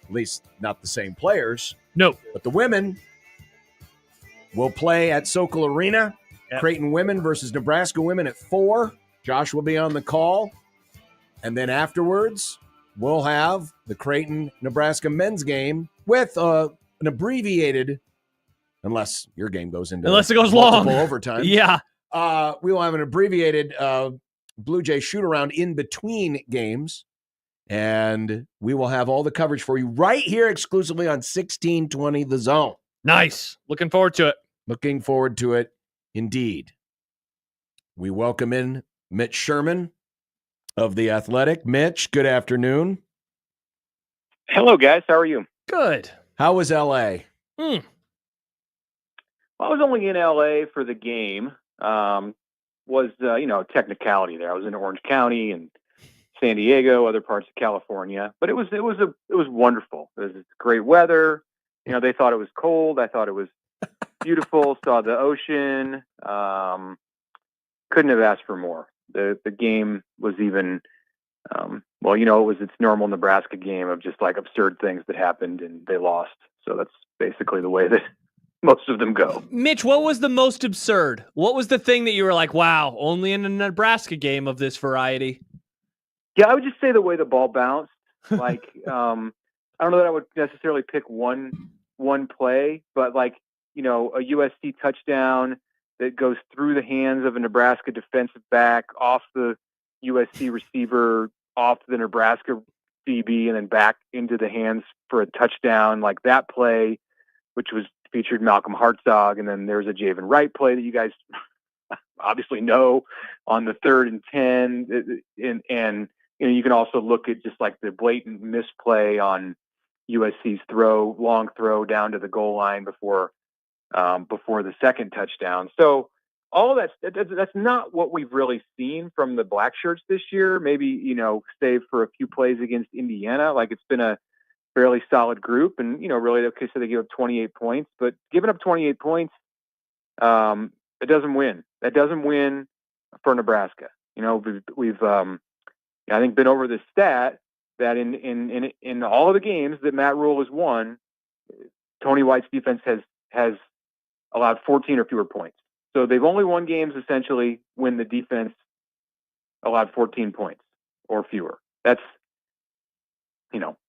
At least not the same players. No. But the women will play at Sokol Arena. Yep. Creighton women versus Nebraska women at 4. Josh will be on the call. And then afterwards, we'll have the Creighton-Nebraska men's game with an abbreviated, unless your game goes into unless it goes multiple long overtime. Yeah. We will have an abbreviated Blue Jay shoot-around in between games, and we will have all the coverage for you right here exclusively on 1620 The Zone. Nice. Looking forward to it. Looking forward to it, indeed. We welcome in Mitch Sherman of The Athletic. Mitch, good afternoon. Hello, guys. How are you? Good. How was L.A.? Well, I was only in L.A. for the game. Technicality there. I was in Orange County and San Diego, other parts of California, but it was wonderful. It was great weather. They thought it was cold. I thought it was beautiful. Saw the ocean. Couldn't have asked for more. The game was even, it was its normal Nebraska game of just like absurd things that happened and they lost. So that's basically the way that most of them go. Mitch, what was the most absurd? What was the thing that you were like, wow, only in a Nebraska game of this variety? Yeah, I would just say the way the ball bounced. Like, I don't know that I would necessarily pick one play, but like, a USC touchdown that goes through the hands of a Nebraska defensive back, off the USC receiver, off the Nebraska DB, and then back into the hands for a touchdown. Like that play, which was featured Malcolm Hartzog, and then there's a Javen Wright play that you guys obviously know on the 3rd and 10, and you can also look at just like the blatant misplay on USC's long throw down to the goal line before the second touchdown. So all of that's not what we've really seen from the Black Shirts this year. Maybe, save for a few plays against Indiana. Like it's been a fairly solid group, and really, okay, so they give up 28 points, but giving up 28 points, it doesn't win. That doesn't win for Nebraska. We've I think been over this stat that in all of the games that Matt Rule has won, Tony White's defense has allowed 14 or fewer points. So they've only won games essentially when the defense allowed 14 points or fewer. That's,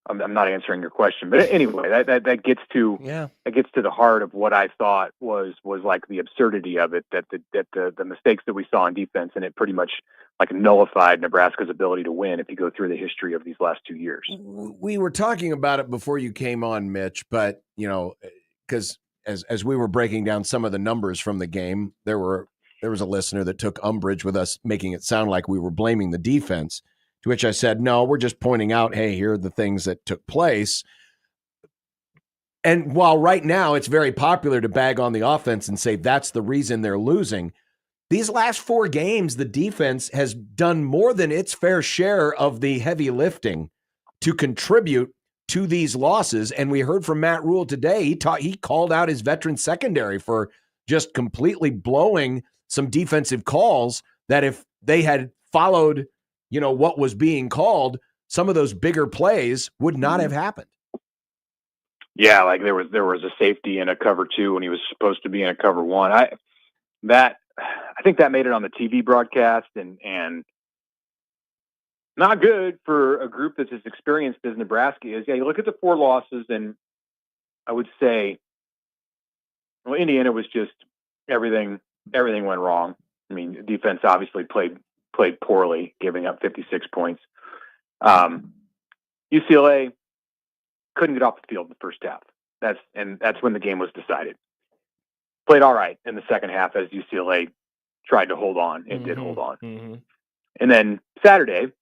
I'm not answering your question, but anyway, that gets to the heart of what I thought was like the absurdity of it, that the mistakes that we saw on defense, and it pretty much like nullified Nebraska's ability to win if you go through the history of these last 2 years. We were talking about it before you came on, Mitch, but because as we were breaking down some of the numbers from the game, there was a listener that took umbrage with us making it sound like we were blaming the defense. To which I said, no, we're just pointing out, hey, here are the things that took place. And while right now it's very popular to bag on the offense and say that's the reason they're losing, these last 4 games, the defense has done more than its fair share of the heavy lifting to contribute to these losses. And we heard from Matt Rule today. He called out his veteran secondary for just completely blowing some defensive calls that if they had followed what was being called, some of those bigger plays would not have happened. Yeah, like there was a safety in a cover 2 when he was supposed to be in a cover 1. I think that made it on the TV broadcast, and not good for a group that's as experienced as Nebraska is. Yeah, you look at the 4 losses, and I would say, well, Indiana was just everything went wrong. I mean, defense obviously played poorly, giving up 56 points. UCLA couldn't get off the field in the first half. That's when the game was decided. Played all right in the second half as UCLA tried to hold on and did hold on. And then Saturday,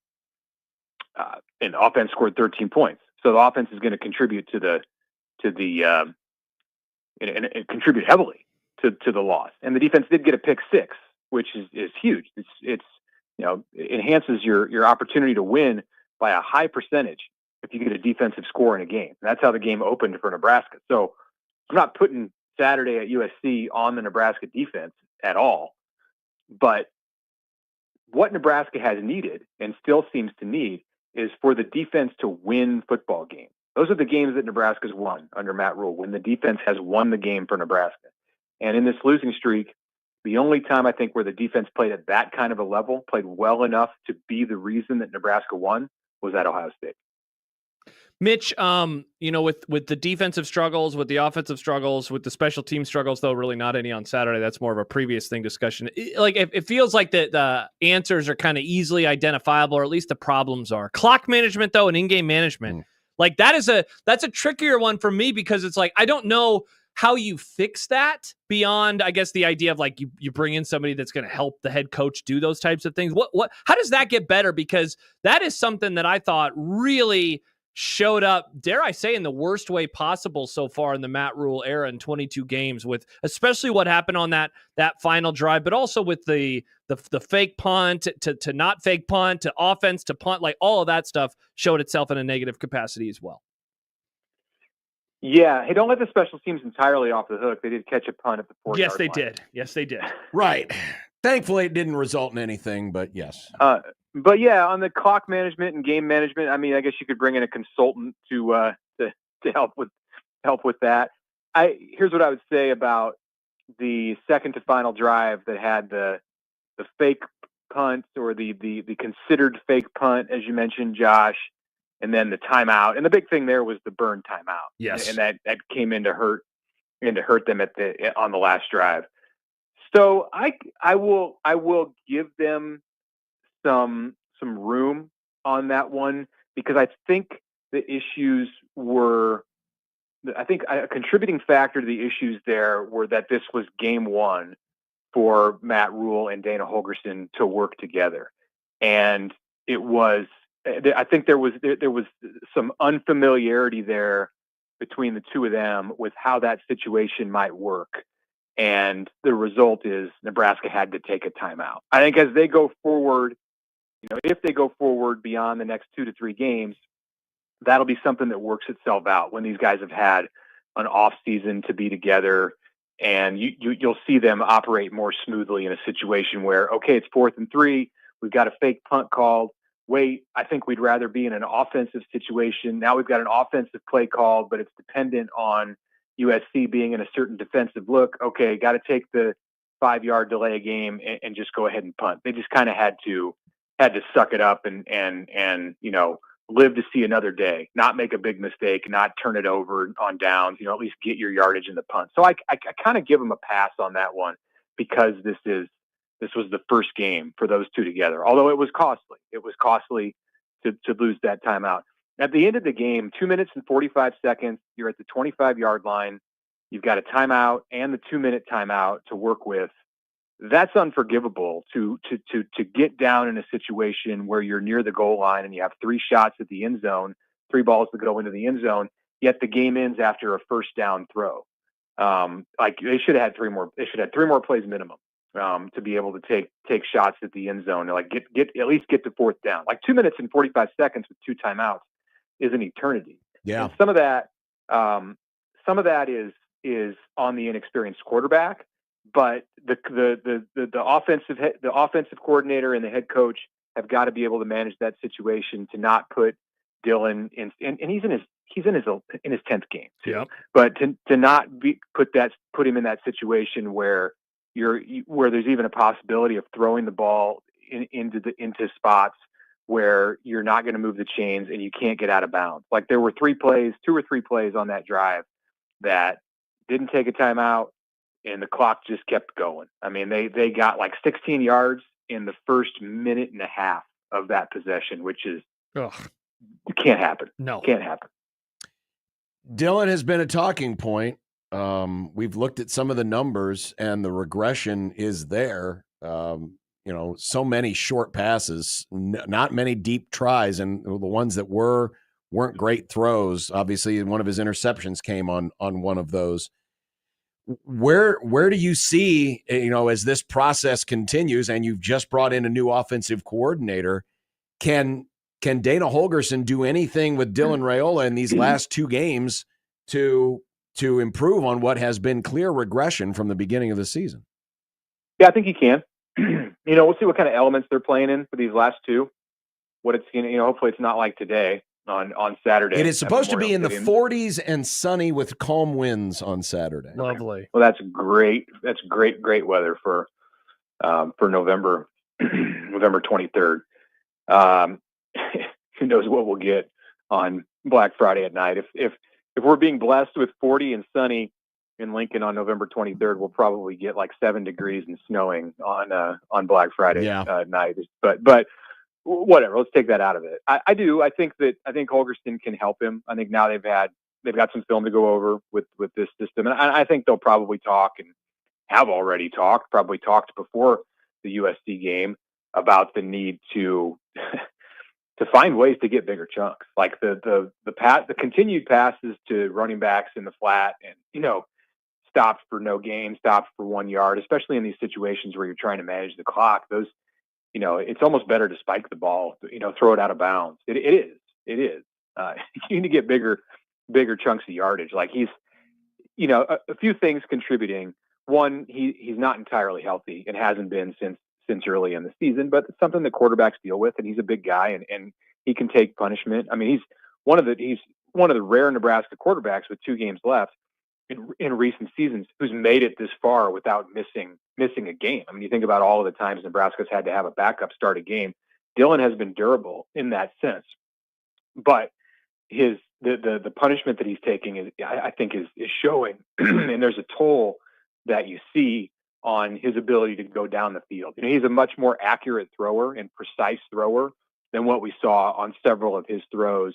and the offense scored 13 points. So the offense is going to contribute and contribute heavily to the loss. And the defense did get a pick six, which is huge. It's enhances your opportunity to win by a high percentage if you get a defensive score in a game. And that's how the game opened for Nebraska. So I'm not putting Saturday at USC on the Nebraska defense at all, but what Nebraska has needed and still seems to need is for the defense to win football games. Those are the games that Nebraska's won under Matt Rule, when the defense has won the game for Nebraska. And in this losing streak, the only time I think where the defense played at that kind of a level, played well enough to be the reason that Nebraska won, was at Ohio State. Mitch, with the defensive struggles, with the offensive struggles, with the special team struggles, though really not any on Saturday. That's more of a previous thing discussion. It feels like the answers are kind of easily identifiable, or at least the problems are. Clock management, though, and in-game management, that's a trickier one for me, because it's like I don't know how you fix that beyond, I guess, the idea of like you bring in somebody that's going to help the head coach do those types of things. How does that get better? Because that is something that I thought really showed up, dare I say, in the worst way possible so far in the Matt Rule era in 22 games, with especially what happened on that final drive, but also with the fake punt to not fake punt to offense to punt, like all of that stuff showed itself in a negative capacity as well. Yeah. Hey, don't let the special teams entirely off the hook. They did catch a punt at the 4 Yes, yard they line. did. Yes, they did. Right. Thankfully, it didn't result in anything, but yes. But yeah, on the clock management and game management, I mean, I guess you could bring in a consultant to help with that. Here's what I would say about the second to final drive that had the fake punt, or the considered fake punt, as you mentioned, Josh, and then the timeout. And the big thing there was the burn timeout. Yes, and that came in to hurt them on the last drive. So I will give them some room on that one, because I think the issues were, I think a contributing factor to the issues there were that this was game one for Matt Rule and Dana Holgorsen to work together. And it was, I think there was some unfamiliarity there between the two of them with how that situation might work. And the result is Nebraska had to take a timeout. I think as they go forward, if they go forward beyond the next 2 to 3 games, that'll be something that works itself out when these guys have had an off season to be together, and you'll see them operate more smoothly in a situation where, okay, it's 4th and 3, we've got a fake punt called. Wait, I think we'd rather be in an offensive situation. Now we've got an offensive play called, but it's dependent on USC being in a certain defensive look. Okay, got to take the 5-yard delay game and just go ahead and punt. They just kind of had to suck it up and live to see another day, not make a big mistake, not turn it over on downs, at least get your yardage in the punt. So I kind of give them a pass on that one, because this was the first game for those two together, although it was costly. It was costly to lose that timeout. At the end of the game, 2 minutes and 45 seconds, you're at the 25-yard line. You've got a timeout and the 2-minute timeout to work with. That's unforgivable to get down in a situation where you're near the goal line and you have 3 shots at the end zone, 3 balls to go into the end zone, yet the game ends after a first down throw. Like they should have had 3 more. They should have 3 more plays minimum to be able to take shots at the end zone and like get at least get to 4th down. Like 2 minutes and 45 seconds with 2 timeouts is an eternity. Yeah, and some of that is on the inexperienced quarterback. But the offensive coordinator and the head coach have got to be able to manage that situation to not put Dylan in, and he's in his 10th game too. Yeah. But to not put him in that situation where there's even a possibility of throwing the ball into spots where you're not going to move the chains and you can't get out of bounds. Like there were 2 or 3 plays on that drive that didn't take a timeout, and the clock just kept going. I mean, they got like 16 yards in the first minute and a half of that possession, which is it can't happen. No, can't happen. Dylan has been a talking point. We've looked at some of the numbers, and the regression is there. so many short passes, not many deep tries, and the ones that weren't great throws. Obviously, one of his interceptions came on one of those. Where do you see, as this process continues, and you've just brought in a new offensive coordinator, can Dana Holgorsen do anything with Dylan Raiola in these last two games to improve on what has been clear regression from the beginning of the season? Yeah, I think he can. We'll see what kind of elements they're playing in for these last two. What it's hopefully it's not like today on Saturday. It is supposed to be in the 40s and sunny with calm winds on Saturday. Lovely. Well, that's great. That's great weather for November 23rd. Who knows what we'll get on Black Friday at night? If we're being blessed with 40 and sunny in Lincoln on November 23rd, we'll probably get like 7 degrees and snowing on Black Friday night. But whatever, let's take that out of it. I think Holgorsen can help him. I think now they've got some film to go over with this system, and I think they'll probably talk and have already probably talked before the USC game about the need to find ways to get bigger chunks, like the continued passes to running backs in the flat, and stops for no gain, stops for 1 yard, especially in these situations where you're trying to manage the clock. Those, it's almost better to spike the ball, throw it out of bounds. It is. You need to get bigger chunks of yardage. Like he's, a few things contributing. One, he's not entirely healthy and hasn't been since early in the season, but it's something that quarterbacks deal with, and he's a big guy and he can take punishment. I mean, he's one of the rare Nebraska quarterbacks with 2 games left in recent seasons who's made it this far without missing a game. I mean, you think about all of the times Nebraska's had to have a backup start a game. Dylan has been durable in that sense, but the punishment that he's taking I think is showing, and there's a toll that you see on his ability to go down the field. He's a much more accurate thrower and precise thrower than what we saw on several of his throws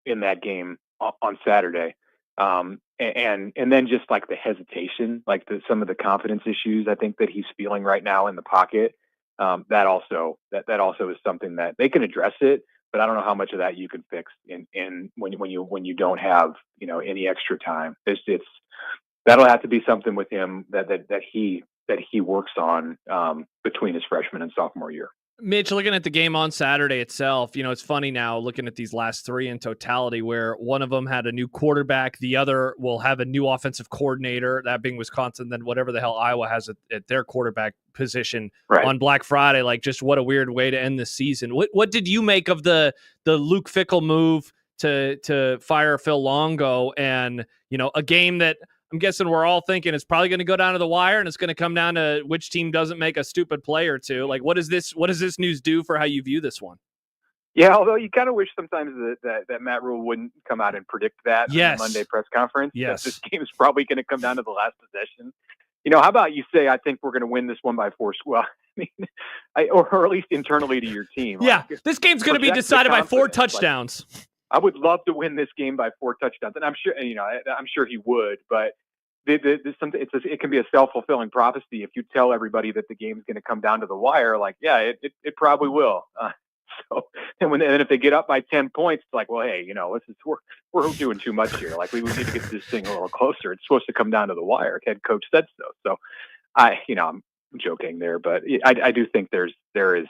in that game on Saturday. And then just like the hesitation, like some of the confidence issues I think that he's feeling right now in the pocket. That also is something that they can address it, but I don't know how much of that you can fix in when you don't have, any extra time. That'll have to be something with him that he works on between his freshman and sophomore year. Mitch, looking at the game on Saturday itself, it's funny now looking at these last 3 in totality where one of them had a new quarterback, the other will have a new offensive coordinator, that being Wisconsin, then whatever the hell Iowa has at their quarterback position on Black Friday. Like, just what a weird way to end the season. What did you make of the Luke Fickell move to fire Phil Longo and, a game that I'm guessing we're all thinking it's probably going to go down to the wire and it's going to come down to which team doesn't make a stupid play or two. Like, what does this news do for how you view this one? Yeah, although you kind of wish sometimes that Matt Rule wouldn't come out and predict that on the Monday press conference. Yes. This game is probably going to come down to the last possession. How about you say, I think we're going to win this one by 4 scores? Or at least internally to your team. Yeah, this game's going to be decided by 4 touchdowns. I would love to win this game by 4 touchdowns, and I'm sure he would. But it can be a self-fulfilling prophecy if you tell everybody that the game's going to come down to the wire. Like, yeah, it probably will. And if they get up by 10 points, it's like, well, hey, we're doing too much here. Like, we need to get this thing a little closer. It's supposed to come down to the wire. Head coach said so. So I'm joking there, but I do think there is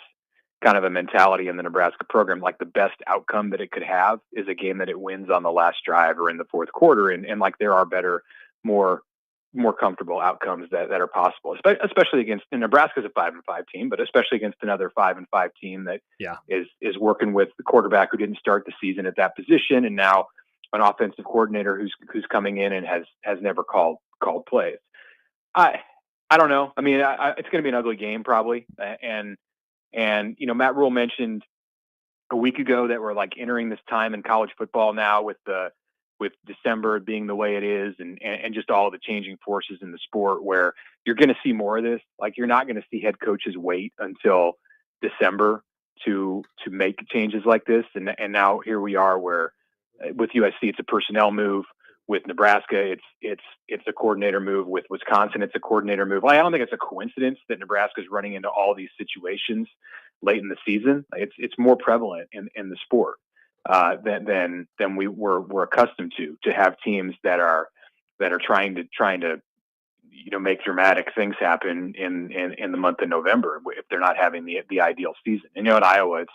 kind of a mentality in the Nebraska program, like the best outcome that it could have is a game that it wins on the last drive or in the fourth quarter. And like, there are better, more comfortable outcomes that are possible, especially against, and Nebraska's a 5-5 team, but especially against another 5-5 team that is working with the quarterback who didn't start the season at that position. And now an offensive coordinator who's coming in and has never called plays. I don't know. I mean, it's going to be an ugly game probably. And Matt Rule mentioned a week ago that we're like entering this time in college football now with December being the way it is and just all of the changing forces in the sport where you're going to see more of this. Like, you're not going to see head coaches wait until December to make changes like this. And now here we are where with USC, it's a personnel move With Nebraska, it's a coordinator move. With Wisconsin, it's a coordinator move. I don't think it's a coincidence that Nebraska is running into all these situations late in the season. It's more prevalent in the sport than we're accustomed to have teams that are trying to make dramatic things happen in the month of November if they're not having the ideal season. And at Iowa,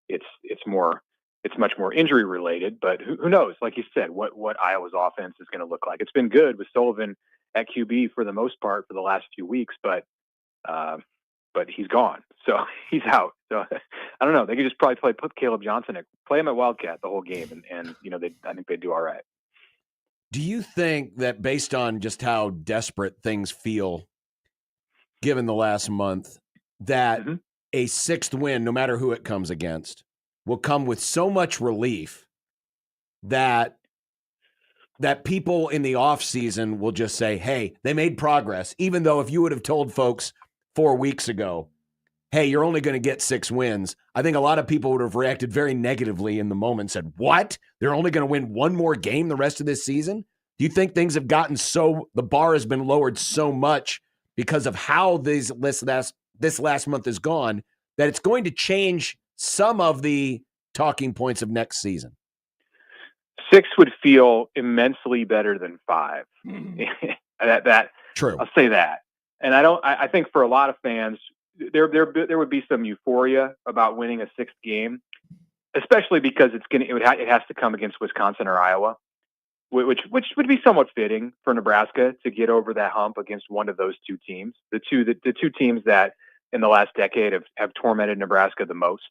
it's much more injury related, but who knows? Like you said, what Iowa's offense is going to look like. It's been good with Sullivan at QB for the most part for the last few weeks, but he's gone, so he's out. So I don't know. They could just probably put Caleb Johnson play him at Wildcat the whole game, and I think they'd do all right. Do you think that based on just how desperate things feel, given the last month, that a sixth win, no matter who it comes against, will come with so much relief that people in the offseason will just say, hey, they made progress, even though if you would have told folks 4 weeks ago, hey, you're only going to get 6 wins, I think a lot of people would have reacted very negatively in the moment and said, what? They're only going to win one more game the rest of this season? Do you think things have gotten the bar has been lowered so much because of how this last month has gone that it's going to change some of the talking points of next season? 6 would feel immensely better than 5. That true. I'll say that. And I think for a lot of fans, there would be some euphoria about winning a 6th game, especially because it has to come against Wisconsin or Iowa, which would be somewhat fitting for Nebraska to get over that hump against one of those two teams, the two teams that in the last decade have tormented Nebraska the most.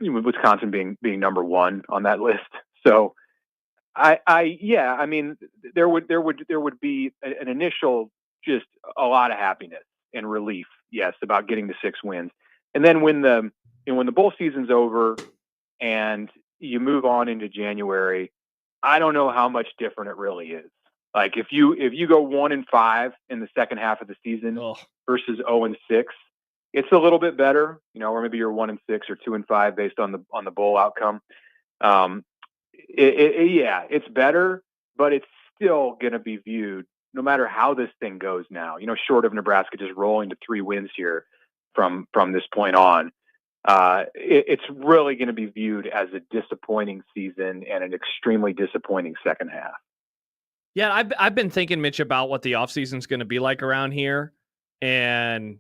Wisconsin being number 1 on that list. So I mean, there would be an initial just a lot of happiness and relief, yes, about getting the 6 wins. And then when the bowl season's over and you move on into January, I don't know how much different it really is. Like if you go 1-5 in the second half of the season versus 0-6, it's a little bit better, or maybe you're 1-6 or 2-5 based on the bowl outcome. It's better, but it's still going to be viewed, no matter how this thing goes now, short of Nebraska just rolling to 3 wins here from this point on, it's really going to be viewed as a disappointing season and an extremely disappointing second half. Yeah, I've been thinking, Mitch, about what the offseason is going to be like around here. And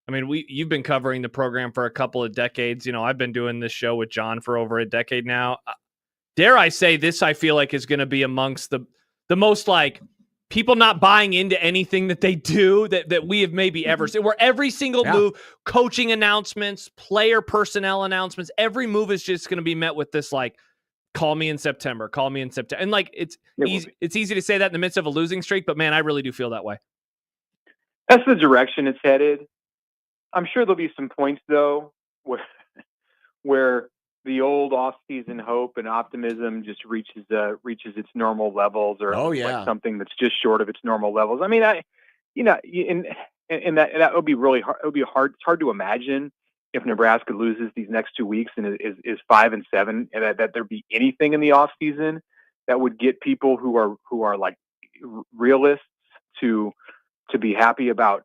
I mean, you've been covering the program for a couple of decades. I've been doing this show with John for over a decade now. Dare I say this, I feel like is going to be amongst the most like people not buying into anything that they do that we have maybe ever seen, where every single move, coaching announcements, player personnel announcements, every move is just going to be met with this, like, call me in September. And like, it's easy to say that in the midst of a losing streak, but man, I really do feel that way. That's the direction it's headed. I'm sure there'll be some points though, where the old off-season hope and optimism just reaches its normal levels, or like something that's just short of its normal levels. I mean, and that would be really hard. It would be hard. It's hard to imagine if Nebraska loses these next 2 weeks and is 5-7, and that there be anything in the off-season that would get people who are like realists to be happy about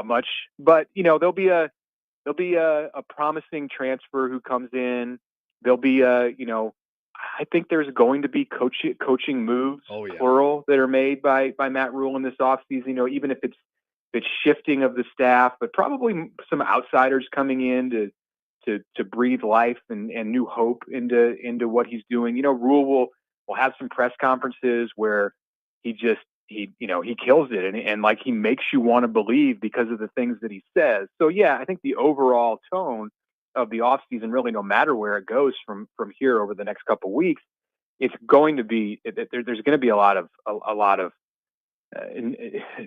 much. But there'll be a promising transfer who comes in. There'll be I think there's going to be coaching moves, plural, that are made by Matt Rule in this offseason. Even if it's shifting of the staff, but probably some outsiders coming in to breathe life and new hope into what he's doing. Rule will have some press conferences where he kills it and like he makes you want to believe because of the things that he says. So yeah, I think the overall tone of the offseason, really, no matter where it goes from here over the next couple of weeks, it's going to be there's going to be a lot of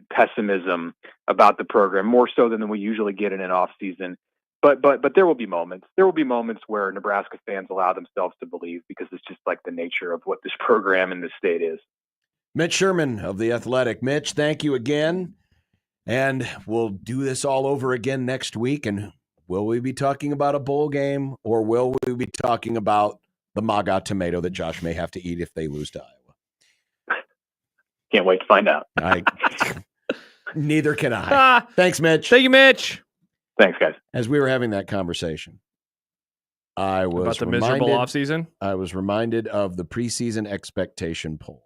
pessimism about the program, more so than we usually get in an offseason. But there will be moments. There will be moments where Nebraska fans allow themselves to believe, because it's just like the nature of what this program in this state is. Mitch Sherman of The Athletic. Mitch, thank you again. And we'll do this all over again next week. And will we be talking about a bowl game, or will we be talking about the MAGA tomato that Josh may have to eat if they lose to Iowa? Can't wait to find out. Neither can I. Thanks, Mitch. Thank you, Mitch. Thanks, guys. As we were having that conversation, I was About the miserable offseason? I was reminded of the preseason expectation poll.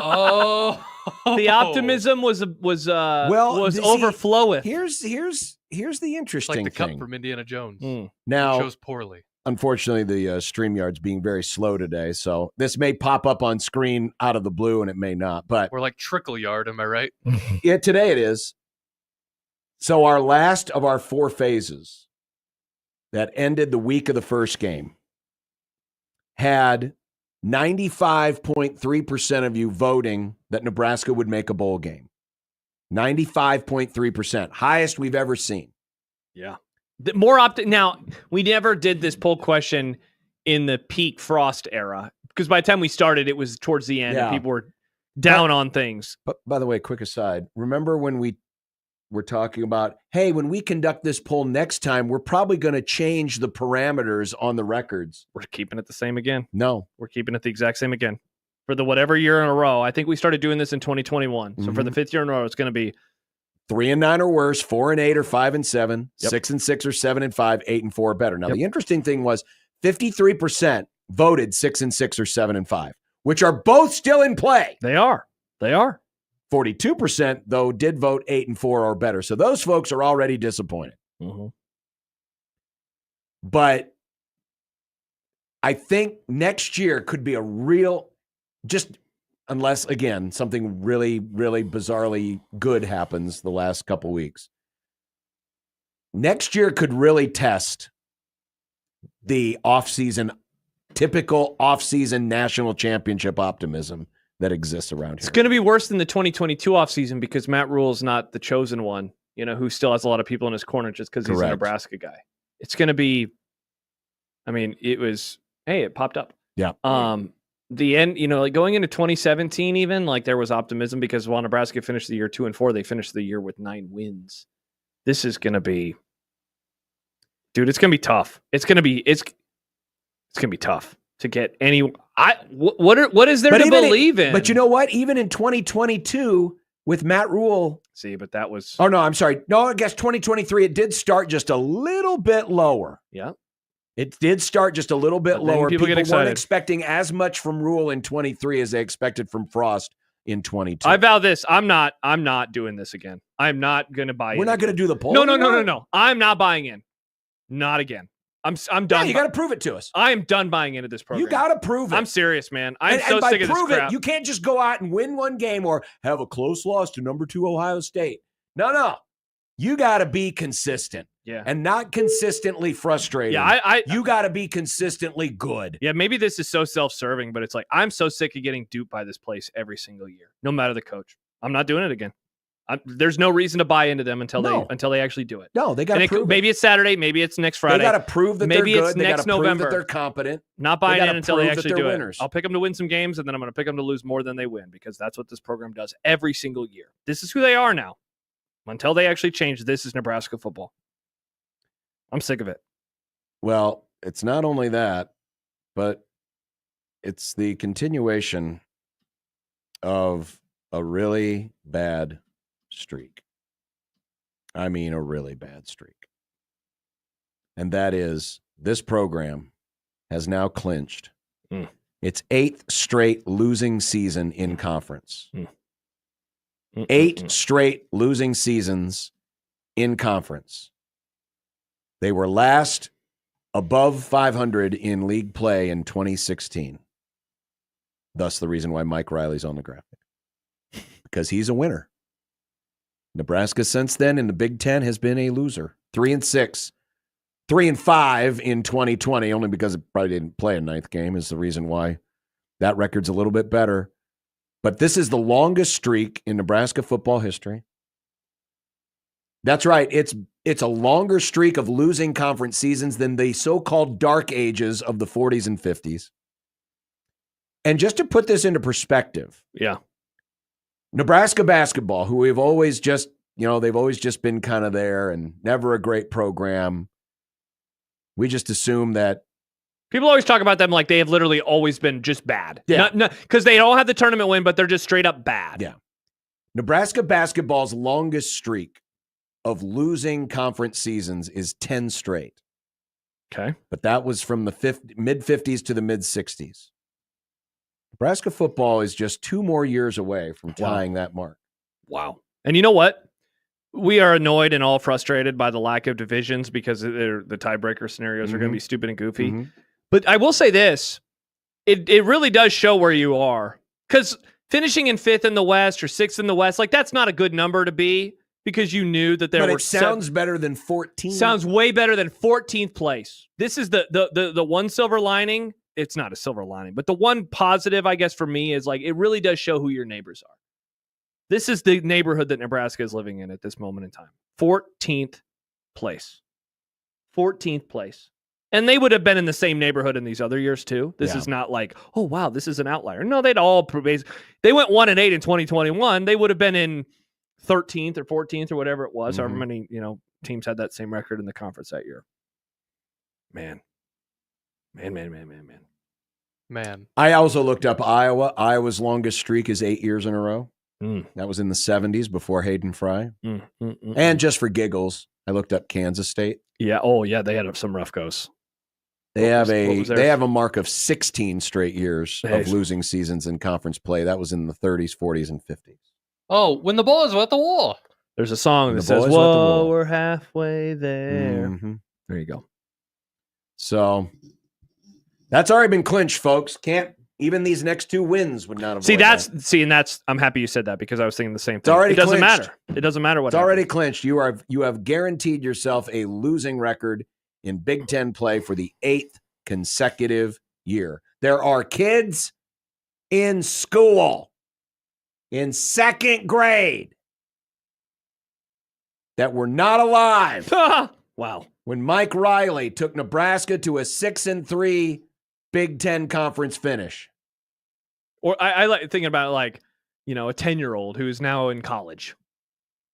Oh, the optimism was overfloweth. Here's the It's interesting like the thing. cup from Indiana Jones. Now, It chose poorly. unfortunately, the StreamYard's being very slow today, so this may pop up on screen out of the blue, and it may not. But We're like trickle yard, am I right? yeah, today it is. So our last of our 4 phases that ended the week of the first game had 95.3% of you voting that Nebraska would make a bowl game. 95.3%. Highest we've ever seen. Yeah. Now, we never did this poll question in the peak Frost era because by the time we started, it was towards the end and people were down on things. But by the way, quick aside, remember when we were talking about, hey, when we conduct this poll next time, we're probably going to change the parameters on the records. We're keeping it the same again. No. We're keeping it the exact same again. For the whatever year in a row. I think we started doing this in 2021. So for the 5th year in a row, it's going to be 3-9 or worse, 4-8 or 5-7, 6-6 or 7-5, 8-4 or better. Now, the interesting thing was 53% voted 6-6 or 7-5, which are both still in play. They are. 42%, though, did vote 8-4 or better. So those folks are already disappointed. But I think next year could be a real, just unless, again, something really, really bizarrely good happens the last couple weeks. Next year could really test the typical offseason national championship optimism that exists around here. It's going to be worse than the 2022 offseason because Matt Rule is not the chosen one, who still has a lot of people in his corner just because he's a Nebraska guy. It's going to be, it popped up. Yeah. The end, like going into 2017 even, like there was optimism because while Nebraska finished the year 2-4, they finished the year with 9 wins. This is going to be, dude, it's going to be tough. It's going to be tough to get any. What is there to believe in? But you know what? Even in 2022 with Matt Rule. See, but that was. Oh, no, I'm sorry. No, I guess 2023, it did start just a little bit lower. Yeah. It did start just a little bit lower. People get excited. Weren't expecting as much from Rule in 23 as they expected from Frost in 22. I vow this. I'm not doing this again. I'm not going to buy in. We're not going to do the poll. No. I'm not buying in. Not again. I'm done. Yeah, you got to prove it to us. I am done buying into this program. You got to prove it. I'm serious, man. I'm so by sick of this prove crap. You can't just go out and win one game or have a close loss to number 2 Ohio State. No. You got to be consistent. Yeah. And not consistently frustrating. Yeah, you got to be consistently good. Yeah, maybe this is so self-serving, but it's like I'm so sick of getting duped by this place every single year, no matter the coach. I'm not doing it again. There's no reason to buy into them until they actually do it. No, they got to prove it. Maybe it's Saturday, maybe it's next Friday. They got to prove that maybe they're good. it's they next prove November. That they're competent. Not buying in until they actually do winners. it. I'll pick them to win some games, and then I'm going to pick them to lose more than they win because that's what this program does every single year. This is who they are now. Until they actually change, this is Nebraska football. I'm sick of it. Well, it's not only that, but it's the continuation of a really bad streak. I mean, a really bad streak. And that is this program has now clinched its 8th straight losing season in conference. 8 straight losing seasons in conference. They were last above 500 in league play in 2016. Thus the reason why Mike Riley's on the graphic. Because he's a winner. Nebraska since then in the Big Ten has been a loser. 3-6. 3-5 in 2020, only because it probably didn't play a 9th game is the reason why that record's a little bit better. But this is the longest streak in Nebraska football history. That's right. It's a longer streak of losing conference seasons than the so-called dark ages of the 40s and 50s. And just to put this into perspective. Yeah. Nebraska basketball, who we've always just, they've always just been kind of there and never a great program. We just assume that People always talk about them like they have literally always been just bad. Yeah. Because they don't have the tournament win, but they're just straight up bad. Yeah. Nebraska basketball's longest streak of losing conference seasons is 10 straight. Okay. But that was from the mid-50s to the mid-60s. Nebraska football is just 2 more years away from tying that mark. Wow. And you know what? We are annoyed and all frustrated by the lack of divisions because the tiebreaker scenarios are going to be stupid and goofy. But I will say this. It really does show where you are. Because finishing in 5th in the West or 6th in the West, like that's not a good number to be because you knew that there were. But it sounds better than 14. Sounds way better than 14th place. This is the one silver lining. It's not a silver lining, but the one positive, I guess, for me is like it really does show who your neighbors are. This is the neighborhood that Nebraska is living in at this moment in time. 14th place. 14th place. And they would have been in the same neighborhood in these other years too. This is not like, oh, wow, this is an outlier. No, they'd all they went 1-8 in 2021. They would have been in 13th or 14th or whatever it was. However many, teams had that same record in the conference that year. Man. I also looked up Iowa. Iowa's longest streak is 8 years in a row. That was in the 70s before Hayden Fry. And just for giggles, I looked up Kansas State. Yeah. Oh, yeah. They had some rough goes. They have a mark of 16 straight years of losing seasons in conference play. That was in the 30s, 40s, and 50s. Oh, when the ball is at the wall. There's a song that says, "Whoa, we're halfway there." There you go. So that's already been clinched, folks. Can't even these next 2 wins would not have. And that's. I'm happy you said that because I was thinking the same thing. It's already it doesn't clinched. matter. It doesn't matter what. It's already clinched. You have guaranteed yourself a losing record in Big Ten play for the 8th consecutive year. There are kids in school in 2nd grade that were not alive. Wow. When Mike Riley took Nebraska to a 6-3 Big Ten conference finish. Or I like thinking about a 10-year-old who is now in college.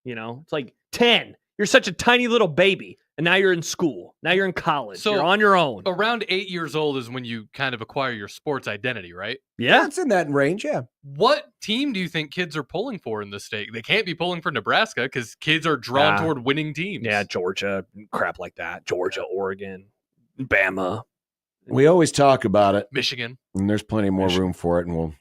It's like 10. You're such a tiny little baby. And now you're in school. Now you're in college. So you're on your own. Around 8 years old is when you kind of acquire your sports identity, right? Yeah. It's in that range, yeah. What team do you think kids are pulling for in this state? They can't be pulling for Nebraska because kids are drawn toward winning teams. Yeah, Georgia, crap like that. Georgia, Oregon, Bama. We always talk about it. Michigan. And there's plenty more room for it. And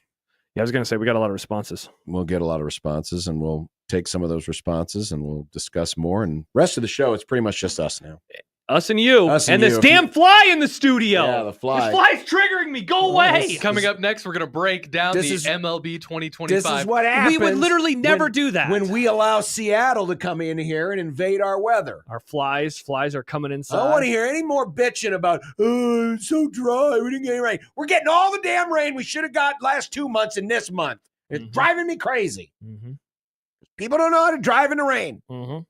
I was going to say, we got a lot of responses. We'll get a lot of responses, and we'll take some of those responses, and we'll discuss more. And rest of the show, it's pretty much just us now. Us and you. And this damn fly in the studio. Yeah, the fly. This fly's triggering me. Go away. Coming up next, we're going to break down the MLB 2025. This is what happens. We would literally never do that. When we allow Seattle to come in here and invade our weather. Our flies are coming inside. I don't want to hear any more bitching about, oh, it's so dry. We didn't get any rain. We're getting all the damn rain we should have got last 2 months and this month. It's driving me crazy. People don't know how to drive in the rain. 16-20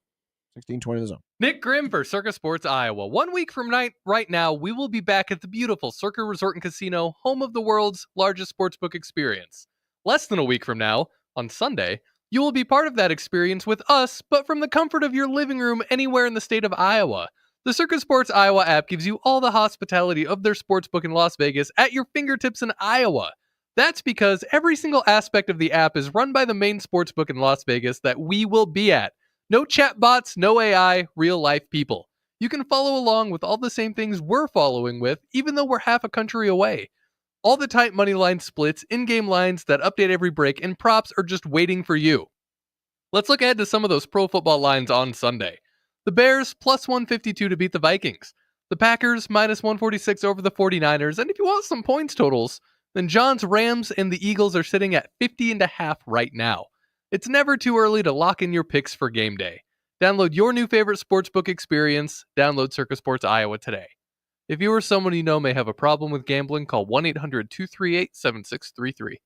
the zone. Nick Grum for Circa Sports Iowa. 1 week from right now, we will be back at the beautiful Circa Resort and Casino, home of the world's largest sportsbook experience. Less than a week from now, on Sunday, you will be part of that experience with us, but from the comfort of your living room anywhere in the state of Iowa. The Circa Sports Iowa app gives you all the hospitality of their sportsbook in Las Vegas at your fingertips in Iowa. That's because every single aspect of the app is run by the main sportsbook in Las Vegas that we will be at. No chatbots, no AI, real life people. You can follow along with all the same things we're following with, even though we're half a country away. All the tight money line splits, in-game lines that update every break, and props are just waiting for you. Let's look ahead to some of those pro football lines on Sunday. The Bears, plus 152 to beat the Vikings. The Packers, minus 146 over the 49ers. And if you want some points totals, then John's Rams and the Eagles are sitting at 50.5 right now. It's never too early to lock in your picks for game day. Download your new favorite sportsbook experience. Download Circa Sports Iowa today. If you or someone you know may have a problem with gambling, call 1-800-238-7633.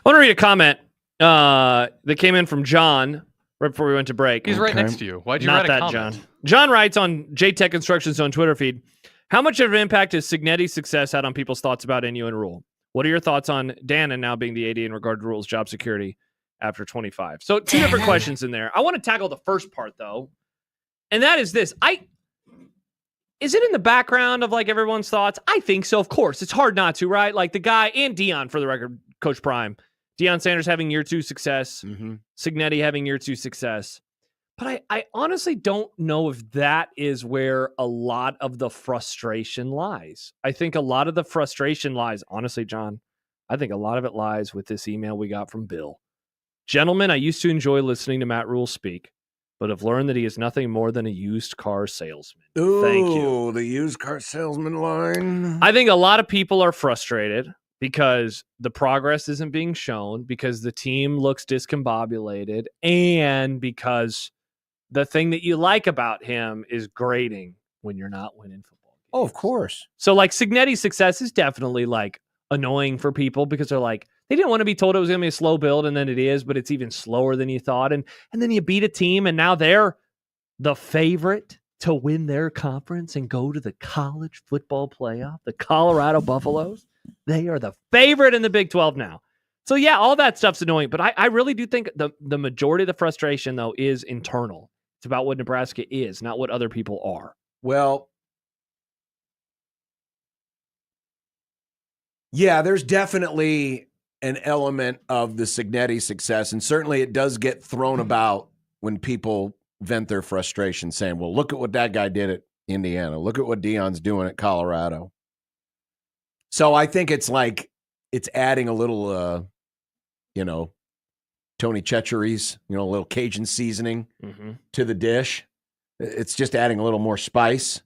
want to read a comment that came in from John right before we went to break. He's right next to you. Why'd you Not write a that comment? John. John writes on JTech Instructions on Twitter feed, how much of an impact has Cignetti's success had on people's thoughts about NU and Rule? What are your thoughts on Dannon now being the AD in regard to Rule's job security after 25? So two different questions in there. I want to tackle the first part, though, and that is this. Is it in the background of, like, everyone's thoughts? I think so, of course. It's hard not to, right? Like, the guy, and Deion, for the record, Coach Prime. Deion Sanders having year 2 success. Cignetti having year 2 success. But I honestly don't know if that is where a lot of the frustration lies. I think a lot of the frustration lies, honestly, John, I think a lot of it lies with this email we got from Bill. Gentlemen, I used to enjoy listening to Matt Rule speak, but have learned that he is nothing more than a used car salesman. Ooh, Thank you. The used car salesman line. I think a lot of people are frustrated because the progress isn't being shown, because the team looks discombobulated, and because the thing that you like about him is grading when you're not winning football games. Oh, of course. So, like, Cignetti's success is definitely, like, annoying for people because they're like, they didn't want to be told it was going to be a slow build, and then it is, but it's even slower than you thought. And then you beat a team, and now they're the favorite to win their conference and go to the college football playoff, the Colorado Buffaloes. They are the favorite in the Big 12 now. So, yeah, all that stuff's annoying, but I really do think the majority of the frustration, though, is internal. It's about what Nebraska is, not what other people are. Well, yeah, there's definitely an element of the Cignetti success, and certainly it does get thrown about when people vent their frustration, saying, well, look at what that guy did at Indiana. Look at what Deion's doing at Colorado. So I think it's like it's adding a little, Tony Chechery's, a little Cajun seasoning to the dish. It's just adding a little more spice.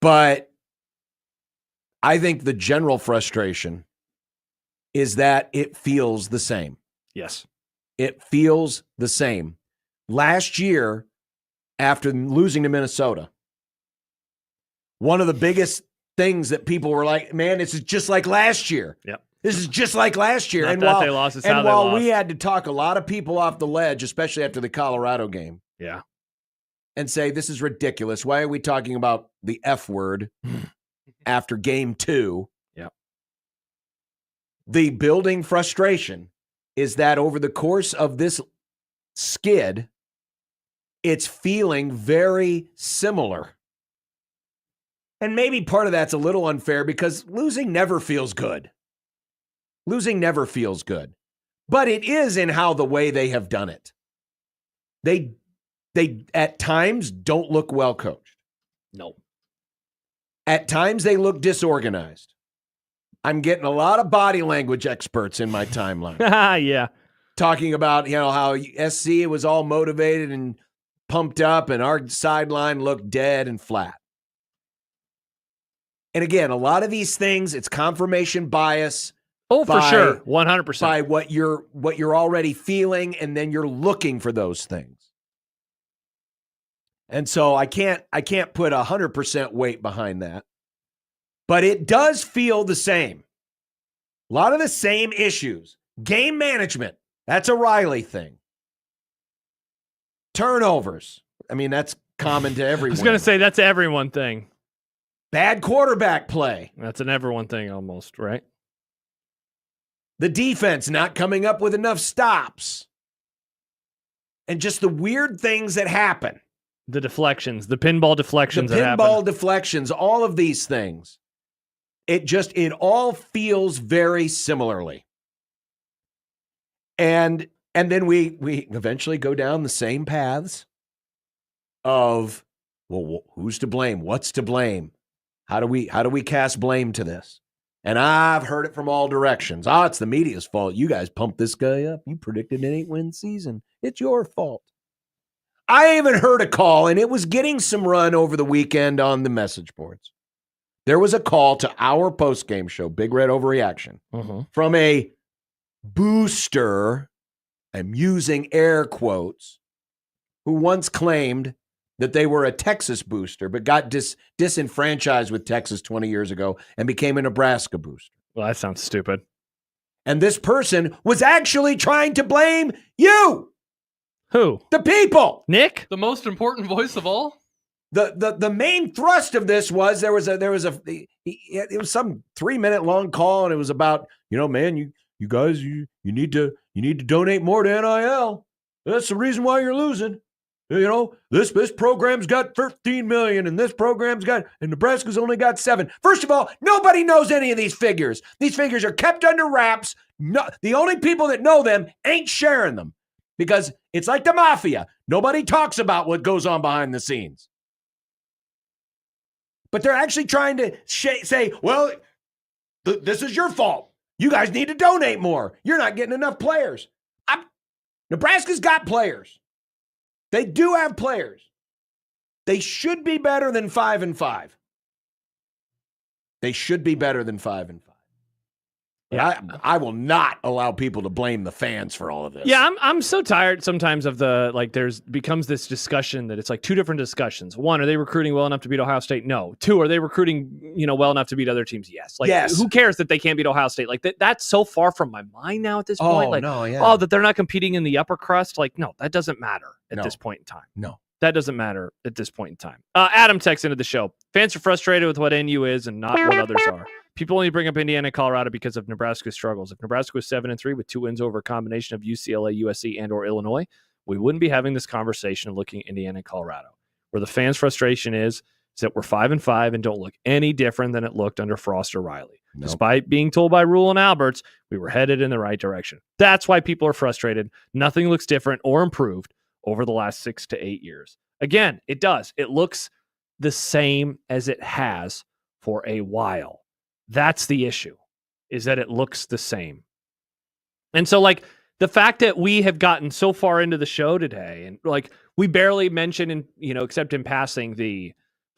But I think the general frustration is that it feels the same. Yes. It feels the same. Last year, after losing to Minnesota, one of the biggest things that people were like, man, this is just like last year. Yep. This is just like last year. Not and that while, they lost, it's and how they while lost. we had to talk a lot of people off the ledge, especially after the Colorado game. Yeah. And say, this is ridiculous. Why are we talking about the F word after game 2? Yeah. The building frustration is that over the course of this skid, it's feeling very similar. And maybe part of that's a little unfair because losing never feels good. Losing never feels good. But it is in how the way they have done it. They at times don't look well coached. No. At times they look disorganized. I'm getting a lot of body language experts in my timeline. Yeah. Talking about, how SC was all motivated and pumped up and our sideline looked dead and flat. And again, a lot of these things, it's confirmation bias. Oh, for sure. 100%. By what you're already feeling, and then you're looking for those things. And so I can't put 100% weight behind that. But it does feel the same. A lot of the same issues. Game management. That's a Riley thing. Turnovers. I mean, that's common to everyone. I was going to say that's an everyone thing. Bad quarterback play. That's an everyone thing almost, right? The defense not coming up with enough stops. And just the weird things that happen. The deflections, the pinball deflections that happen. The pinball deflections, all of these things. It all feels very similarly. And then we eventually go down the same paths of, well, who's to blame? What's to blame? How do we cast blame to this? And I've heard it from all directions. It's the media's fault. You guys pumped this guy up. You predicted an 8-win season. It's your fault. I even heard a call, and it was getting some run over the weekend on the message boards. There was a call to our postgame show, Big Red Overreaction, from a booster, I'm using air quotes, who once claimed that they were a Texas booster, but got disenfranchised with Texas 20 years ago and became a Nebraska booster. Well, that sounds stupid. And this person was actually trying to blame you. Who? The people. Nick? The most important voice of all? The main thrust of this was it was some 3-minute long call, and it was about, man, you guys, you need to donate more to NIL. That's the reason why you're losing. This program's got 13 million, and this program's got, and Nebraska's only got 7. First of all, nobody knows any of these figures. These figures are kept under wraps. No, the only people that know them ain't sharing them, because it's like the mafia. Nobody talks about what goes on behind the scenes. But they're actually trying to say, well, this is your fault. You guys need to donate more. You're not getting enough players. Nebraska's got players. They do have players. They should be better than 5-5. They should be better than 5-5. Yeah. I will not allow people to blame the fans for all of this. Yeah, I'm so tired sometimes of there's becomes this discussion that it's like two different discussions. One, are they recruiting well enough to beat Ohio State? No. Two, are they recruiting, well enough to beat other teams? Yes. Yes. Who cares that they can't beat Ohio State? That's so far from my mind now at this point. That they're not competing in the upper crust. No, that doesn't matter at this point in time. No. That doesn't matter at this point in time. Adam texts into the show. Fans are frustrated with what NU is and not what others are. People only bring up Indiana and Colorado because of Nebraska's struggles. If Nebraska was 7-3 with 2 wins over a combination of UCLA, USC, and or Illinois, we wouldn't be having this conversation of looking at Indiana and Colorado. Where the fans' frustration is that we're 5-5 and don't look any different than it looked under Frost or Riley. Nope. Despite being told by Rule and Alberts, we were headed in the right direction. That's why people are frustrated. Nothing looks different or improved over the last 6 to 8 years. Again, it does. It looks the same as it has for a while. That's the issue, is that it looks the same. And so, the fact that we have gotten so far into the show today, and we barely mention, except in passing, the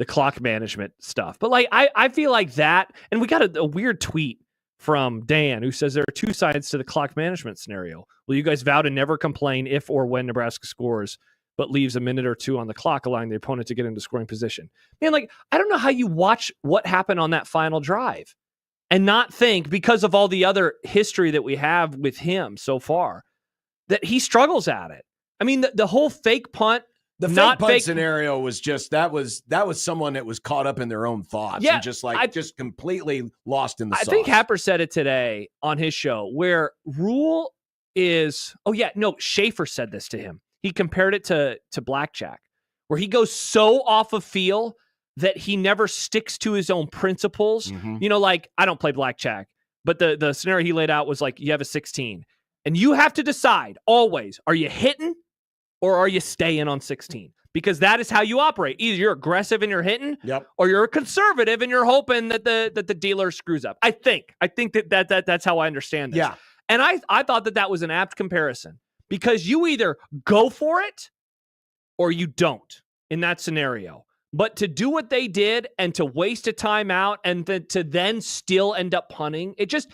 clock management stuff. But I feel like that, and we got a weird tweet from Dan who says there are 2 sides to the clock management scenario. Will you guys vow to never complain if or when Nebraska scores, but leaves a minute or 2 on the clock, allowing the opponent to get into scoring position? Man, I don't know how you watch what happened on that final drive and not think, because of all the other history that we have with him so far, that he struggles at it. I mean, the whole fake punt, the fake punt scenario was just, that was someone that was caught up in their own thoughts and just completely lost in the sauce. I think Happer said it today on his show, where Rule is, Schaefer said this to him. He compared it to blackjack, where he goes so off of feel that he never sticks to his own principles. Mm-hmm. I don't play blackjack, but the scenario he laid out was you have a 16, and you have to decide always, are you hitting or are you staying on 16? Because that is how you operate. Either you're aggressive and you're hitting, or you're conservative and you're hoping that the dealer screws up. I think that's how I understand this. Yeah. And I thought that was an apt comparison. Because you either go for it or you don't in that scenario. But to do what they did and to waste a timeout and to then still end up punting, it just,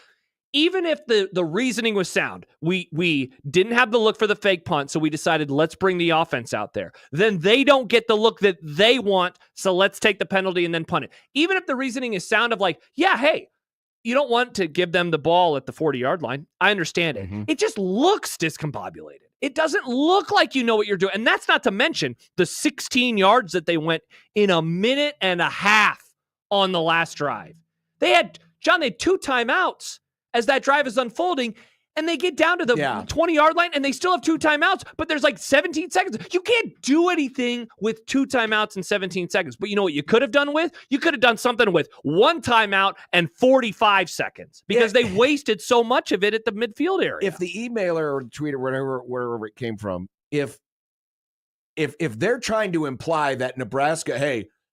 even if the reasoning was sound, we didn't have the look for the fake punt, so we decided let's bring the offense out there. Then they don't get the look that they want, so let's take the penalty and then punt it. Even if the reasoning is sound of hey, you don't want to give them the ball at the 40-yard line. I understand it. Mm-hmm. It just looks discombobulated. It doesn't look like you know what you're doing. And that's not to mention the 16 yards that they went in a minute and a half on the last drive. They had 2 timeouts as that drive is unfolding, and they get down to the 20-yard line, and they still have 2 timeouts, but there's 17 seconds. You can't do anything with 2 timeouts and 17 seconds. But you know what you could have done with? You could have done something with 1 timeout and 45 seconds, because they wasted so much of it at the midfield area. If the emailer or the tweeter, wherever it came from, if they're trying to imply that Nebraska,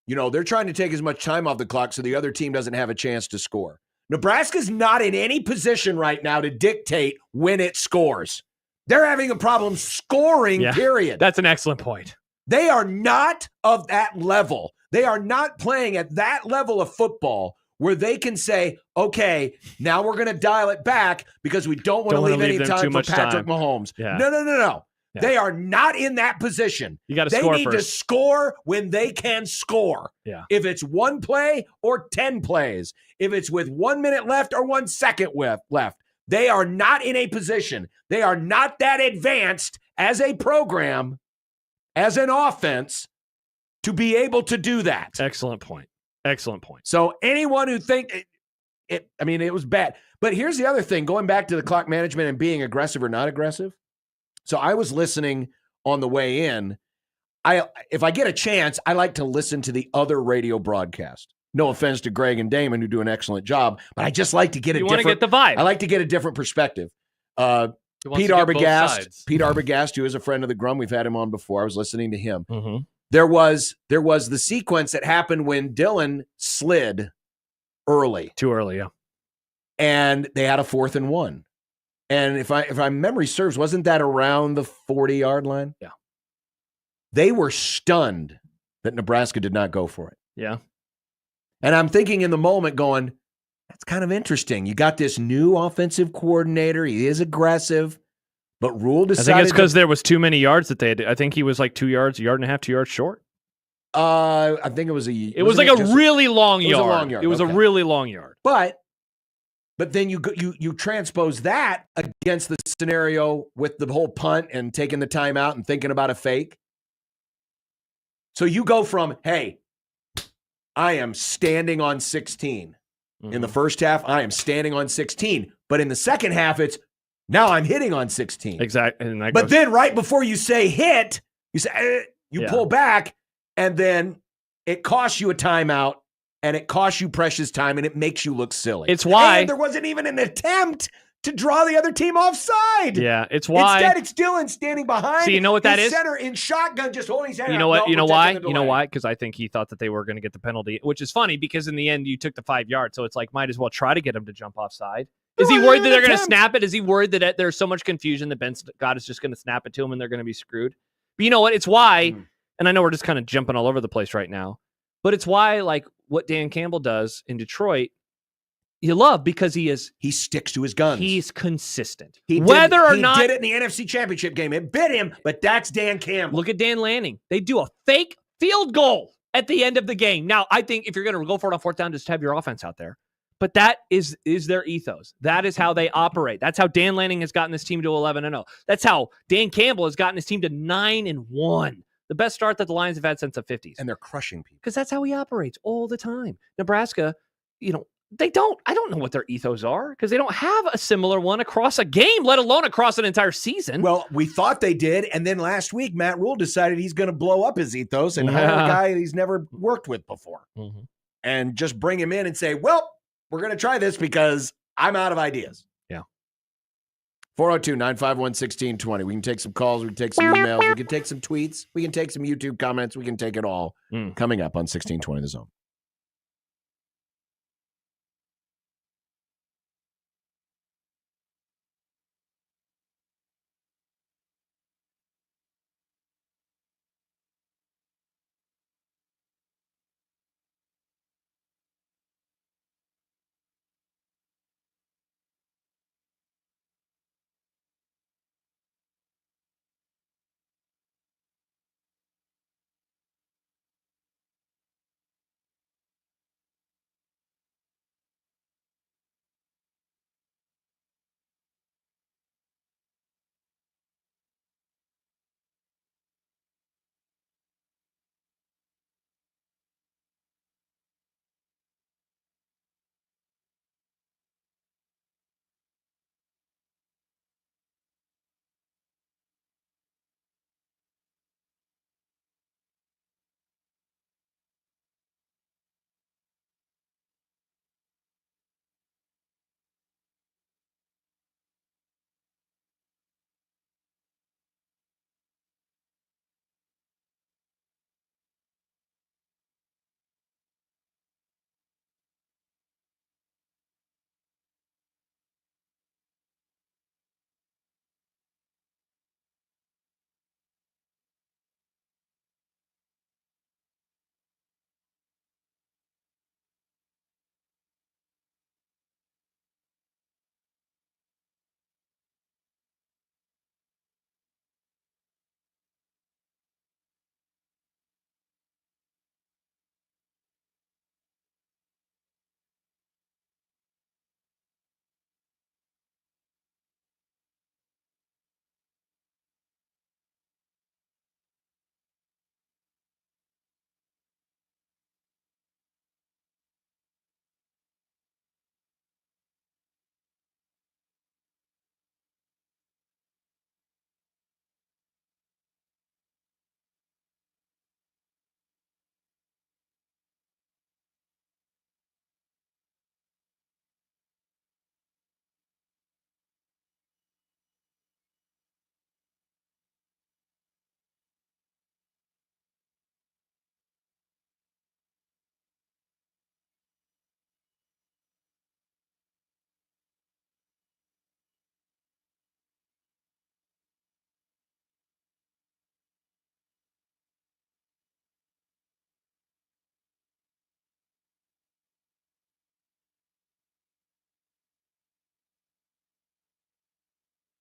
they're trying to take as much time off the clock so the other team doesn't have a chance to score. Nebraska's not in any position right now to dictate when it scores. They're having a problem scoring, period. That's an excellent point. They are not of that level. They are not playing at that level of football where they can say, okay, now we're going to dial it back because we don't want to leave any time for Patrick Mahomes. Yeah. No. Yeah. They are not in that position. You got to score first. They need to score when they can score. Yeah. If it's 1 play or 10 plays, if it's with 1 minute left or 1 second left, They are not in a position. They are not that advanced as a program, as an offense, to be able to do that. Excellent point. Excellent point. So anyone who think it was bad. But here's the other thing, going back to the clock management and being aggressive or not aggressive. So I was listening on the way in. If I get a chance, I like to listen to the other radio broadcast. No offense to Greg and Damon, who do an excellent job, but I just like to get You want to get the vibe. I like to get a different perspective. Pete Arbogast, who is a friend of the Grum, we've had him on before. I was listening to him. Mm-hmm. There was the sequence that happened when Dylan slid early. Too early, yeah. And they had a 4th and 1. And if my memory serves, wasn't that around the 40-yard line? Yeah. They were stunned that Nebraska did not go for it. Yeah. And I'm thinking in the moment going, that's kind of interesting. You got this new offensive coordinator. He is aggressive, but Rule decided. I think it's because there was too many yards that they had. I think he was like 2 yards, a yard and a half, 2 yards short. I think it was It was like a really long yard. It was a long yard. It was a really long yard. But then you transpose that against the scenario with the whole punt and taking the timeout and thinking about a fake. So you go from, hey, I am standing on 16. Mm-hmm. In the first half, I am standing on 16. But in the second half, it's now I'm hitting on 16. Exactly. But then right before you say hit, you say, pull back, and then it costs you a timeout, and it costs you precious time, and it makes you look silly. It's why. And there wasn't even an attempt to draw the other team offside. Yeah, it's why. Instead, it's Dylan standing behind. See, you know what that is? Center in shotgun, just holding his hand. You know what? You know why? You know why? Because I think he thought that they were going to get the penalty, which is funny because in the end you took the 5 yards, so it's like might as well try to get him to jump offside. Is he worried that they're going to snap it? Is he worried that there's so much confusion that Ben Scott is just going to snap it to him and they're going to be screwed? But you know what? It's why, and I know we're just kind of jumping all over the place right now, but it's why like what Dan Campbell does in Detroit. You love because he sticks to his guns. He's consistent. He did it in the NFC Championship game. It bit him, but that's Dan Campbell. Look at Dan Lanning. They do a fake field goal at the end of the game. Now, I think if you're going to go for it on 4th down, just have your offense out there. But that is their ethos. That is how they operate. That's how Dan Lanning has gotten this team to 11-0. That's how Dan Campbell has gotten his team to 9-1. The best start that the Lions have had since the 50s. And they're crushing people. Because that's how he operates all the time. Nebraska, I don't know what their ethos are because they don't have a similar one across a game, let alone across an entire season. Well, we thought they did. And then last week, Matt Rule decided he's going to blow up his ethos and hire a guy he's never worked with before. Mm-hmm. And just bring him in and say, well, we're going to try this because I'm out of ideas. Yeah. 402-951-1620. We can take some calls. We can take some emails. We can take some tweets. We can take some YouTube comments. We can take it all coming up on 1620 The Zone.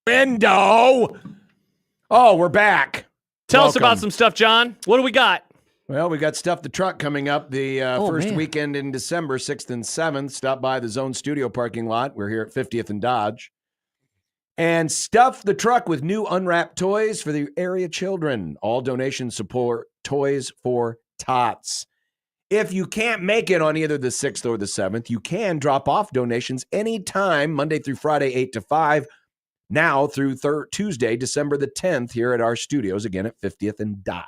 window. Oh, we're back. Tell us Welcome. about some stuff, John. What do we got? Well, we got Stuff the Truck coming up the first weekend in December, 6th and 7th. Stop by the Zone Studio parking lot. We're here at 50th and Dodge. And Stuff the Truck with new unwrapped toys for the area children. All donations support Toys for Tots. If you can't make it on either the 6th or the 7th, you can drop off donations anytime, Monday through Friday, 8 to 5, now through Tuesday, December the 10th, here at our studios, again at 50th and Dodge.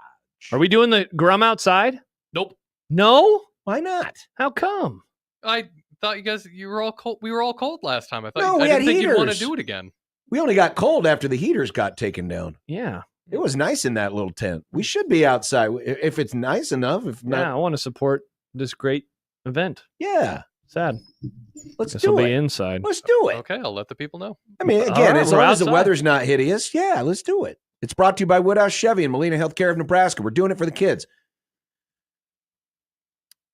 Are we doing the Grum outside? Nope. No? Why not? How come? I thought you were all cold. We were all cold last time. I thought No, we I had didn't think you'd want to heaters. do it again. We only got cold after the heaters got taken down. Yeah. It was nice in that little tent. We should be outside if it's nice enough. If not, Yeah, I want to support this great event. Yeah. Sad. Let's This do will it. be inside. Let's do it. Okay, I'll let the people know. I mean, again, All right, as we're long as the outside. weather's not hideous, yeah, let's do it. It's brought to you by Woodhouse Chevy and Molina Healthcare of Nebraska. We're doing it for the kids.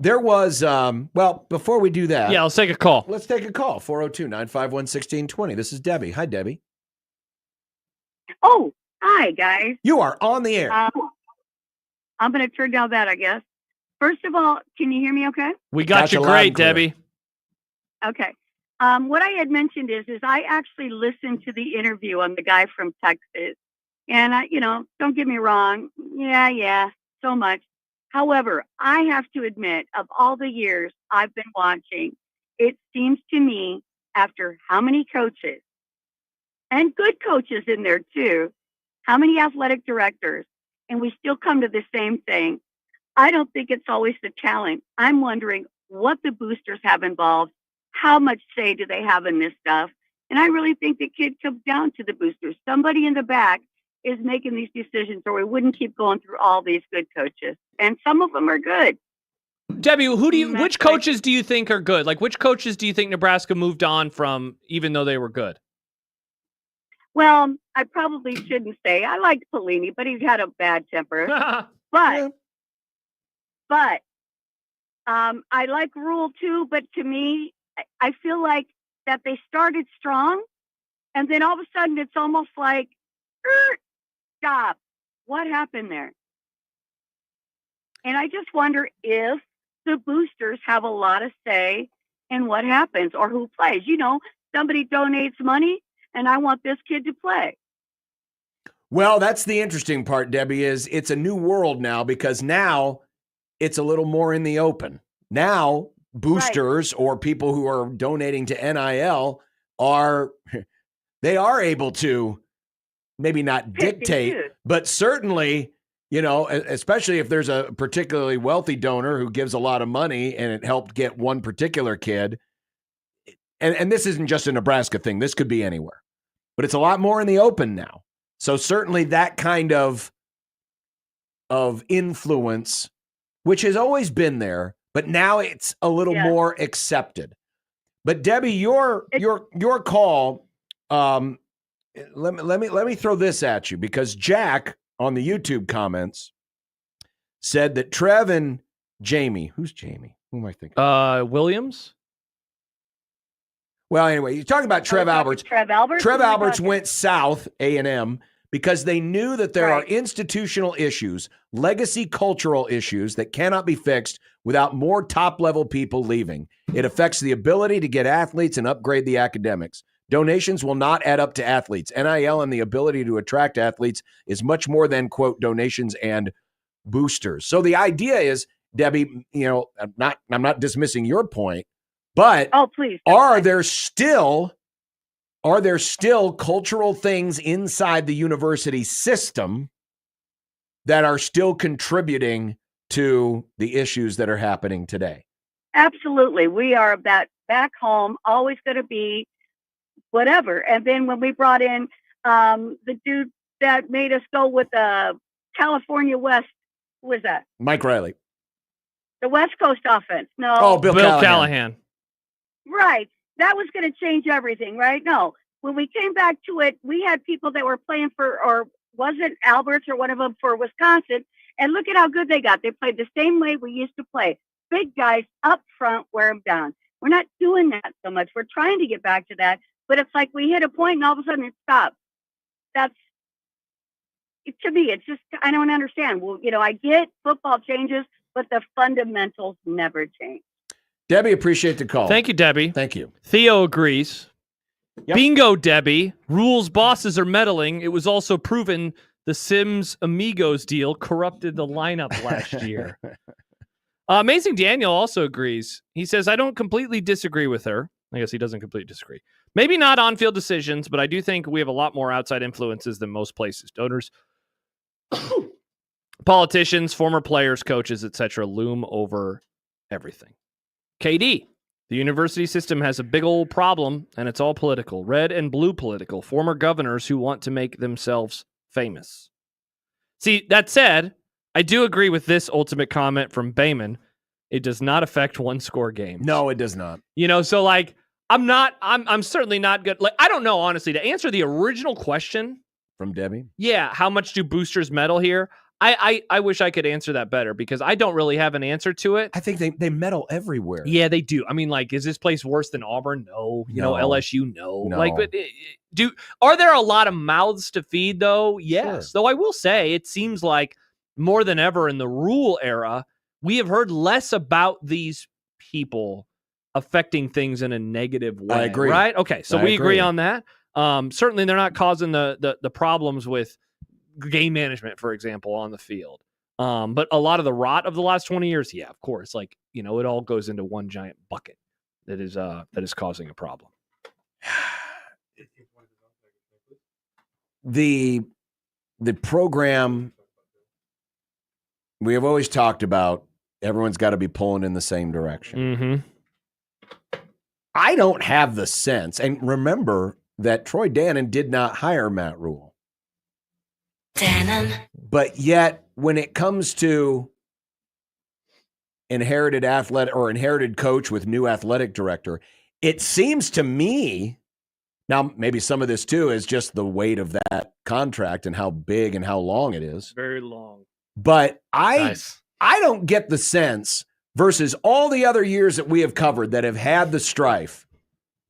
There was, well, before we do that. Yeah, let's take a call. Let's take a call. 402-951-1620. This is Debbie. Hi, Debbie. Oh, hi, guys. You are on the air. I'm going to turn down that, I guess. First of all, can you hear me okay? We got you great, Debbie. Okay. What I had mentioned is I actually listened to the interview on the guy from Texas. And, don't get me wrong. Yeah, so much. However, I have to admit, of all the years I've been watching, it seems to me, after how many coaches, and good coaches in there too, how many athletic directors, and we still come to the same thing. I don't think it's always the talent. I'm wondering what the boosters have involved. How much say do they have in this stuff? And I really think the kid comes down to the boosters. Somebody in the back is making these decisions, or we wouldn't keep going through all these good coaches. And some of them are good. Debbie, which coaches do you think are good? Like, which coaches do you think Nebraska moved on from, even though they were good? Well, I probably shouldn't say. I liked Pelini, but he's had a bad temper. But I like Rule too. But to me, I feel like that they started strong, and then all of a sudden it's almost like, stop. What happened there? And I just wonder if the boosters have a lot of say in what happens or who plays. Somebody donates money, and I want this kid to play. Well, that's the interesting part, Debbie, is it's a new world now because now it's a little more in the open. Now, boosters or people who are donating to NIL are able to maybe not dictate, but certainly, especially if there's a particularly wealthy donor who gives a lot of money and it helped get one particular kid. And this isn't just a Nebraska thing. This could be anywhere. But it's a lot more in the open now. So certainly that kind of influence, which has always been there, but now it's a little more accepted. But Debbie, your call, let me throw this at you, because Jack on the YouTube comments said that Trev and Jamie, who's Jamie? Who am I thinking? Williams. Well, anyway, you're talking about Trev Alberts. Trev Alberts? Trev Alberts went south, A&M, because they knew that there are institutional issues, legacy cultural issues that cannot be fixed without more top-level people leaving. It affects the ability to get athletes and upgrade the academics. Donations will not add up to athletes. NIL and the ability to attract athletes is much more than, quote, donations and boosters. So the idea is, Debbie, I'm not dismissing your point, but please, are there still cultural things inside the university system that are still contributing to the issues that are happening today? Absolutely. We are back home, always going to be whatever. And then when we brought in the dude that made us go with the California West, who was that? Mike Riley. The West Coast offense. No. Oh, Bill Callahan. Right. That was going to change everything, right? No. When we came back to it, we had people that were playing for, or was it Alberts or one of them for Wisconsin? And look at how good they got. They played the same way we used to play. Big guys up front, wear them down. We're not doing that so much. We're trying to get back to that. But it's like we hit a point and all of a sudden it stopped. to me, it's just, I don't understand. Well, I get football changes, but the fundamentals never change. Debbie, appreciate the call. Thank you, Debbie. Thank you. Theo agrees. Yep. Bingo, Debbie. Rules bosses are meddling. It was also proven the Sims Amigos deal corrupted the lineup last year. Amazing Daniel also agrees. He says, I don't completely disagree with her. I guess he doesn't completely disagree. Maybe not on-field decisions, but I do think we have a lot more outside influences than most places. Donors, politicians, former players, coaches, etc. loom over everything. KD, the university system has a big old problem, and it's all political. Red and blue political. Former governors who want to make themselves famous. See, that said, I do agree with this ultimate comment from Bayman. It does not affect one-score games. No, it does not. So like, I'm certainly not good. Like, I don't know, honestly, to answer the original question from Debbie. Yeah. How much do boosters meddle here? I wish I could answer that better because I don't really have an answer to it. I think they meddle everywhere. Yeah, they do. I mean, like, is this place worse than Auburn? No. LSU? No. Like, but are there a lot of mouths to feed though? Yes. Sure. Though I will say it seems like more than ever in the rule era, we have heard less about these people affecting things in a negative way. I agree. Right? Okay. So we agree on that. Certainly they're not causing the problems with game management, for example, on the field. But a lot of the rot of the last 20 years, yeah, of course, like, it all goes into one giant bucket that is causing a problem. The program we have always talked about, everyone's got to be pulling in the same direction. Mm-hmm. I don't have the sense, and remember that Troy Dannon did not hire Matt Rule. But yet, when it comes to inherited coach with new athletic director, it seems to me, now maybe some of this too is just the weight of that contract and how big and how long it is. Very long. But I don't get the sense, versus all the other years that we have covered that have had the strife,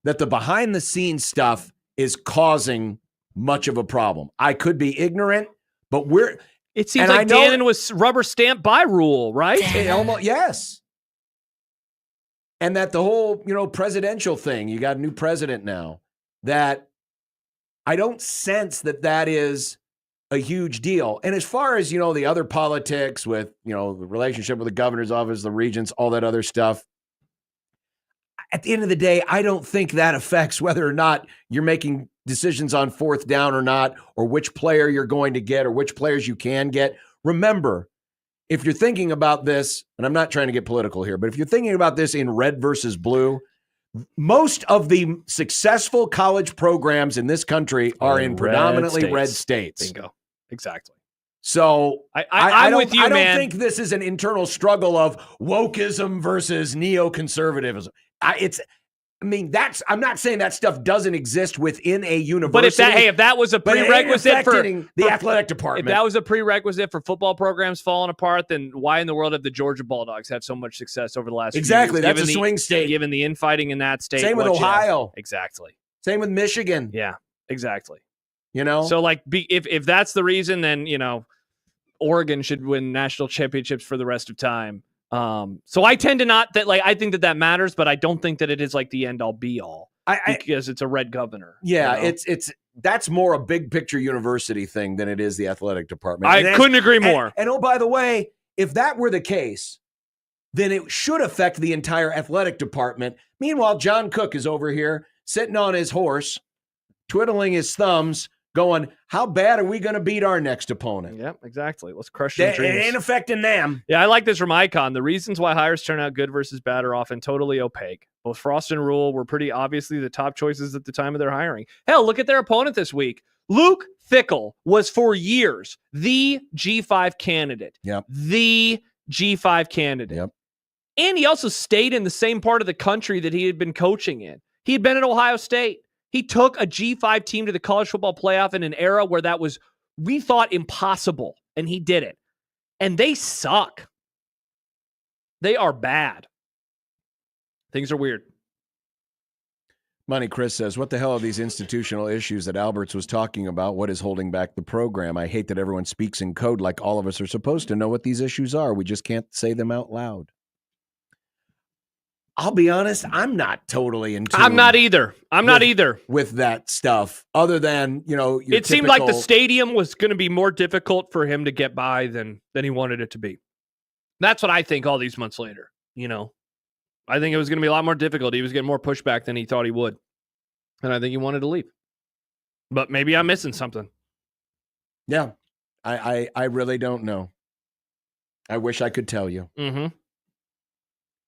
that the behind the scenes stuff is causing much of a problem. I could be ignorant, but it seems like Dannon was rubber stamped by Rule, right? Yes. And that the whole, presidential thing, you got a new president now, that I don't sense that is a huge deal. And as far as, the other politics with, the relationship with the governor's office, the regents, all that other stuff, at the end of the day, I don't think that affects whether or not you're making decisions on fourth down or not, or which player you're going to get or which players you can get. Remember, if you're thinking about this, and I'm not trying to get political here, but if you're thinking about this in red versus blue, most of the successful college programs in this country are in predominantly red states. Bingo. Exactly. So I'm with you, man. I don't think this is an internal struggle of wokeism versus neoconservatism. I'm not saying that stuff doesn't exist within a university. But if that was a prerequisite for the athletic department, if that was a prerequisite for football programs falling apart, then why in the world have the Georgia Bulldogs had so much success over the last few years? That's a swing state. Given the infighting in that state. Same with Ohio. Exactly. Same with Michigan. Yeah, exactly. So like, if that's the reason, then Oregon should win national championships for the rest of time. So I tend to not that, like, I think that matters, but I don't think that it is like the end all be all because it's a red governor. Yeah. That's more a big picture university thing than it is the athletic department. I couldn't agree more. And oh, by the way, if that were the case, then it should affect the entire athletic department. Meanwhile, John Cook is over here sitting on his horse, twiddling his thumbs, going, how bad are we going to beat our next opponent? Yep, exactly. Let's crush their dreams. It ain't affecting them. Yeah, I like this from Icon. The reasons why hires turn out good versus bad are often totally opaque. Both Frost and Rule were pretty obviously the top choices at the time of their hiring. Hell, look at their opponent this week. Luke Fickell was for years the G5 candidate. Yep. The G5 candidate. Yep. And he also stayed in the same part of the country that he had been coaching in. He had been at Ohio State. He took a G5 team to the college football playoff in an era where that was, we thought, impossible, and he did it. And they suck. They are bad. Things are weird. Money Chris says, what the hell are these institutional issues that Alberts was talking about? What is holding back the program? I hate that everyone speaks in code like all of us are supposed to know what these issues are. We just can't say them out loud. I'll be honest, I'm not totally in tune. I'm not either. With that stuff, other than, it seemed like the stadium was going to be more difficult for him to get by than he wanted it to be. That's what I think all these months later, I think it was going to be a lot more difficult. He was getting more pushback than he thought he would. And I think he wanted to leave. But maybe I'm missing something. Yeah. I really don't know. I wish I could tell you. Mm-hmm.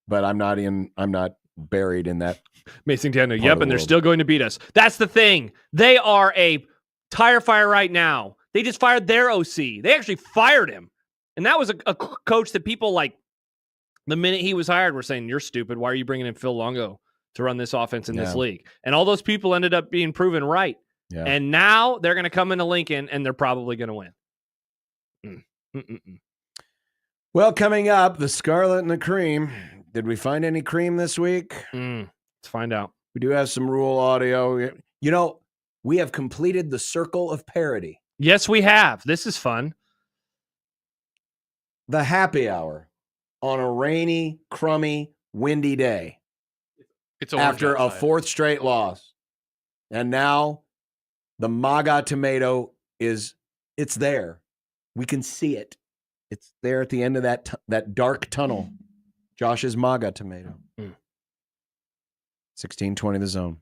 But I'm not buried in that. Mason Daniel. Yep, and they're still going to beat us. That's the thing. They are a tire fire right now. They just fired their OC. They actually fired him. And that was a coach that people like the minute he was hired were saying, you're stupid. Why are you bringing in Phil Longo to run this offense in this league? And all those people ended up being proven right. Yeah. And now they're going to come into Lincoln and they're probably going to win. Well, coming up, the Scarlet and the Cream. Did we find any cream this week? Let's find out. We do have some Rule audio. We have completed the circle of parody. Yes, we have. This is fun. The happy hour on a rainy, crummy, windy day. It's after a fourth straight loss. And now the MAGA tomato it's there. We can see it. It's there at the end of that dark tunnel. Josh's MAGA tomato. 1620 The Zone.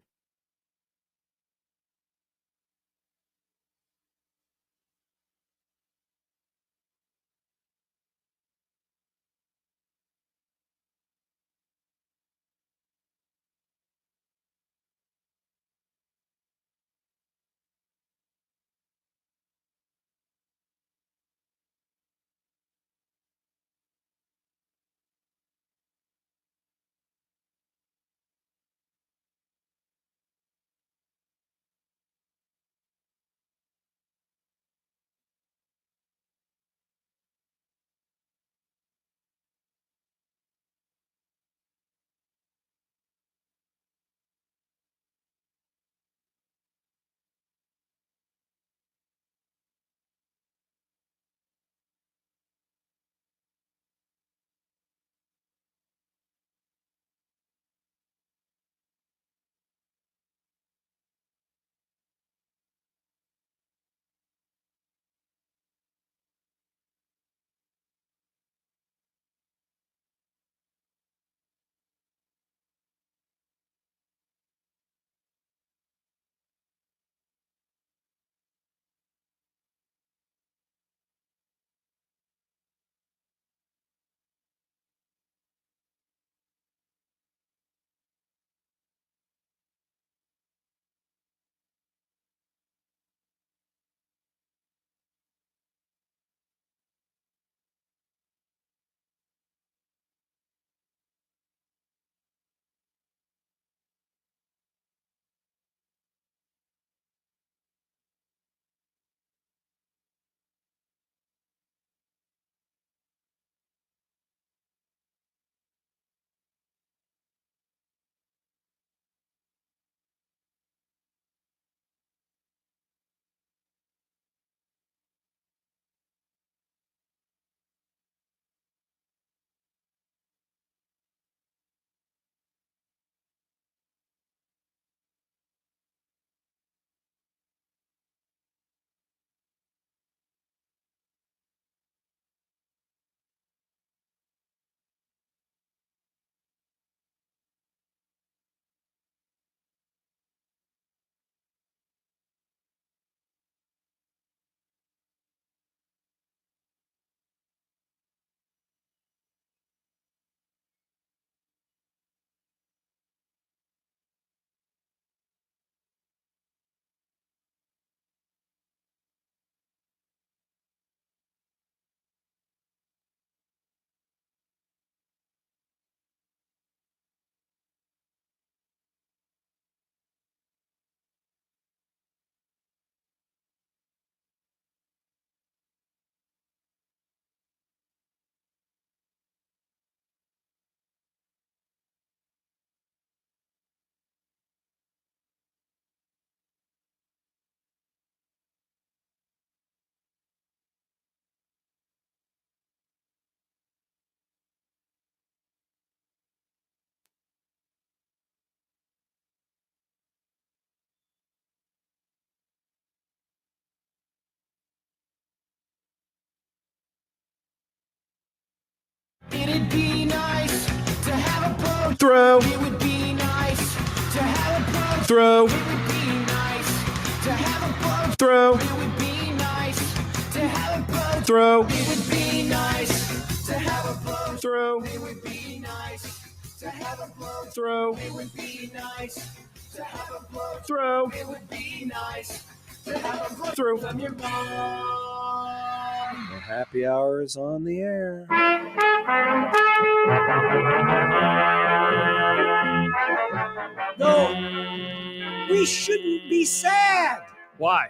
would be nice to have a boat. Throw. It would be nice to have a boat. Throw. It would be nice to have a boat. Throw. It would be nice to have a boat. Throw. It would be nice to have a boat. Throw. It would be nice to have a boat. Throw. It would be nice to have a boat. Throw. It would be nice to have a boat. Throw. From your mom. The happy hour is on the air. No, we shouldn't be sad. Why?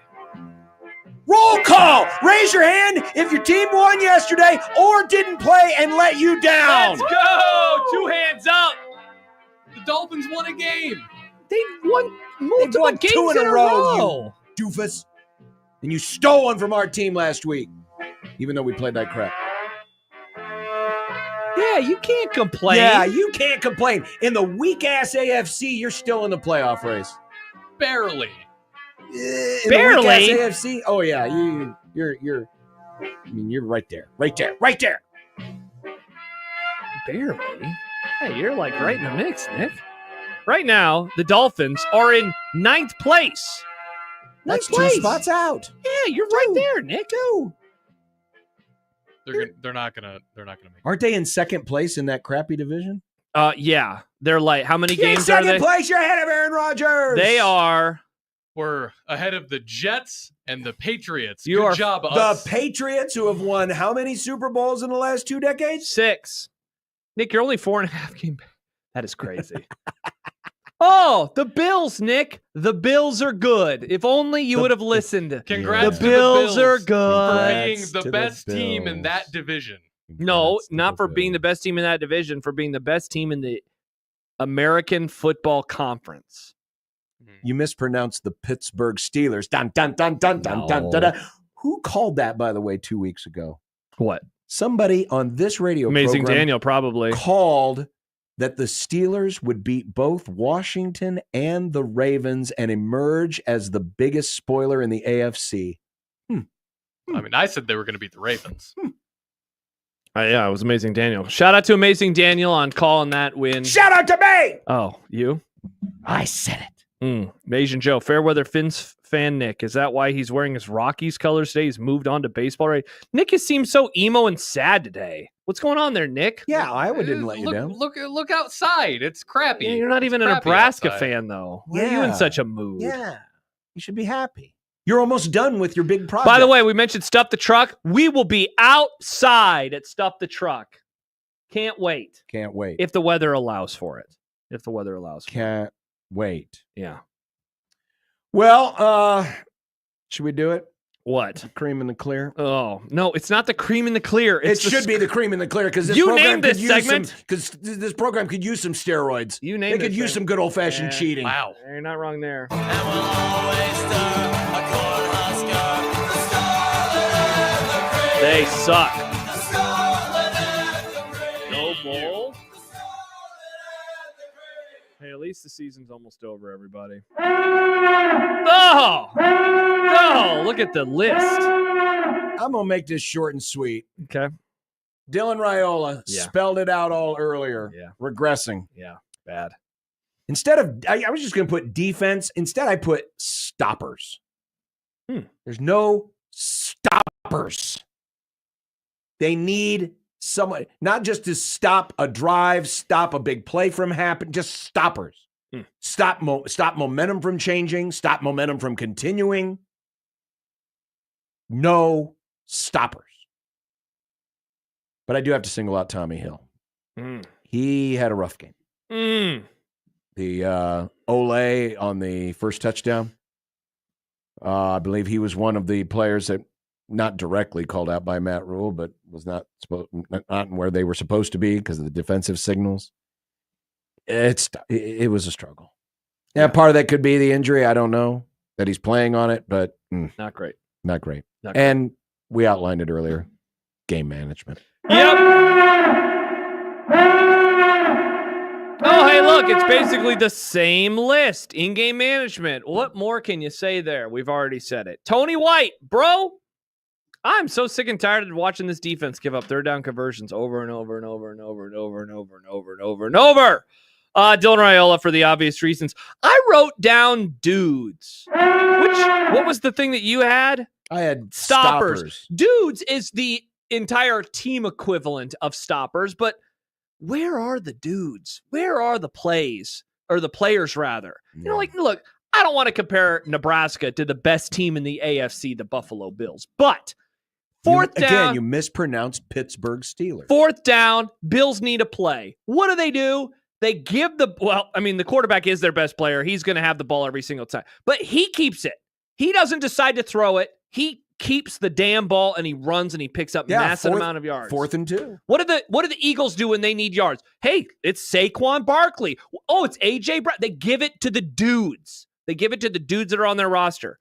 Roll call. Raise your hand if your team won yesterday or didn't play and let you down. Let's go! 2 hands up. The Dolphins won a game. They won multiple won games 2 in a row. You doofus. And you stole one from our team last week, even though we played like crap. Yeah, you can't complain. Yeah, you can't complain. In the weak-ass AFC, you're still in the playoff race. Barely. In Barely? The weak-ass AFC? Oh, yeah. You're right there. Right there. Right there. Barely? Hey, you're like right in the mix, Nick. Right now, the Dolphins are in 9th place. That's 9th 2 place. spots out. Yeah, you're right there, Nick. They're not gonna make Aren't they in 2nd place in that crappy division? Yeah. They're like, how many You're in games are they? 2nd place. You're ahead of Aaron Rodgers. They are. We're ahead of the Jets and the Patriots. You Good are job, The us. Patriots, who have won how many Super Bowls in the last 2 decades? 6. Nick, you're only 4.5 games back. That is crazy. Oh, the Bills, Nick. The Bills are good. If only you would have listened. Congrats The to Bills the are Bills good. for being Congrats the to best the team in Bills. that division. No, Congrats to not the for being the Bills. best team in that division, for being the best team in the American Football Conference. You mispronounced the Pittsburgh Steelers. Dun, dun, dun, dun, dun, dun, dun, dun. Who called that, by the way, 2 weeks ago? What? Somebody on this radio Amazing program Daniel, probably. called that the Steelers would beat both Washington and the Ravens and emerge as the biggest spoiler in the AFC. I mean, I said they were going to beat the Ravens. Yeah, it was Amazing Daniel. Shout out to Amazing Daniel on calling that win. Shout out to me! Oh, you? I said it. Asian Joe, Fairweather Finns fan Nick. Is that why he's wearing his Rockies colors today? He's moved on to baseball, right? Nick has seemed so emo and sad today. What's going on there, Nick? Yeah, Iowa didn't let you look, down. Look outside. It's crappy. Yeah, you're not even a Crappy Nebraska outside. fan, though. Why are you in Yeah. such a mood? Yeah, you should be happy. You're almost done with your big project. By the way, we mentioned Stuff the Truck. We will be outside at Stuff the Truck. Can't wait. Can't wait. If the weather allows for it. If the weather allows for Can't wait. it. Yeah. Well, should we do it? What? Cream in the clear? Oh, no, it's not the cream in the clear. It It's the should be the cream in the clear because this You program named could this use segment? because this program could use some steroids. You They named could this use segment. some good old fashioned Yeah. cheating. Wow. You're not wrong there. They suck. No bowl. Hey, at least the season's almost over, everybody. Oh! Oh, look at the list. I'm gonna make this short and sweet. Okay. Dylan Raiola Yeah. spelled it out all earlier. Yeah. Regressing. Yeah, bad. Instead of, I was just going to put defense. Instead, I put stoppers. There's no stoppers. They need someone, not just to stop a drive, stop a big play from happening, just stoppers. Stop momentum from changing, stop momentum from continuing. No stoppers. But I do have to single out Tommy Hill. He had a rough game. The Ole on the first touchdown. I believe he was one of the players that not directly called out by Matt Rule, but was not where they were supposed to be because of the defensive signals. It was a struggle. Yeah, part of that could be the injury. I don't know that he's playing on it, but not great. Not great. Not great. And we outlined it earlier. Game management. Yep. Oh, hey, look, it's basically the same list. In-game management. What more can you say there? We've already said it. Tony White, bro. I'm so sick and tired of watching this defense give up third down conversions over and over and over and over and over and over and over and over and over. Dylan Raiola, for the obvious reasons. I wrote down dudes. What was the thing that you had? I had stoppers. Dudes is the entire team equivalent of stoppers, but where are the dudes? Where are the plays? Or the players, rather? You know, like, look, I don't want to compare Nebraska to the best team in the AFC, the Buffalo Bills, but fourth down. Again, you mispronounced Pittsburgh Steelers. Fourth down, Bills need a play. What do? They give the quarterback is their best player. He's going to have the ball every single time, but he keeps it. He doesn't decide to throw it. He keeps the damn ball and he runs and he picks up massive amount of yards. 4th and 2. What do the Eagles do when they need yards? Hey, it's Saquon Barkley. Oh, it's AJ Brown. They give it to the dudes. They give it to the dudes that are on their roster.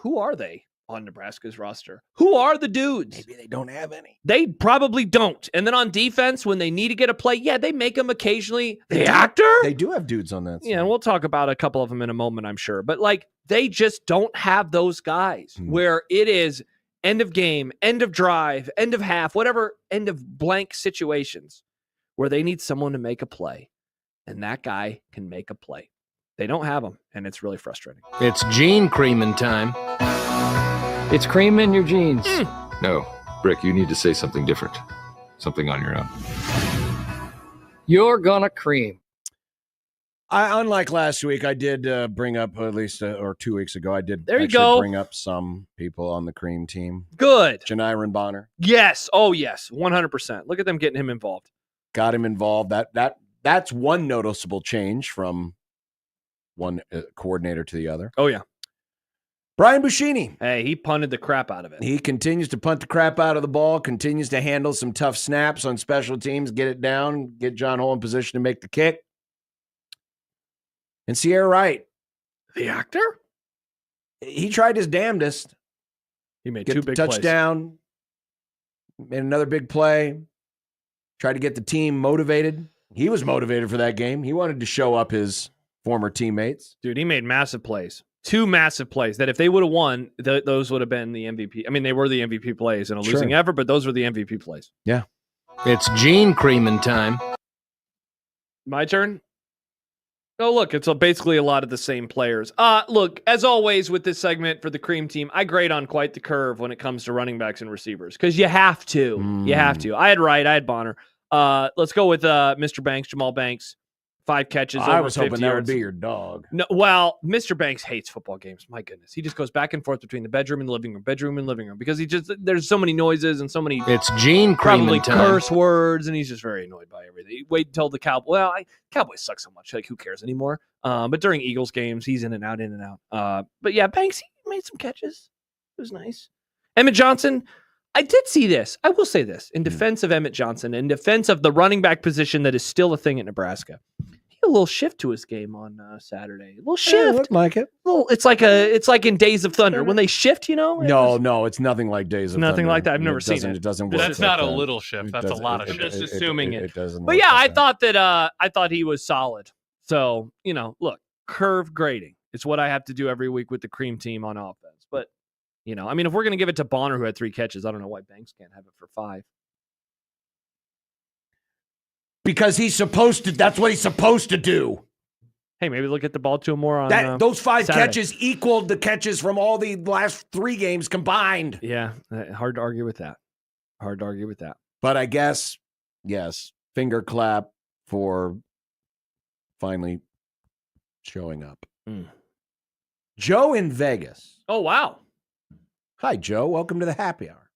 Who are they on Nebraska's roster? Who are the dudes? Maybe they don't have any. They probably don't. And then on defense, when they need to get a play, they make them occasionally. The actor? They do have dudes on that side. Yeah, and we'll talk about a couple of them in a moment, I'm sure. But, they just don't have those guys where it is end of game, end of drive, end of half, whatever, end of blank situations where they need someone to make a play. And that guy can make a play. They don't have them, and it's really frustrating. It's gene creaming time. It's cream in your jeans. No, Rick, you need to say something different. Something on your own. You're gonna cream. Unlike last week, I did bring up, at least, or 2 weeks ago, I did bring up some people on the cream team. Good. Janiron Bonner. Yes. Oh, yes. 100%. Look at them getting him involved. Got him involved. That's one noticeable change from one coordinator to the other. Oh, yeah. Brian Buschini. Hey, he punted the crap out of it. He continues to punt the crap out of the ball, continues to handle some tough snaps on special teams, get it down, get John Hole in position to make the kick. And Sierra Wright. The actor? He tried his damnedest. He made get two the big touchdown, made another big play, tried to get the team motivated. He was motivated for that game. He wanted to show up his former teammates. Dude, he made massive plays. 2 massive plays that if they would have won, those would have been the MVP. I mean, they were the MVP plays in a losing effort, but those were the MVP plays. Yeah. It's gene creaming time. My turn? Oh, look, it's basically a lot of the same players. Look, as always with this segment for the cream team, I grade on quite the curve when it comes to running backs and receivers because you have to. You have to. I had Wright. I had Bonner. Let's go with Mr. Banks, Jamal Banks. 5 catches. I was hoping yards. that would be your dog. No, well, Mr. Banks hates football games. My goodness. He just goes back and forth between the bedroom and the living room, because there's so many noises and so many it's gene probably time. Curse words, and he's just very annoyed by everything. Wait until the Cowboys suck so much. Like, who cares anymore? But during Eagles games, he's in and out. But yeah, Banks, he made some catches. It was nice. Emmett Johnson, I did see this. I will say this in defense of Emmett Johnson, in defense of the running back position that is still a thing at Nebraska. He had a little shift to his game on Saturday. A little shift. Looked like it. It's like in Days of Thunder when they shift. No, it's nothing like Days of Thunder. Nothing like that. I've never seen it. It doesn't work. That's not a little shift. That's a lot of shift. I'm just assuming it. It doesn't. But yeah, I thought he was solid. So look, curve grading. It's what I have to do every week with the cream team on offense. But if we're gonna give it to Bonner, who had 3 catches, I don't know why Banks can't have it for 5. Because he's supposed to. That's what he's supposed to do. Hey, maybe they'll get the ball to him more on those 5 Saturday. catches equaled the catches from all the last 3 games combined. Yeah, hard to argue with that. But I guess, yes, finger clap for finally showing up. Joe in Vegas. Oh, wow. Hi, Joe. Welcome to the happy hour.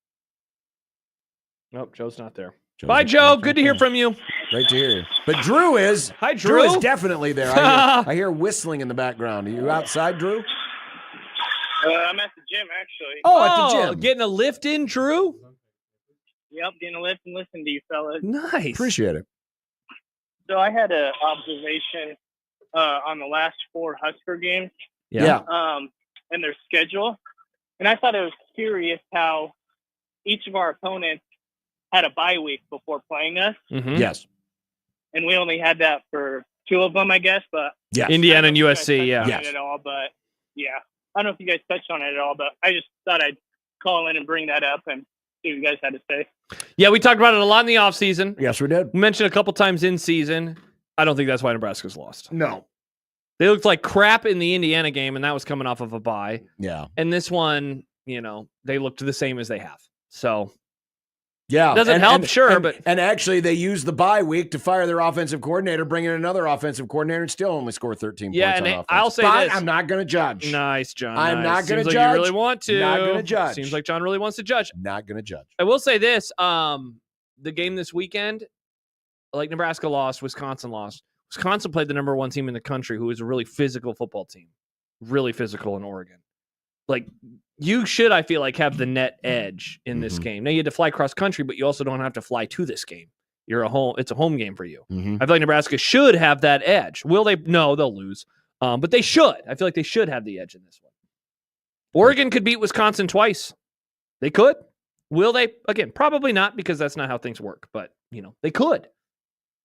Nope, Joe's not there. Bye, Joe. Good to hear from you. Great to hear you. But Drew is. Hi, Drew. Drew is definitely there. I hear whistling in the background. Are you outside, Drew? I'm at the gym, actually. Oh, at the gym. Getting a lift in, Drew? Yep, getting a lift and listening to you fellas. Nice. Appreciate it. So I had an observation on the last 4 Husker games. Yeah. And their schedule. And I thought it was curious how each of our opponents had a bye week before playing us. Mm-hmm. Yes. And we only had that for 2 of them, I guess. But yes. Indiana and USC, yeah. Yes. At all, but yeah. I don't know if you guys touched on it at all, but I just thought I'd call in and bring that up and see what you guys had to say. Yeah, we talked about it a lot in the offseason. Yes, we did. We mentioned a couple times in season. I don't think that's why Nebraska's lost. No. They looked like crap in the Indiana game, and that was coming off of a bye. Yeah. And this one, they looked the same as they have. So, yeah. Doesn't help, sure, but... And actually, they used the bye week to fire their offensive coordinator, bring in another offensive coordinator, and still only score 13 points on offense. I'll say but this. I'm not going to judge. Nice, John. I'm not going to Seems judge. Like you really want to. Not going to judge. Seems like John really wants to judge. Not going to judge. I will say this. The game this weekend, like Nebraska lost, Wisconsin lost. Wisconsin played the number 1 team in the country, who is a really physical football team. Really physical in Oregon. Like, you should, I feel like, have the net edge in this game. Now, you had to fly cross country, but you also don't have to fly to this game. It's a home game for you. I feel like Nebraska should have that edge. Will they? No, they'll lose. But they should. I feel like they should have the edge in this one. Oregon could beat Wisconsin twice. They could. Will they? Again, probably not, because that's not how things work. But, they could.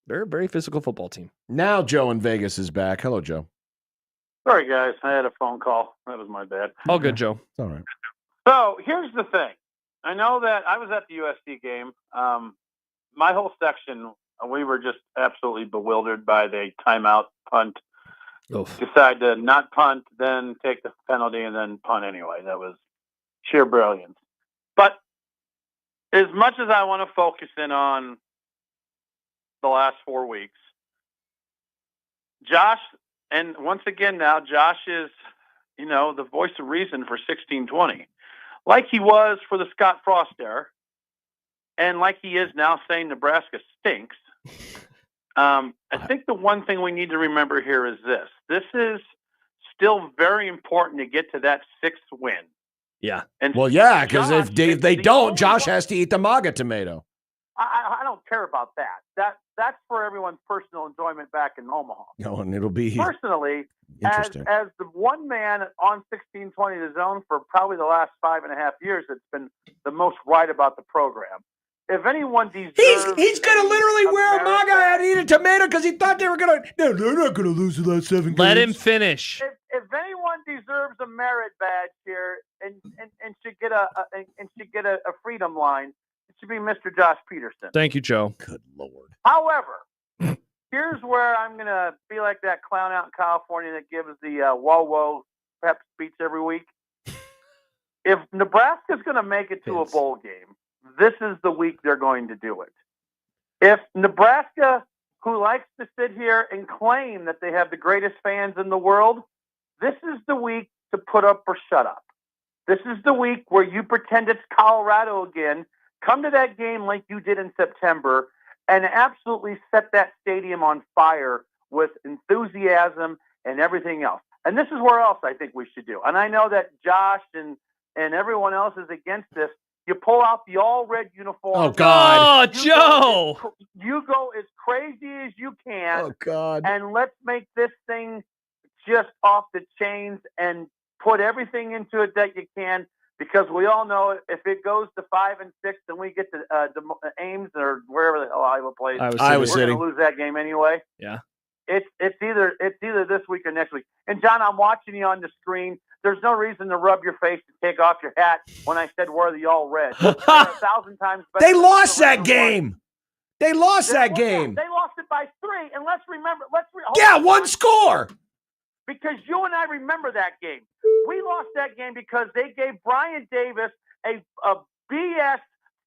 They're a very physical football team. Now Joe in Vegas is back. Hello, Joe. Sorry, guys. I had a phone call. That was my bad. Oh, good, Joe. It's all right. So here's the thing. I know that I was at the USC game. My whole section, we were just absolutely bewildered by the timeout punt. Oof. Decide to not punt, then take the penalty, and then punt anyway. That was sheer brilliance. But as much as I want to focus in on the last 4 weeks, Josh, and once again now, Josh is, the voice of reason for 1620, like he was for the Scott Frost era, and like he is now saying Nebraska stinks. I think the one thing we need to remember here is this. This is still very important to get to that 6th win. Yeah. And because if they don't, Josh has to eat the MAGA tomato. I don't care about that. That's for everyone's personal enjoyment back in Omaha. No, and it'll be personally as the one man on 1620 The Zone for probably the last 5.5 years that's been the most right about the program. If anyone deserves, he's going to literally wear a MAGA hat and eat a tomato because he thought they were going to. No, they're not going to lose the last 7 games. Let him finish. If anyone deserves a merit badge here and should get a freedom line, it should be Mr. Josh Peterson. Thank you, Joe. Good Lord. However, here's where I'm going to be like that clown out in California that gives the whoa pep speech every week. If Nebraska's going to make it to a bowl game, this is the week they're going to do it. If Nebraska, who likes to sit here and claim that they have the greatest fans in the world, this is the week to put up or shut up. This is the week where you pretend it's Colorado again, come to that game like you did in September, and absolutely set that stadium on fire with enthusiasm and everything else. And this is where else I think we should do. And I know that Josh and everyone else is against this. You pull out the all-red uniform. Oh, God. Oh, Joe. You go as crazy as you can. Oh, God. And let's make this thing just off the chains and put everything into it that you can, because we all know if it goes to 5 and 6 and we get to Ames or wherever the hell Iowa plays, we're going to lose that game anyway. Yeah. It's either this week or next week. And John, I'm watching you on the screen. There's no reason to rub your face and take off your hat when I said wear the all red. 1,000 times better. They lost that game. They lost that game. They lost it by 3. And let's remember. One score. Because you and I remember that game. We lost that game because they gave Brian Davis a BS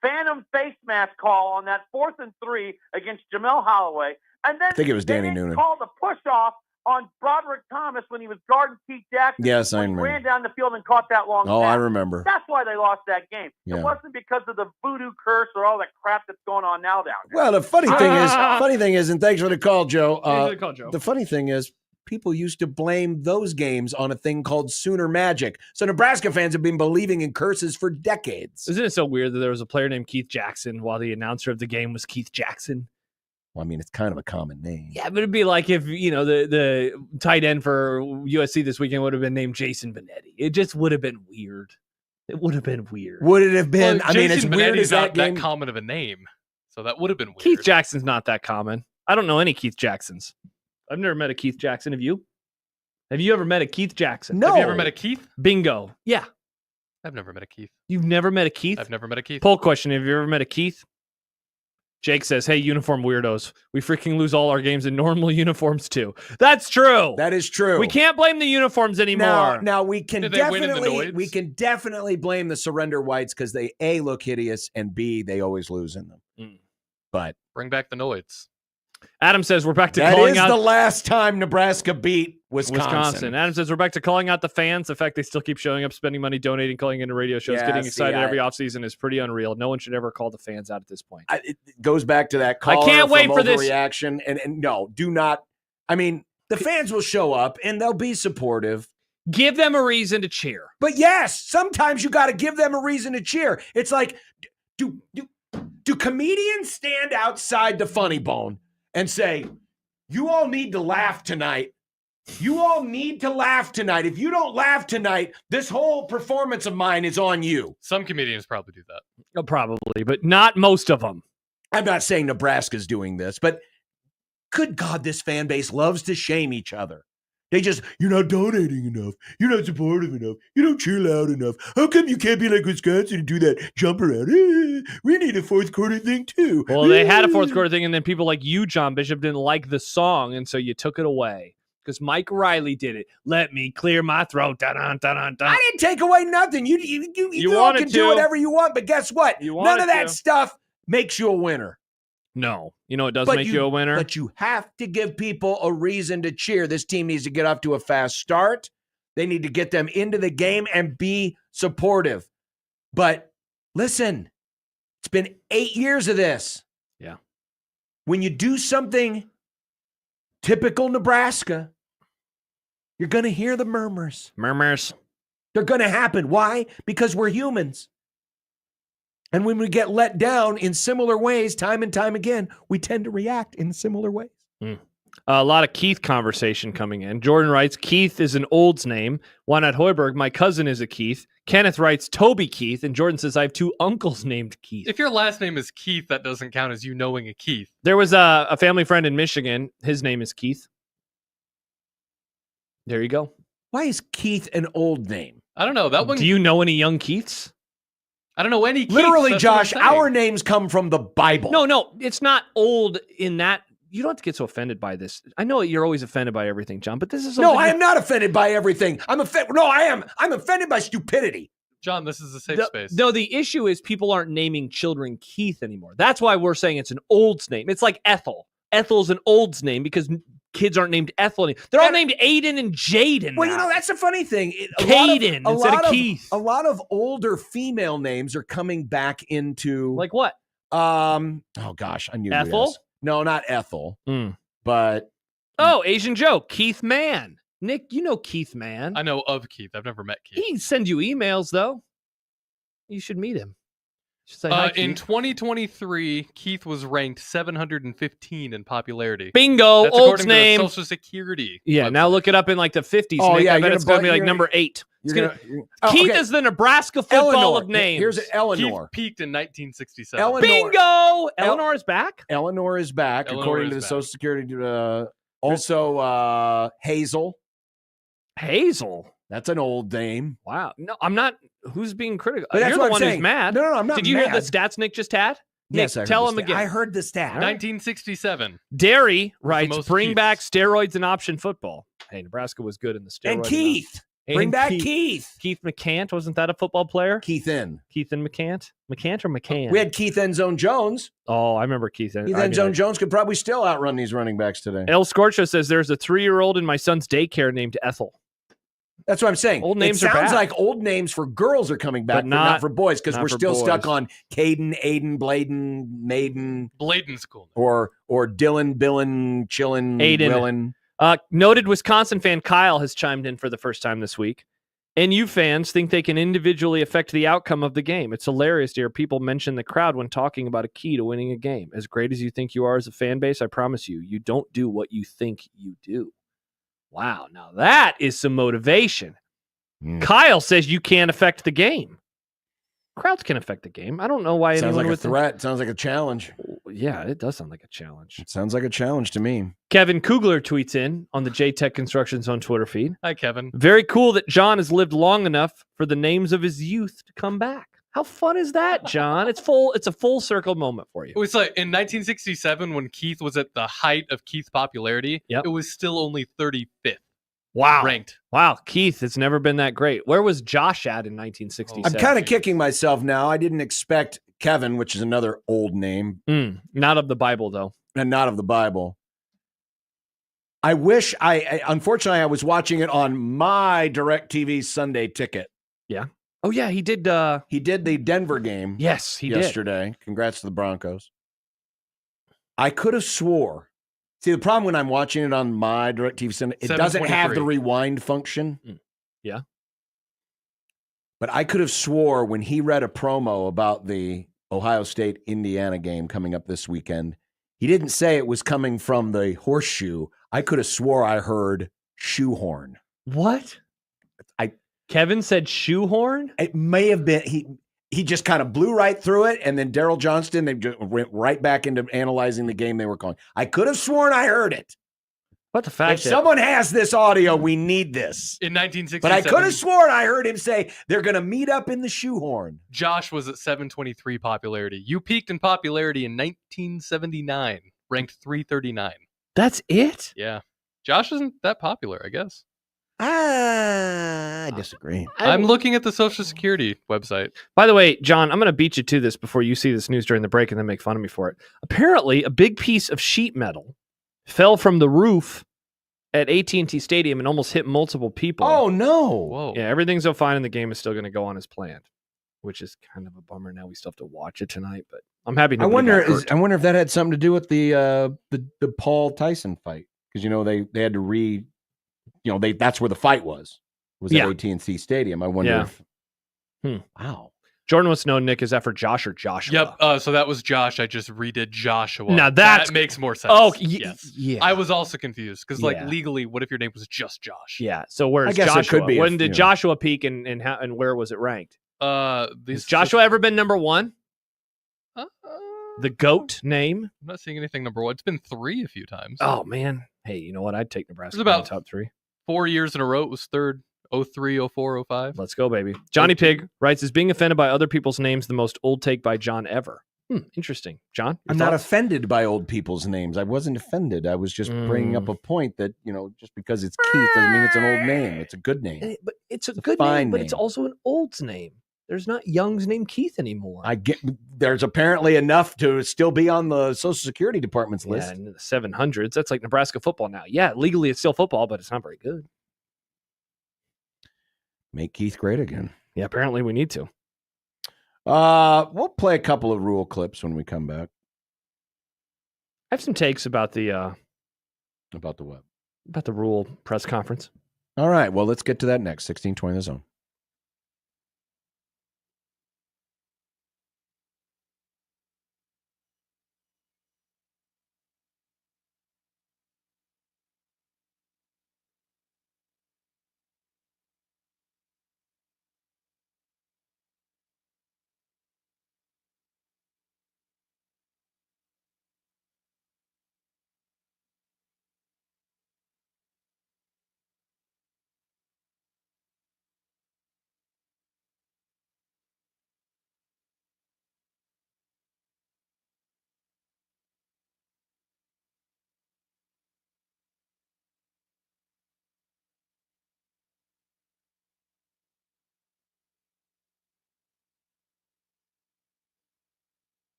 phantom face mask call on that 4th and 3 against Jamel Holloway. And then I think it was Danny Noonan. Called the push off on Broderick Thomas when he was guarding Keith Jackson. Yes, I when he remember. ran down the field and caught that long Oh, pass. I remember. That's why they lost that game. Yeah. It wasn't because of the voodoo curse or all that crap that's going on now down there. Well, the funny thing is, and thanks for the call, Joe. Thanks for the call, Joe. The funny thing is, people used to blame those games on a thing called Sooner Magic. So Nebraska fans have been believing in curses for decades. Isn't it so weird that there was a player named Keith Jackson while the announcer of the game was Keith Jackson? Well, I mean, it's kind of a common name. Yeah, but it'd be like if, the tight end for USC this weekend would have been named Jason Benetti. It just would have been weird. It would have been weird. Would it have been? Well, I mean, it's Jason weird Benetti's as that not game. that common of a name, so that would have been weird. Keith Jackson's not that common. I don't know any Keith Jacksons. I've never met a Keith Jackson. Have you? Have you ever met a Keith Jackson? No. Have you ever met a Keith? Bingo. Yeah. I've never met a Keith. You've never met a Keith? I've never met a Keith. Poll question: have you ever met a Keith? Jake says, "Hey, uniform weirdos, we freaking lose all our games in normal uniforms too." That's true. That is true. We can't blame the uniforms anymore. Now we can Did they win in the definitely blame the surrender whites because they A, look hideous, and B, they always lose in them. But bring back the Noids. Adam says we're back to that calling is out the last time Nebraska beat Wisconsin. Adam says we're back to calling out the fans. The fact they still keep showing up, spending money, donating, calling into radio shows, Yeah, getting see, excited every offseason is pretty unreal. No one should ever call the fans out at this point. It goes back to that caller I can't wait for this reaction. And no, do not. I mean, the fans will show up and they'll be supportive. Give them a reason to cheer. But yes, sometimes you got to give them a reason to cheer. It's like, do comedians stand outside the Funny Bone and say, "You all need to laugh tonight. You all need to laugh tonight. If you don't laugh tonight, this whole performance of mine is on you." Some comedians probably do that. Probably, but not most of them. I'm not saying Nebraska's doing this, but good God, this fan base loves to shame each other. They just, "You're not donating enough. You're not supportive enough. You don't cheer loud enough. How come you can't be like Wisconsin and do that jump around? We need a fourth quarter thing too." Well, they had a fourth quarter thing, and then people like you, John Bishop, didn't like the song, and so you took it away. Because Mike Riley did it. "Let me clear my throat." Dun, dun, dun, dun. I didn't take away nothing. You all can do whatever you want, but guess what? None of that stuff makes you a winner. No. You know it does make you a winner? But you have to give people a reason to cheer. This team needs to get off to a fast start. They need to get them into the game and be supportive. But listen, it's been 8 years of this. Yeah. When you do something typical Nebraska, you're going to hear the murmurs. Murmurs. They're going to happen. Why? Because we're humans. And when we get let down in similar ways, time and time again, we tend to react in similar ways. A lot of Keith conversation coming in. Jordan writes, "Keith is an old's name. Why not Hoiberg? My cousin is a Keith." Kenneth writes, "Toby Keith." And Jordan says, "I have two uncles named Keith." If your last name is Keith, that doesn't count as you knowing a Keith. There was a family friend in Michigan. His name is Keith. There you go. Why is Keith an old name? I don't know. That one. Do you know any young Keiths? I don't know any Keiths. Literally, Josh, our names come from the Bible. No, it's not old in that. You don't have to get so offended by this. I know you're always offended by everything, John, but this is No, I am not offended by everything. I'm offended by stupidity. John, this is a safe space. No, the issue is people aren't naming children Keith anymore. That's why we're saying it's an old's name. It's like Ethel. Ethel's an old's name because kids aren't named Ethel anymore. They're all named Aiden and Jaden. Well, now. that's the funny thing. Caden instead of Keith. A lot of older female names are coming back into like what? Oh gosh, I knew Ethel. This. No, not Ethel. But Asian Joe, Keith Mann. Nick, you know Keith Mann. I know of Keith. I've never met Keith. He sends you emails though. You should meet him. Say hi, In Keith. 2023, Keith was ranked 715 in popularity. Bingo, That's old according name. to the Social Security. Yeah, now look it up in like the 50s. Oh, Nick. yeah, I bet it's going to be like number 8. Keith okay. is the Nebraska football Eleanor. of names. Here's Eleanor. Keith peaked in 1967. Eleanor. Bingo! Eleanor is back? Eleanor is back, Eleanor according is to the back. Social Security. Also, Hazel. Hazel? That's an old name. Wow. No, I'm not. Who's being critical? But that's You're what the I'm one saying. who's mad. No, I'm not Did you hear mad. the stats Nick just had? Yes, Nick, I heard tell the him stat. again. I heard the stat. 1967. Derry writes, most bring Keiths. back steroids and option football. Hey, Nebraska was good in the steroid. And Keith. Bring back Keith. Keith McCant. Wasn't that a football player? Keith N. Keith and McCant? McCant or McCann? We had Keith Endzone Jones. Oh, I remember Keith. Keith Endzone Jones could probably still outrun these running backs today. El Scorcho says there's a 3-year-old in my son's daycare named Ethel. That's what I'm saying. Old names it are sounds back. like old names for girls are coming back, but not for boys, because not we're for still boys. stuck on Caden, Aiden, Bladen, Maiden, Bladen's cool. or Dylan, Billin, Chillin, Aiden. Willin. Noted Wisconsin fan Kyle has chimed in for the first time this week. NU fans think they can individually affect the outcome of the game. It's hilarious to hear people mention the crowd when talking about a key to winning a game. As great as you think you are as a fan base, I promise you, you don't do what you think you do. Wow, now that is some motivation. Kyle says you can't affect the game. Crowds can affect the game. I don't know why Sounds anyone like a would threat. Sounds like a challenge. Yeah, it does sound like a challenge. It sounds like a challenge to me. Kevin Kugler tweets in on the J-Tech Construction Zone Twitter feed. Hi, Kevin. Very cool that John has lived long enough for the names of his youth to come back. How fun is that, John? It's a full circle moment for you. It was like in 1967 when Keith was at the height of Keith's popularity. It was still only 35th. Wow. Ranked. Wow. Keith, it's never been that great. Where was Josh at in 1967? I'm kind of kicking myself now. I didn't expect Kevin, which is another old name. Not of the Bible, though. And not of the Bible. I wish unfortunately, I was watching it on my DirecTV Sunday ticket. Yeah. Oh, yeah. He did. He did the Denver game. Yes, he did. yesterday. Congrats to the Broncos. I could have swore. See, the problem when I'm watching it on my DirecTV Sunday, it doesn't have the rewind function. Yeah. But I could have swore when he read a promo about the Ohio State-Indiana game coming up this weekend, he didn't say it was coming from the horseshoe. I could have swore I heard shoehorn. What? Kevin said shoehorn? It may have been he just kind of blew right through it, and then Daryl Johnston, they just went right back into analyzing the game they were calling. I could have sworn I heard it. But the fact if someone has this audio, we need this. In 1967. But I could have sworn I heard him say they're going to meet up in the shoehorn. Josh was at 723 popularity. You peaked in popularity in 1979, ranked 339. That's it? Yeah. Josh isn't that popular, I guess. I disagree. I'm looking at the Social Security website. By the way, John, I'm going to beat you to this before you see this news during the break and then make fun of me for it. Apparently, a big piece of sheet metal fell from the roof at AT&T Stadium and almost hit multiple people. Oh, no. Whoa. Yeah, everything's so fine and the game is still going to go on as planned, which is kind of a bummer. Now we still have to watch it tonight, but I'm happy. I wonder if that had something to do with the Paul Tyson fight, because they had to that's where the fight was at AT&T Stadium. I wonder if wow. Jordan wants to know, Nick, is that for Josh or Joshua? Yep. So that was Josh. I just redid Joshua. Now that makes more sense. Oh, yes. Yeah. I was also confused because, Yeah. legally, what if your name was just Josh? Yeah. So where's I guess Joshua? it could be When did Joshua peak and how and where was it ranked? Has Joshua ever been number one? The GOAT name? I'm not seeing anything number one. It's been 3 a few times. Oh man. Hey, you know what? I'd take Nebraska It was about in the top 3. 4 years in a row. It was third. 03, 04, 05. Let's go, baby. Johnny Pig writes, is being offended by other people's names the most old take by John ever? Interesting. John? your I'm not thoughts? offended by old people's names. I wasn't offended. I was just bringing up a point that, just because it's Keith doesn't mean it's an old name. It's a good name. But it's a good fine name, but it's name. also an old's name. There's not Young's named Keith anymore. There's apparently enough to still be on the Social Security Department's list. In the 700s. That's like Nebraska football now. Yeah, legally it's still football, but it's not very good. Make Keith great again. Yeah, apparently we need to. We'll play a couple of rule clips when we come back. I have some takes about the About the what? about the rule press conference. All right. Well, let's get to that next. 1620 The Zone.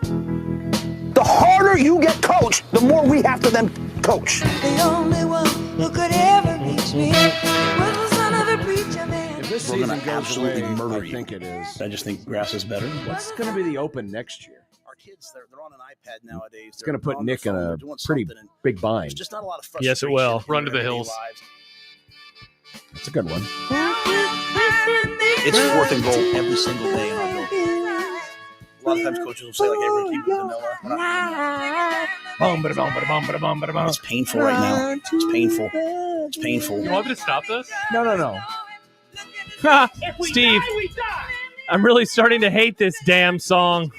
The harder you get coached, the more we have to then coach. The only one who could ever reach me was the son of a preacher man. If this We're season going to goes absolutely away, murder I you. think it is. I just think grass is better. What's going to be the Open next year? Our kids, they're on an iPad nowadays. It's going to put Nick in a pretty big bind. There's just not a lot of Yes, it will. Run to the hills. It's a good one. It's 4th and goal every single day in our building. A lot of times coaches will say, like, hey, we're going to keep it vanilla. We're not. It's painful right now. It's painful. It's painful. You want me to stop this? No. Steve, I'm really starting to hate this damn song.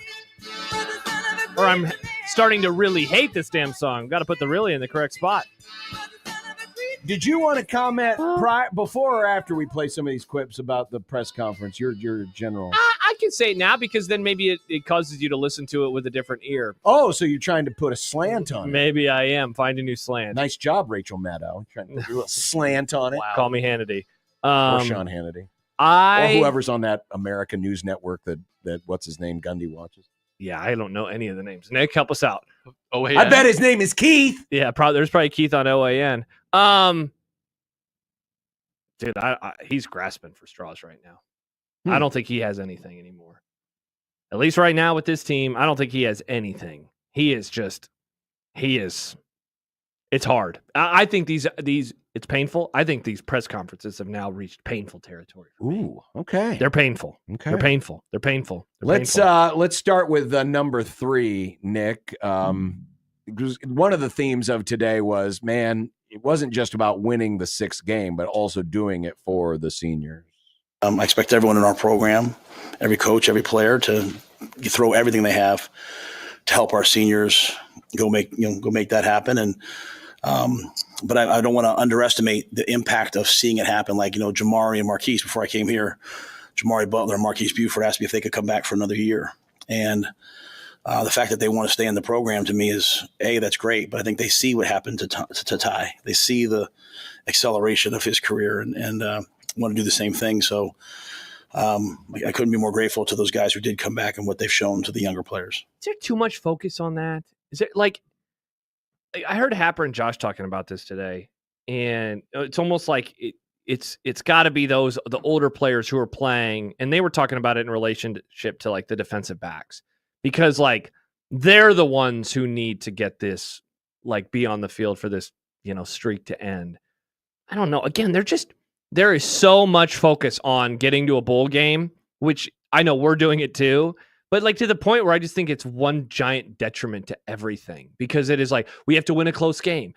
Or I'm starting to really hate this damn song. Got to put the really in the correct spot. Did you want to comment before or after we play some of these quips about the press conference? Your general. I can say it now because then maybe it causes you to listen to it with a different ear. Oh, so you're trying to put a slant on it. Maybe I am. Find a new slant. Nice job, Rachel Maddow. Trying to put a little slant on it. Wow. Call me Hannity. Or Sean Hannity. Or whoever's on that American news network that what's his name, Gundy watches. Yeah, I don't know any of the names. Nick, help us out. OAN? I bet his name is Keith. Yeah, there's probably Keith on OAN. Dude, he's grasping for straws right now. I don't think he has anything anymore. At least right now with this team, I don't think he has anything. It's hard. I think these it's painful. I think these press conferences have now reached painful territory. Ooh, okay. They're painful. Okay. They're painful. They're painful. Let's start with number 3, Nick. One of the themes of today was, man, it wasn't just about winning the 6th game, but also doing it for the seniors. I expect everyone in our program, every coach, every player to throw everything they have to help our seniors go make that happen. And but I don't want to underestimate the impact of seeing it happen. Like, Jamari and Marquise, before I came here, Jamari Butler and Marquise Buford asked me if they could come back for another year. And the fact that they want to stay in the program to me is, that's great. But I think they see what happened to Ty. They see the acceleration of his career and want to do the same thing. So I couldn't be more grateful to those guys who did come back and what they've shown to the younger players. Is there too much focus on that? Is it like I heard Happer and Josh talking about this today, and it's almost like it's got to be the older players who are playing, and they were talking about it in relationship to like the defensive backs, because like they're the ones who need to get this, like, be on the field for this, streak to end. I don't know. Again, there is so much focus on getting to a bowl game, which I know we're doing it too. But like to the point where I just think it's one giant detriment to everything, because it is like, we have to win a close game.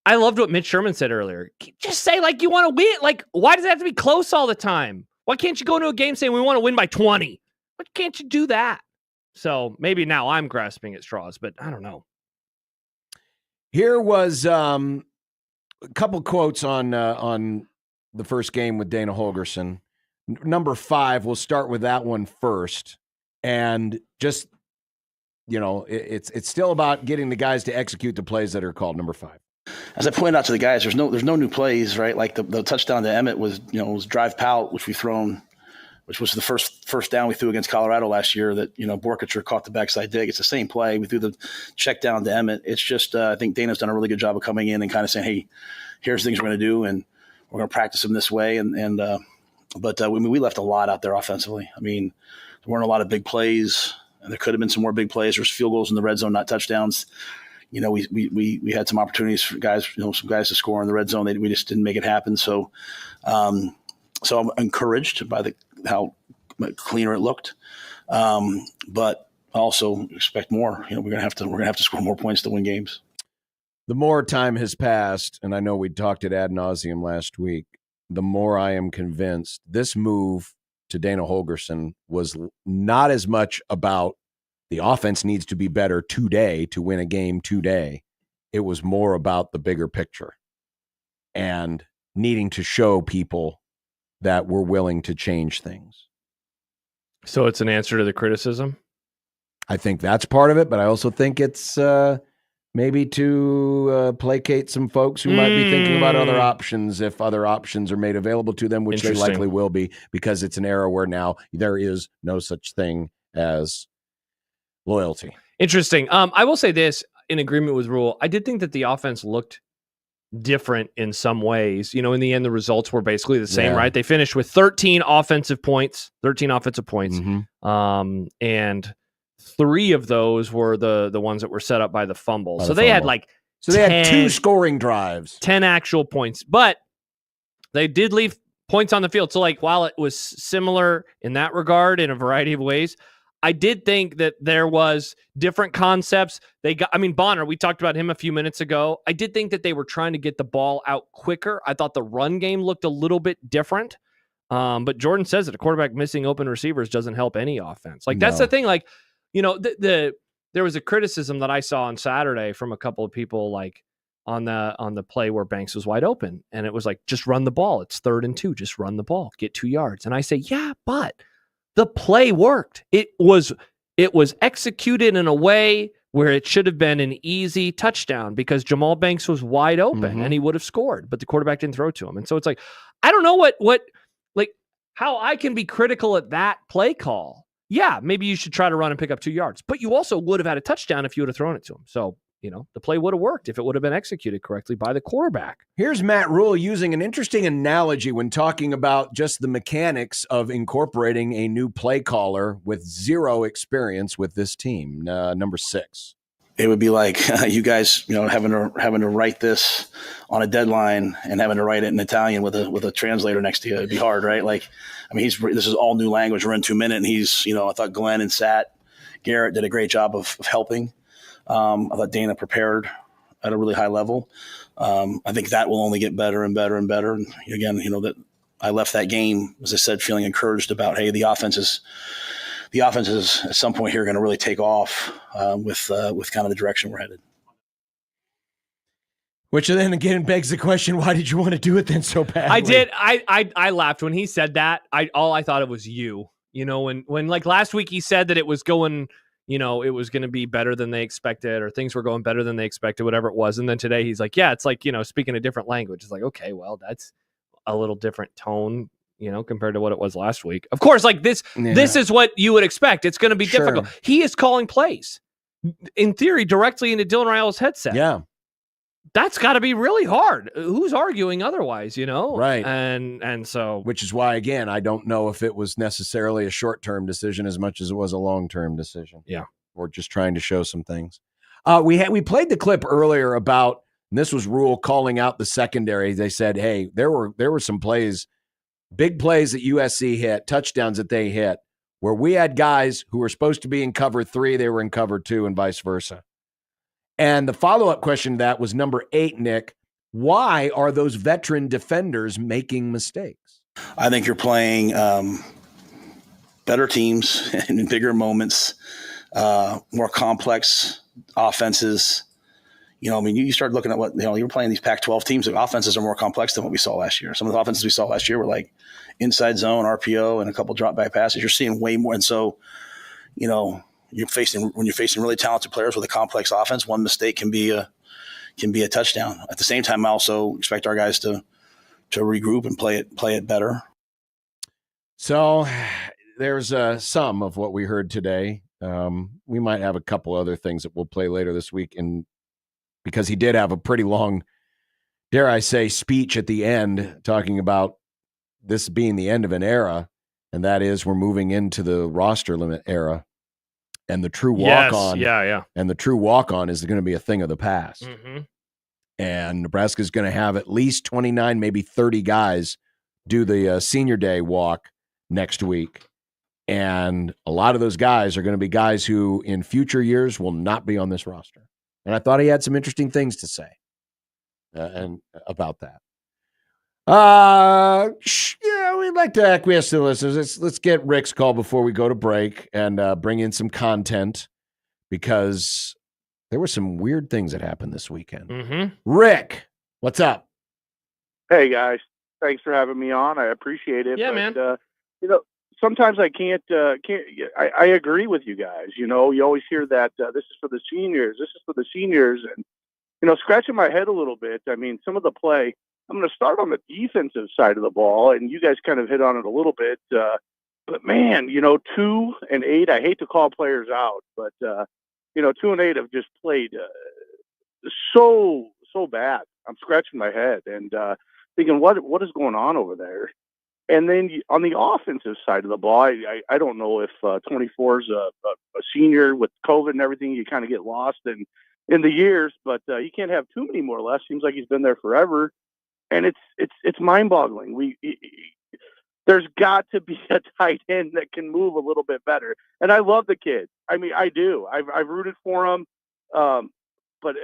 I loved what Mitch Sherman said earlier. Just say like you want to win. Like, why does it have to be close all the time? Why can't you go into a game saying we want to win by 20? Why can't you do that? So maybe now I'm grasping at straws, but I don't know. Here was a couple quotes on the first game with Dana Holgorsen. Number 5, we'll start with that one first. And just, it's still about getting the guys to execute the plays that are called. Number 5. As I pointed out to the guys, there's no new plays, right? Like the touchdown to Emmett was drive pout, which was the first down we threw against Colorado last year that, Borkacher caught the backside dig. It's the same play. We threw the check down to Emmett. It's just, I think Dana's done a really good job of coming in and kind of saying, hey, here's things we're going to do, and we're going to practice them this way. But we left a lot out there offensively. I mean, there weren't a lot of big plays, and there could have been some more big plays. There's field goals in the red zone, not touchdowns. We had some opportunities for guys, some guys to score in the red zone. We just didn't make it happen. So, so I'm encouraged by how cleaner it looked, but also expect more. We're gonna have to score more points to win games. The more time has passed, and I know we talked it ad nauseum last week, the more I am convinced this move to Dana Holgorsen was not as much about the offense needs to be better today to win a game today. It was more about the bigger picture and needing to show people that we're willing to change things. So it's an answer to the criticism? I think that's part of it, but I also think it's maybe to placate some folks who might be thinking about other options if other options are made available to them, which they likely will be, because it's an era where now there is no such thing as loyalty. Interesting. I will say this in agreement with Rule. I did think that the offense looked different in some ways. In the end, the results were basically the same, right? They finished with 13 offensive points. Mm-hmm. And 3 of those were the ones that were set up by the fumble. So they had like they had 2 scoring drives, 10 actual points, but they did leave points on the field. So like while it was similar in that regard in a variety of ways, I did think that there was different concepts. Bonner, we talked about him a few minutes ago. I did think that they were trying to get the ball out quicker. I thought the run game looked a little bit different. But Jordan says that a quarterback missing open receivers doesn't help any offense. Like that's the thing. Like, there was a criticism that I saw on Saturday from a couple of people, like on the play where Banks was wide open. And it was like, just run the ball. It's 3rd and 2. Just run the ball, get 2 yards. And I say, yeah, but the play worked. It was executed in a way where it should have been an easy touchdown because Jamal Banks was wide open and he would have scored, but the quarterback didn't throw to him. And so it's like, I don't know how I can be critical at that play call. Yeah, maybe you should try to run and pick up 2 yards, but you also would have had a touchdown if you would have thrown it to him. So, the play would have worked if it would have been executed correctly by the quarterback. Here's Matt Rule using an interesting analogy when talking about just the mechanics of incorporating a new play caller with 0 experience with this team. Number 6. It would be like you guys, having to write this on a deadline and having to write it in Italian with a translator next to you. It'd be hard, right? Like, this is all new language. We're in 2 minutes, and I thought Glenn and Garrett did a great job of helping. I thought Dana prepared at a really high level. I think that will only get better and better and better. And again, that I left that game, as I said, feeling encouraged about, hey, the offense is at some point here going to really take off with kind of the direction we're headed. Which then again begs the question: why did you want to do it then so badly? I did. I laughed when he said that. I thought it was you. When like last week he said that it was going. It was going to be better than they expected, or things were going better than they expected, whatever it was. And then today he's like, yeah, it's like, speaking a different language. It's like, okay, well, that's a little different tone, compared to what it was last week. Of course, like this is what you would expect. It's going to be difficult. He is calling plays, in theory, directly into Dylan Raio's headset. Yeah. That's got to be really hard. Who's arguing otherwise, Right. And so. Which is why, again, I don't know if it was necessarily a short-term decision as much as it was a long-term decision. Yeah. Or just trying to show some things. We played the clip earlier about, and this was Rule calling out the secondary. They said, hey, there were some plays, big plays that USC hit, touchdowns that they hit, where we had guys who were supposed to be in cover 3, they were in cover 2, and vice versa. And the follow-up question to that was number 8, Nick. Why are those veteran defenders making mistakes? I think you're playing better teams in bigger moments, more complex offenses. You start looking at what, you're playing these Pac-12 teams. The offenses are more complex than what we saw last year. Some of the offenses we saw last year were like inside zone, RPO, and a couple drop back passes. You're seeing way more. And so, when you're facing really talented players with a complex offense, one mistake can be a touchdown. At the same time, I also expect our guys to regroup and play it better. So there's some of what we heard today. We might have a couple other things that we'll play later this week, and because he did have a pretty long, dare I say, speech at the end talking about this being the end of an era, and that is we're moving into the roster limit era. And the true walk-on, and the true walk-on is going to be a thing of the past. Mm-hmm. And Nebraska's going to have at least 29, maybe 30 guys do the senior day walk next week. And a lot of those guys are going to be guys who in future years will not be on this roster. And I thought he had some interesting things to say and about that. We'd like to acquiesce to the listeners. Let's get Rick's call before we go to break and bring in some content, because there were some weird things that happened this weekend. Mm-hmm. Rick, what's up? Hey guys, thanks for having me on. I appreciate it. Yeah, man. Sometimes I can't. I agree with you guys. You always hear that this is for the seniors. This is for the seniors, and scratching my head a little bit. I mean, some of the play. I'm going to start on the defensive side of the ball, and you guys kind of hit on it a little bit. But man, 2 and 8. I hate to call players out, but 2-8 have just played so bad. I'm scratching my head and thinking, what is going on over there? And then on the offensive side of the ball, I don't know if 24 is a senior with COVID and everything. You kind of get lost in the years, but you can't have too many more left. Seems like he's been there forever, and it's mind-boggling. There's got to be a tight end that can move a little bit better. And I love the kid. I mean, I do. I've rooted for him. But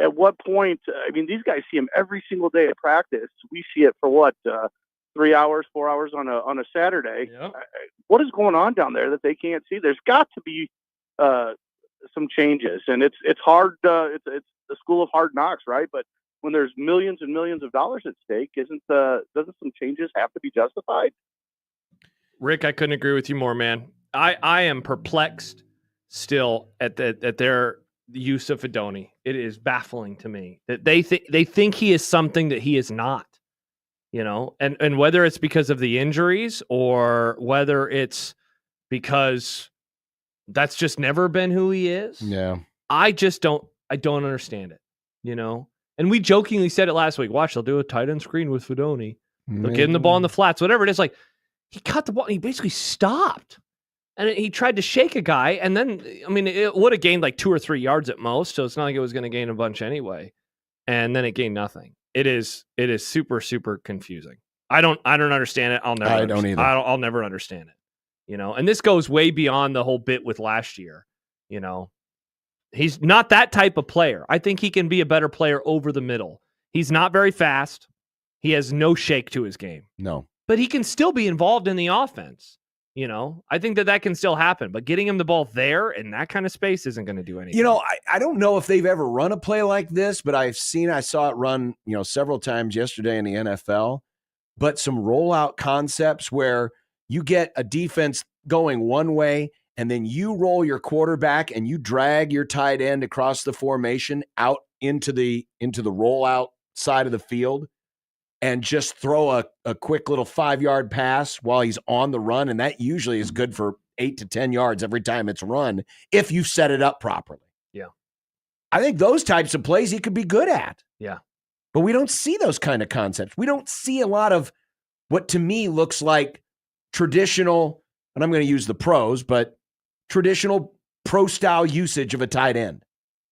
at what point? I mean, these guys see him every single day at practice. We see it for what? 3 hours, 4 hours on a Saturday. Yep. What is going on down there that they can't see? There's got to be some changes, and it's hard. It's the school of hard knocks, right? But when there's millions and millions of dollars at stake, doesn't some changes have to be justified? Rick, I couldn't agree with you more, man. I am perplexed still at their use of Fedoni. It is baffling to me that they think he is something that he is not. And whether it's because of the injuries or whether it's because that's just never been who he is. Yeah. I don't understand it, And we jokingly said it last week. Watch, they'll do a tight end screen with Fedoni. They'll give him the ball in the flats, whatever it is. Like, he cut the ball and he basically stopped. And he tried to shake a guy, and then, I mean, it would have gained like 2 or 3 yards at most, so it's not like it was going to gain a bunch anyway. And then it gained nothing. It is super, super confusing. I don't understand it. I'll never understand it. And this goes way beyond the whole bit with last year. He's not that type of player. I think he can be a better player over the middle. He's not very fast. He has no shake to his game. No. But he can still be involved in the offense. I think that can still happen, but getting him the ball there in that kind of space isn't going to do anything. I don't know if they've ever run a play like this, but I saw it run, several times yesterday in the NFL, but some rollout concepts where you get a defense going one way and then you roll your quarterback and you drag your tight end across the formation out into the rollout side of the field. And just throw a quick little 5-yard pass while he's on the run. And that usually is good for 8 to 10 yards every time it's run if you set it up properly. Yeah. I think those types of plays he could be good at. Yeah. But we don't see those kind of concepts. We don't see a lot of what to me looks like traditional, and I'm going to use the pros, but traditional pro-style usage of a tight end.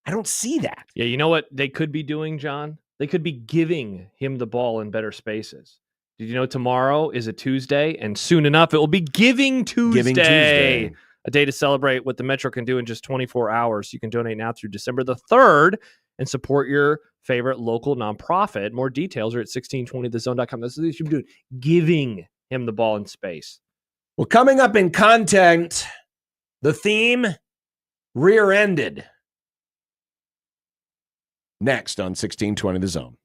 I don't see that. Yeah, you know what they could be doing, John? They could be giving him the ball in better spaces. Did you know tomorrow is a Tuesday, and soon enough it will be Giving Tuesday. A day to celebrate what the Metro can do in just 24 hours. You can donate now through December the 3rd and support your favorite local nonprofit. More details are at 1620thezone.com. That's what you should be doing. Giving him the ball in space. Well, coming up in content, the theme, rear-ended. Next on 1620 The Zone.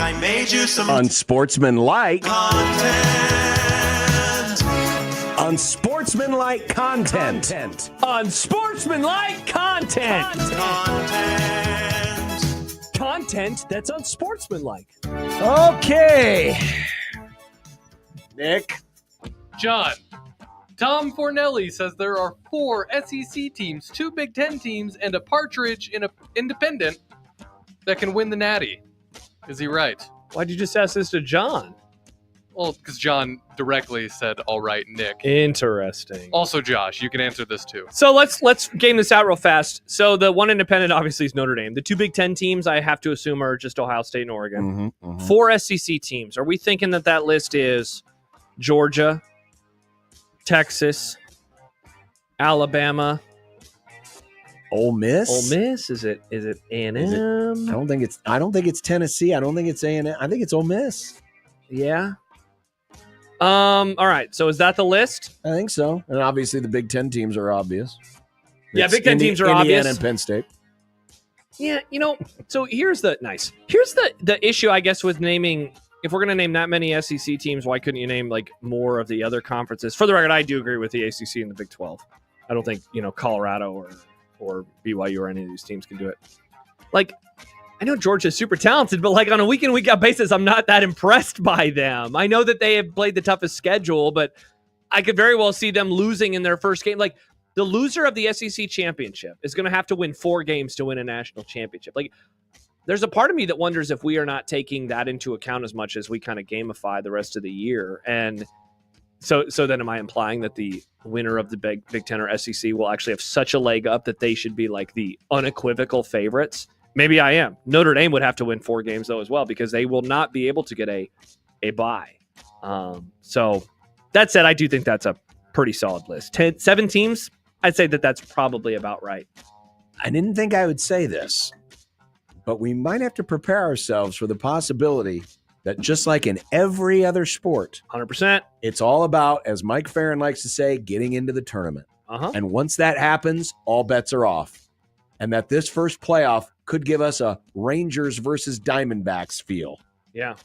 I made you some Unsportsmanlike content. Unsportsmanlike content. Unsportsmanlike content. Content that's unsportsmanlike. Okay. Nick. John. Tom Fornelli says there are 4 SEC teams, 2 Big Ten teams, and a partridge in an independent that can win the Natty. Is he right? Why'd you just ask this to John? Well, because John directly said, all right, Nick. Interesting. Also, Josh, you can answer this too. So let's game this out real fast. So the one independent obviously is Notre Dame. The 2 Big Ten teams I have to assume are just Ohio State and Oregon. 4 SEC teams. Are we thinking that list is Georgia, Texas, Alabama, Ole Miss? Ole Miss? Is it A&M? I don't think it's Tennessee. I don't think it's A&M. I think it's Ole Miss. Yeah. All right. So is that the list? I think so. And obviously the Big Ten teams are obvious. Yeah, Big Ten teams are Indiana obvious. and Penn State. Yeah, so here's the issue, I guess, with naming. If we're going to name that many SEC teams, why couldn't you name like more of the other conferences? For the record, I do agree with the ACC and the Big 12. I don't think, Colorado or BYU or any of these teams can do it. Like, I know Georgia's super talented, but like on a week-in, week-out basis, I'm not that impressed by them. I know that they have played the toughest schedule, but I could very well see them losing in their first game. Like, the loser of the SEC championship is going to have to win 4 games to win a national championship. Like, there's a part of me that wonders if we are not taking that into account as much as we kind of gamify the rest of the year. And so then am I implying that the winner of the Big Ten or SEC will actually have such a leg up that they should be like the unequivocal favorites? Maybe I am. Notre Dame would have to win 4 games though as well, because they will not be able to get a bye. So that said, I do think that's a pretty solid list. 7 teams, I'd say that's probably about right. I didn't think I would say this, but we might have to prepare ourselves for the possibility that just like in every other sport, 100%, it's all about, as Mike Farron likes to say, getting into the tournament. And once that happens, all bets are off. And that this first playoff could give us a Rangers versus Diamondbacks feel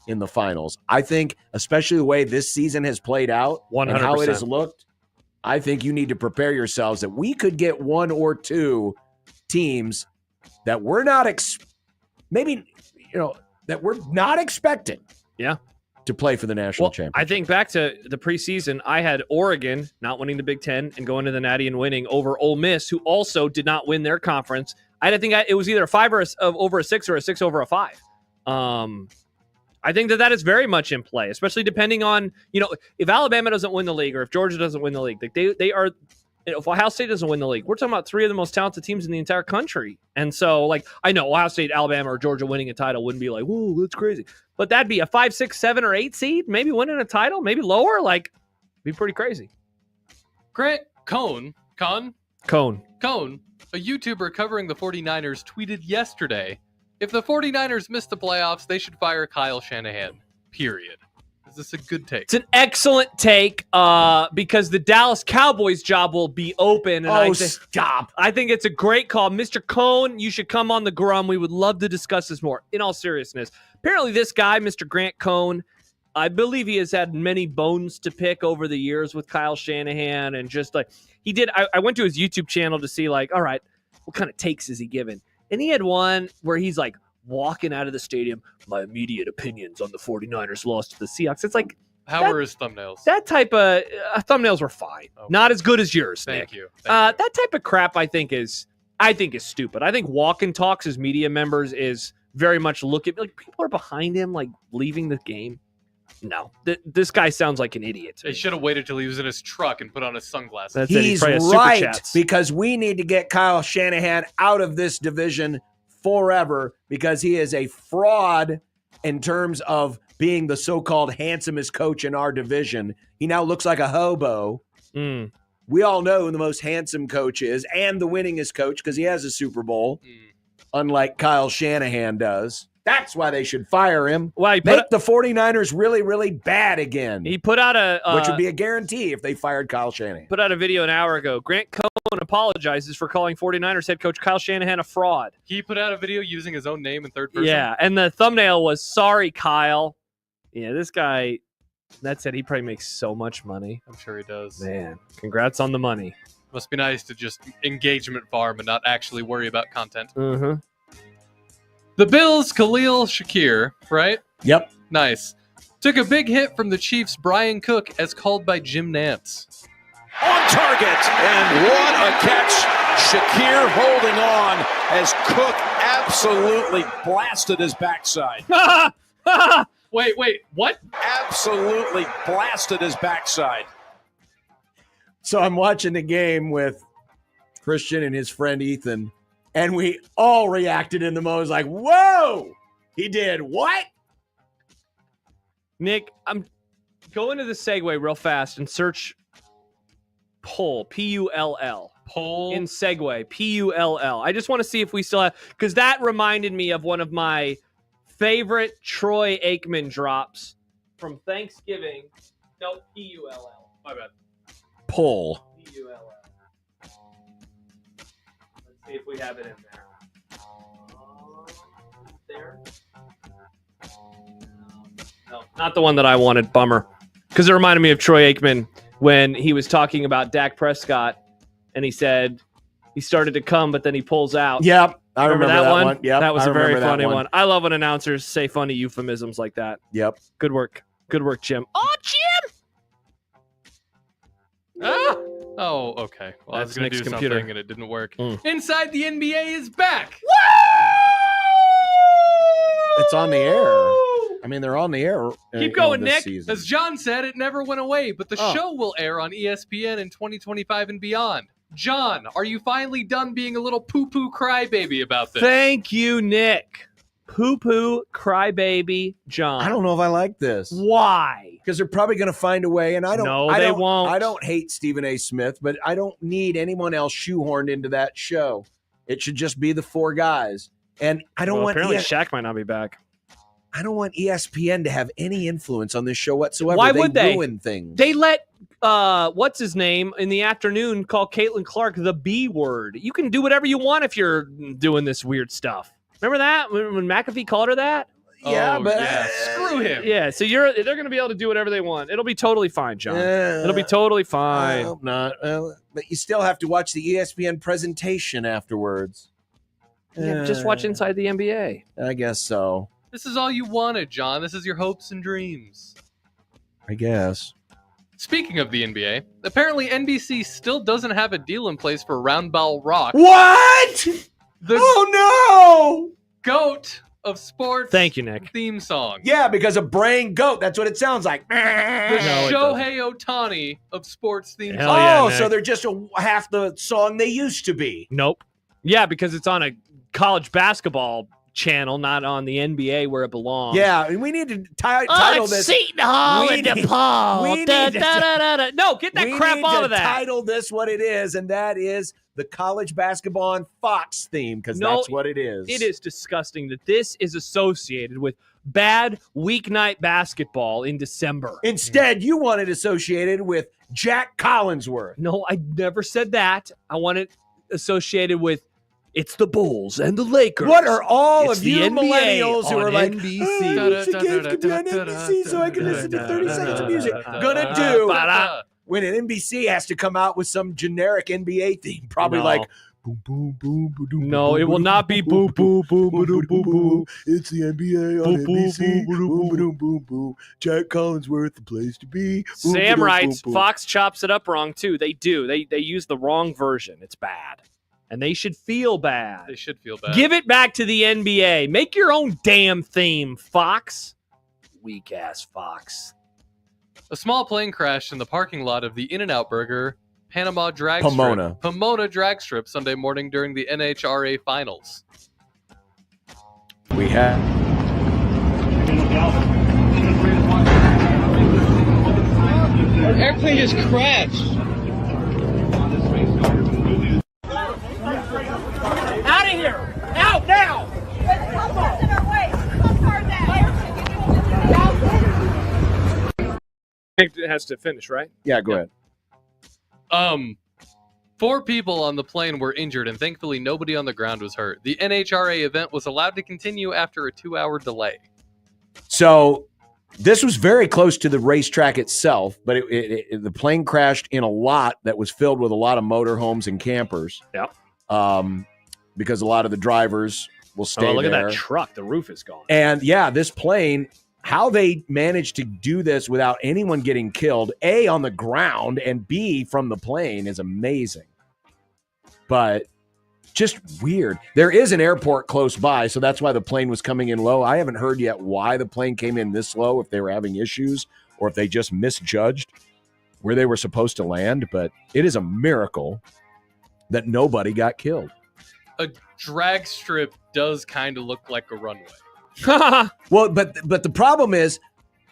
in the finals. I think, especially the way this season has played out 100%. and how it has looked, I think you need to prepare yourselves that we could get 1 or 2 teams that we're not that we're not expecting to play for the national championship. I think back to the preseason, I had Oregon not winning the Big Ten and going to the Natty and winning over Ole Miss, who also did not win their conference. I think it was either a 5 over a 6 or a 6 over a 5. I think that is very much in play, especially depending on, if Alabama doesn't win the league or if Georgia doesn't win the league, like they are. If Ohio State doesn't win the league, we're talking about 3 of the most talented teams in the entire country. And so, like, I know Ohio State, Alabama, or Georgia winning a title wouldn't be like, whoa, that's crazy. But that'd be a 5, 6, 7, or 8 seed, maybe winning a title, maybe lower. Like, be pretty crazy. Grant Cohn, a YouTuber covering the 49ers, tweeted yesterday, if the 49ers miss the playoffs, they should fire Kyle Shanahan, period. Is this a good take? It's an excellent take because the Dallas Cowboys job will be open. And stop. I think it's a great call. Mr. Cohn, you should come on the Grum. We would love to discuss this more. In all seriousness, apparently this guy, Mr. Grant Cohn, I believe he has had many bones to pick over the years with Kyle Shanahan. And just like he did, I went to his YouTube channel to see like, all right, what kind of takes is he giving? And he had one where he's like, walking out of the stadium, my immediate opinions on the 49ers loss to the Seahawks. It's like, how were his thumbnails? That type of thumbnails were fine. Okay. Not as good as yours, Nick. Thank you. That type of crap, I think is stupid. I think walk and talks as media members is very much like people are behind him, like leaving the game. No, this guy sounds like an idiot. They should have waited till he was in his truck and put on his sunglasses. He's right, because we need to get Kyle Shanahan out of this division forever, because he is a fraud in terms of being the so-called handsomest coach in our division. He now looks like a hobo. We all know who the most handsome coach is and the winningest coach because he has a Super Bowl, unlike Kyle Shanahan does. That's why they should fire him. Well, Make the 49ers really, really bad again. He put out which would be a guarantee if they fired Kyle Shanahan. Put out a video an hour ago. Grant Cohn apologizes for calling 49ers head coach Kyle Shanahan a fraud. He put out a video using his own name in third person. Yeah, and the thumbnail was, sorry, Kyle. Yeah, this guy, that said, he probably makes so much money. I'm sure he does. Man, congrats on the money. Must be nice to just engagement farm and not actually worry about content. Mm-hmm. The Bills' Khalil Shakir, right? Yep. Nice. Took a big hit from the Chiefs' Brian Cook, as called by Jim Nantz. On target, and what a catch. Shakir holding on as Cook absolutely blasted his backside. Wait, what? Absolutely blasted his backside. So I'm watching the game with Christian and his friend Ethan, and we all reacted in the moment like, whoa, he did what? Nick, I'm going to the segue real fast and search Pull, P-U-L-L. Pull. In segue, P-U-L-L. I just want to see if we still have, because that reminded me of one of my favorite Troy Aikman drops from Thanksgiving. No, P-U-L-L. My bad. Pull. P-U-L-L. Let's see if we have it in there. There? No, not the one that I wanted. Bummer. Because it reminded me of Troy Aikman when he was talking about Dak Prescott, and he said he started to come, but then he pulls out. Yep. I remember that one. Yep, that was I a very remember that funny one. one. I love when announcers say funny euphemisms like that. Yep. Good work. Good work, Jim. Oh, Jim! Ah! Oh, okay. Well, I was That's going to Nick's do computer. something, and it didn't work. Inside the NBA is back. It's on the air. I mean, they're on the air. Keep going, this Nick. season. As John said, it never went away, but the show will air on ESPN in 2025 and beyond. John, are you finally done being a little poo-poo crybaby about this? Thank you, Nick. Poo-poo crybaby John. I don't know if I like this. Why? Because they're probably going to find a way, and they won't. I don't hate Stephen A. Smith, but I don't need anyone else shoehorned into that show. It should just be the four guys, and I don't want. Apparently, Shaq might not be back. I don't want ESPN to have any influence on this show whatsoever. Why would they ruin things? They let what's his name in the afternoon call Caitlin Clark the B word. You can do whatever you want if you're doing this weird stuff. Remember that when McAfee called her that? Yeah, but screw him. Yeah, so they're going to be able to do whatever they want. It'll be totally fine, John. It'll be totally fine. I hope not. But you still have to watch the ESPN presentation afterwards. Yeah, just watch Inside the NBA. I guess so. This is all you wanted, John. This is your hopes and dreams. I guess. Speaking of the NBA, apparently NBC still doesn't have a deal in place for Round Ball Rock. What? Oh, no! GOAT of sports Thank you, Nick. theme song. Yeah, because a brain goat. That's what it sounds like. The Shohei Ohtani of sports theme Hell song. yeah, so Nick. they're just half the song they used to be. Nope. Yeah, because it's on a college basketball channel, not on the NBA where it belongs. Yeah, and we need to title this. Seton Hall We in need- DePaul. we Da, need to- da, da, da, da. No, get that We crap need out to of that. title this what it is, and that is the college basketball on Fox theme, because No, that's what it is. It is disgusting that this is associated with bad weeknight basketball in December. Instead, you want it associated with Jack Collinsworth. No, I never said that. I want it associated with it's the Bulls and the Lakers. What are all It's of the you NBA millennials who on are like, NBC. "Oh, I wish the games could be on NBC so I can listen to 30 seconds of music. Gonna do when an NBC has to come out with some generic NBA theme, probably No. like boom, boom, boom, boom, boom. No, it will not be boo boo boo boo boo boo boo. It's the NBA on NBC. Boom, boom, boom, boom. Jack Collinsworth, the place to be. Boom, Sam boom, writes, boom, boom. Fox chops it up wrong too. They do. They use the wrong version. It's bad. And they should feel bad. They should feel bad. Give it back to the NBA. Make your own damn theme, Fox. Weak ass Fox. A small plane crashed in the parking lot of the In-N-Out Burger Panama drag Pomona. strip. Pomona drag strip Sunday morning during the NHRA finals. We have. Our airplane just crashed. Out of here! Out now! It has to finish, right? Yeah, go ahead. 4 people on the plane were injured, and thankfully nobody on the ground was hurt. The NHRA event was allowed to continue after a 2-hour delay. So this was very close to the racetrack itself, but the plane crashed in a lot that was filled with a lot of motorhomes and campers. Yeah. Because a lot of the drivers will stay look there. at that truck. The roof is gone. And yeah, this plane, how they managed to do this without anyone getting killed, A, on the ground, and B, from the plane is amazing. But just weird. There is an airport close by, so that's why the plane was coming in low. I haven't heard yet why the plane came in this low, if they were having issues or if they just misjudged where they were supposed to land. But it is a miracle that nobody got killed. A drag strip does kind of look like a runway. Well, but the problem is,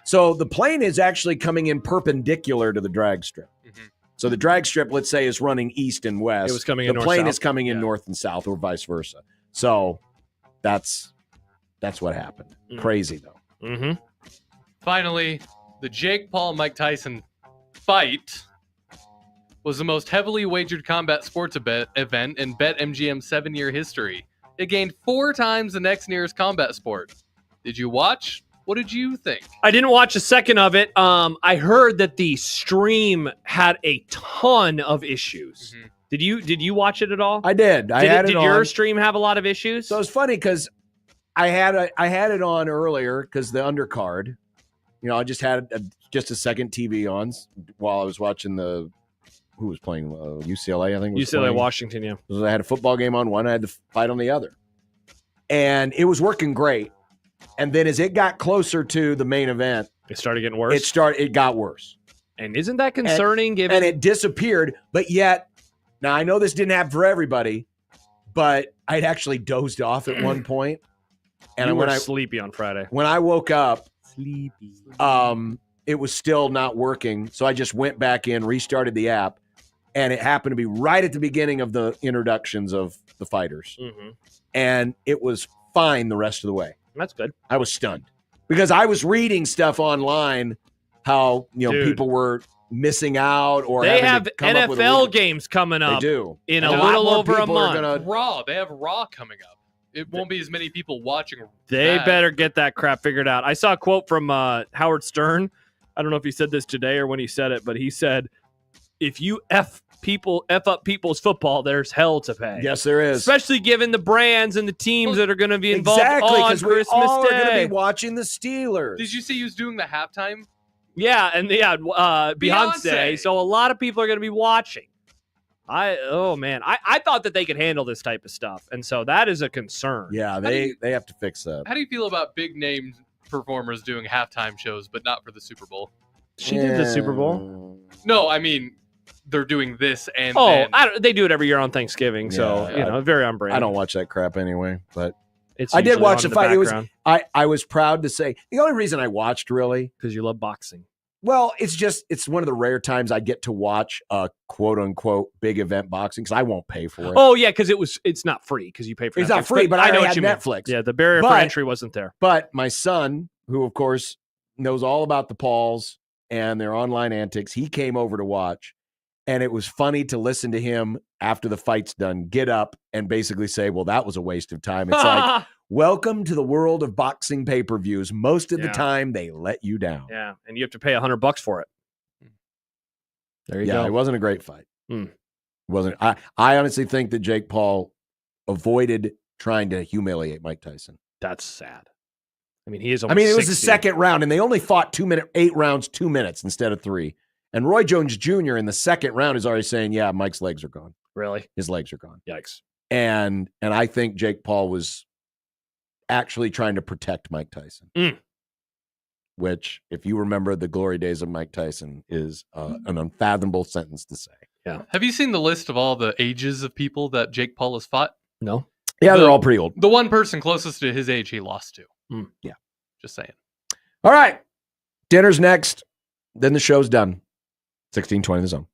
so the plane is actually coming in perpendicular to the drag strip. Mm-hmm. So the drag strip, let's say, is running east and west. It was coming in the north, plane south. is coming in north and south, or vice versa. So that's what happened. Crazy though. Mm-hmm. Finally, the Jake Paul-Mike Tyson fight was the most heavily wagered combat sports event in BetMGM's 7-year history. It gained 4 times the next nearest combat sport. Did you watch? What did you think? I didn't watch a second of it. I heard that the stream had a ton of issues. Mm-hmm. Did you watch it at all? I did. Did your stream have a lot of issues? So it's funny because I had it on earlier because the undercard. You know, I just had just a second TV on while I was watching who was playing UCLA. I think was UCLA playing. Washington. Yeah, I had a football game on one. I had the fight on the other, and it was working great. And then as it got closer to the main event, it started getting worse. It got worse. And isn't that concerning? And it disappeared. But yet, now I know this didn't happen for everybody, but I'd actually dozed off at one point. And you when were I sleepy on Friday. When I woke up, it was still not working. So I just went back in, restarted the app, and it happened to be right at the beginning of the introductions of the fighters. Mm-hmm. And it was fine the rest of the way. That's good. I was stunned because I was reading stuff online how Dude. people were missing out or They having have to come up with a NFL legal- games coming up. They do in And a lot little more over a people are month. Raw. They have Raw coming up. It won't be as many people watching. They that. better get that crap figured out. I saw a quote from Howard Stern. I don't know if he said this today or when he said it, but he said, "If you F up people's football, there's hell to pay." Yes, there is. Especially given the brands and the teams that are going to be involved Exactly, on because we Christmas all are going to Day. be watching the Steelers. Did you see he was doing the halftime? Yeah, and Beyonce. Beyonce. So a lot of people are going to be watching. I thought that they could handle this type of stuff, and so that is a concern. Yeah, they have to fix that. How do you feel about big name performers doing halftime shows, but not for the Super Bowl? She did the Super Bowl. No, I mean they're doing this and Oh, then. they do it every year on Thanksgiving, so Yeah, very on brand. I don't watch that crap anyway, but It's I did usually watch on the in fight. It was background. I was proud to say the only reason I watched really because you love boxing. Well, it's one of the rare times I get to watch a quote unquote big event boxing because I won't pay for it. Oh yeah, because it's not free because you pay for. It's Netflix. not free, but I know had what you mean. Netflix. Yeah, the barrier for But- entry wasn't there. But my son, who of course knows all about the Pauls and their online antics, he came over to watch. And it was funny to listen to him after the fight's done, get up and basically say, well, that was a waste of time. It's like, welcome to the world of boxing pay-per-views. Most of the Yeah. time, they let you down. Yeah, and you have to pay $100 for it. There you Yeah, go. it wasn't a great fight. Hmm. It wasn't. I honestly think that Jake Paul avoided trying to humiliate Mike Tyson. That's sad. I mean, he is. I mean, it was the 60. second round, and they only fought 8 rounds, 2 minutes instead of 3. And Roy Jones Jr. in the second round is already saying, yeah, Mike's legs are gone. Really? His legs are gone. Yikes. And I think Jake Paul was actually trying to protect Mike Tyson. Which, if you remember the glory days of Mike Tyson, is an unfathomable sentence to say. Yeah. Have you seen the list of all the ages of people that Jake Paul has fought? No. Yeah, they're all pretty old. The one person closest to his age he lost to. Yeah. Just saying. All right. Dinner's next. Then the show's done. 1620 The Zone.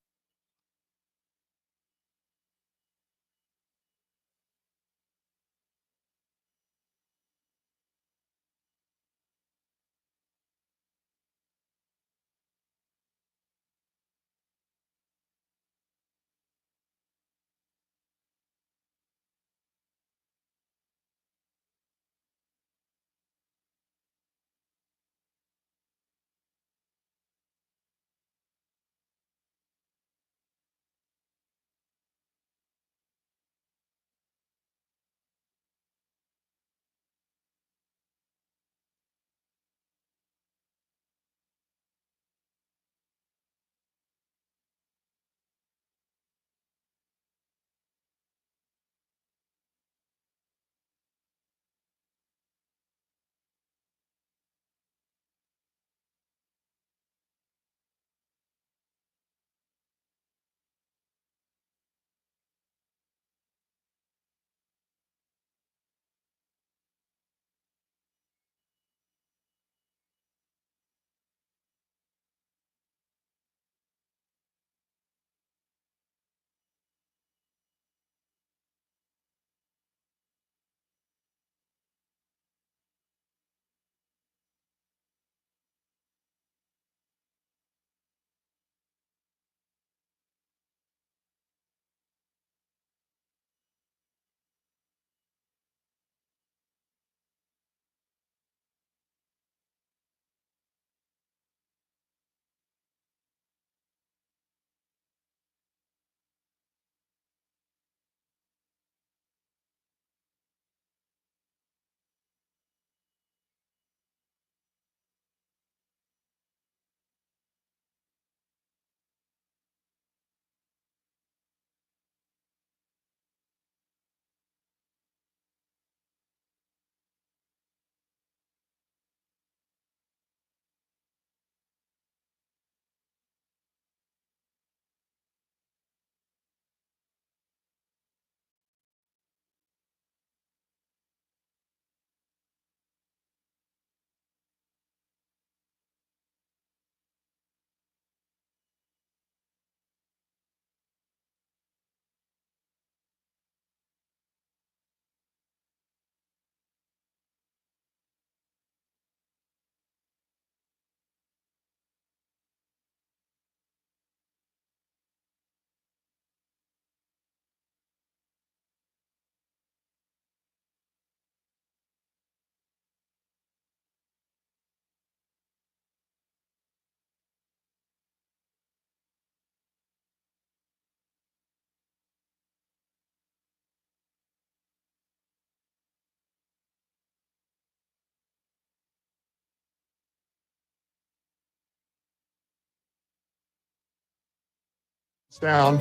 Down,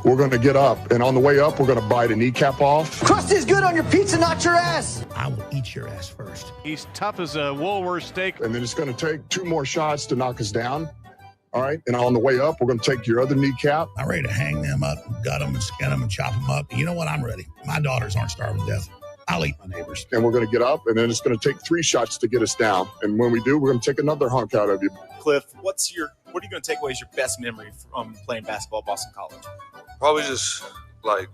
we're going to get up, and on the way up, we're going to bite a kneecap off. Crust is good on your pizza, not your ass. I will eat your ass first. He's tough as a Woolworth steak. And then it's going to take 2 more shots to knock us down. All right, and on the way up, we're going to take your other kneecap. I'm ready to hang them up, gut them, and skin them, and chop them up. You know what? I'm ready. My daughters aren't starving to death. I'll eat my neighbors. And we're going to get up, and then it's going to take 3 shots to get us down. And when we do, we're going to take another hunk out of you. Cliff, what are you going to take away as your best memory from playing basketball at Boston College? Probably just, like,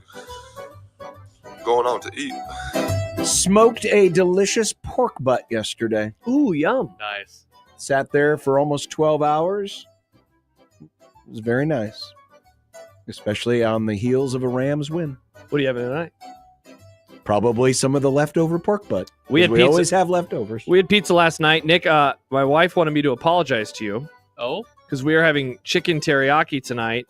going out to eat. Smoked a delicious pork butt yesterday. Ooh, yum. Nice. Sat there for almost 12 hours. It was very nice, especially on the heels of a Rams win. What are you having tonight? Probably some of the leftover pork butt. We always have leftovers. We had pizza last night. Nick, my wife wanted me to apologize to you. Oh? Because we are having chicken teriyaki tonight,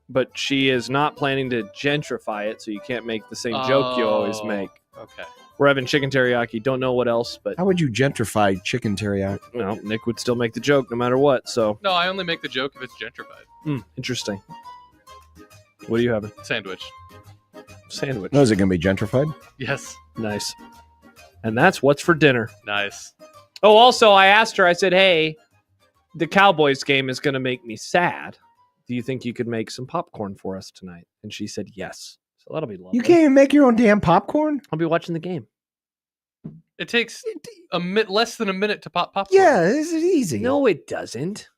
but she is not planning to gentrify it, so you can't make the same joke you always make. Okay. We're having chicken teriyaki. Don't know what else, but how would you gentrify chicken teriyaki? Well, Nick would still make the joke no matter what. So No, I only make the joke if it's gentrified. Interesting. What are you having? Sandwich. No, is it going to be gentrified? Yes. Nice. And that's what's for dinner. Nice. Oh, also, I asked her, I said, hey, the Cowboys game is going to make me sad. Do you think you could make some popcorn for us tonight? And she said yes. So that'll be lovely. You can't even make your own damn popcorn? I'll be watching the game. It takes less than a minute to pop popcorn. Yeah, this is easy. No, it doesn't.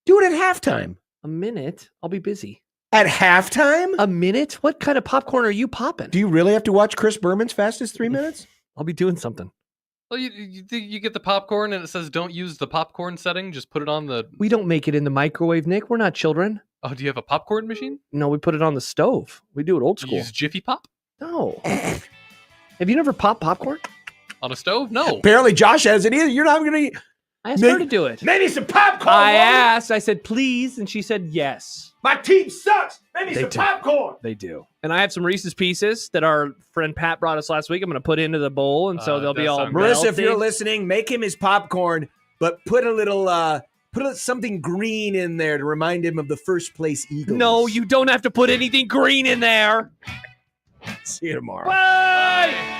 Do it at halftime. A minute? I'll be busy. At halftime? A minute? What kind of popcorn are you popping? Do you really have to watch Chris Berman's Fastest 3 Minutes? I'll be doing something. Well, you get the popcorn and it says don't use the popcorn setting. Just put it on the... We don't make it in the microwave, Nick. We're not children. Oh, do you have a popcorn machine? No, we put it on the stove. We do it old school. You use Jiffy Pop? No. Have you never popped popcorn? On a stove? No. Apparently Josh hasn't either. You're not going to eat. I asked her to do it. Maybe some popcorn. I asked. I said, please. And she said, yes. My team sucks. Maybe They some do. popcorn. They do. And I have some Reese's Pieces that our friend Pat brought us last week. I'm going to put into the bowl, and so they'll be all Marissa, if you're melty. listening, make him his popcorn, but put something green in there to remind him of the first place Eagles. No, you don't have to put anything green in there. See you tomorrow. Bye.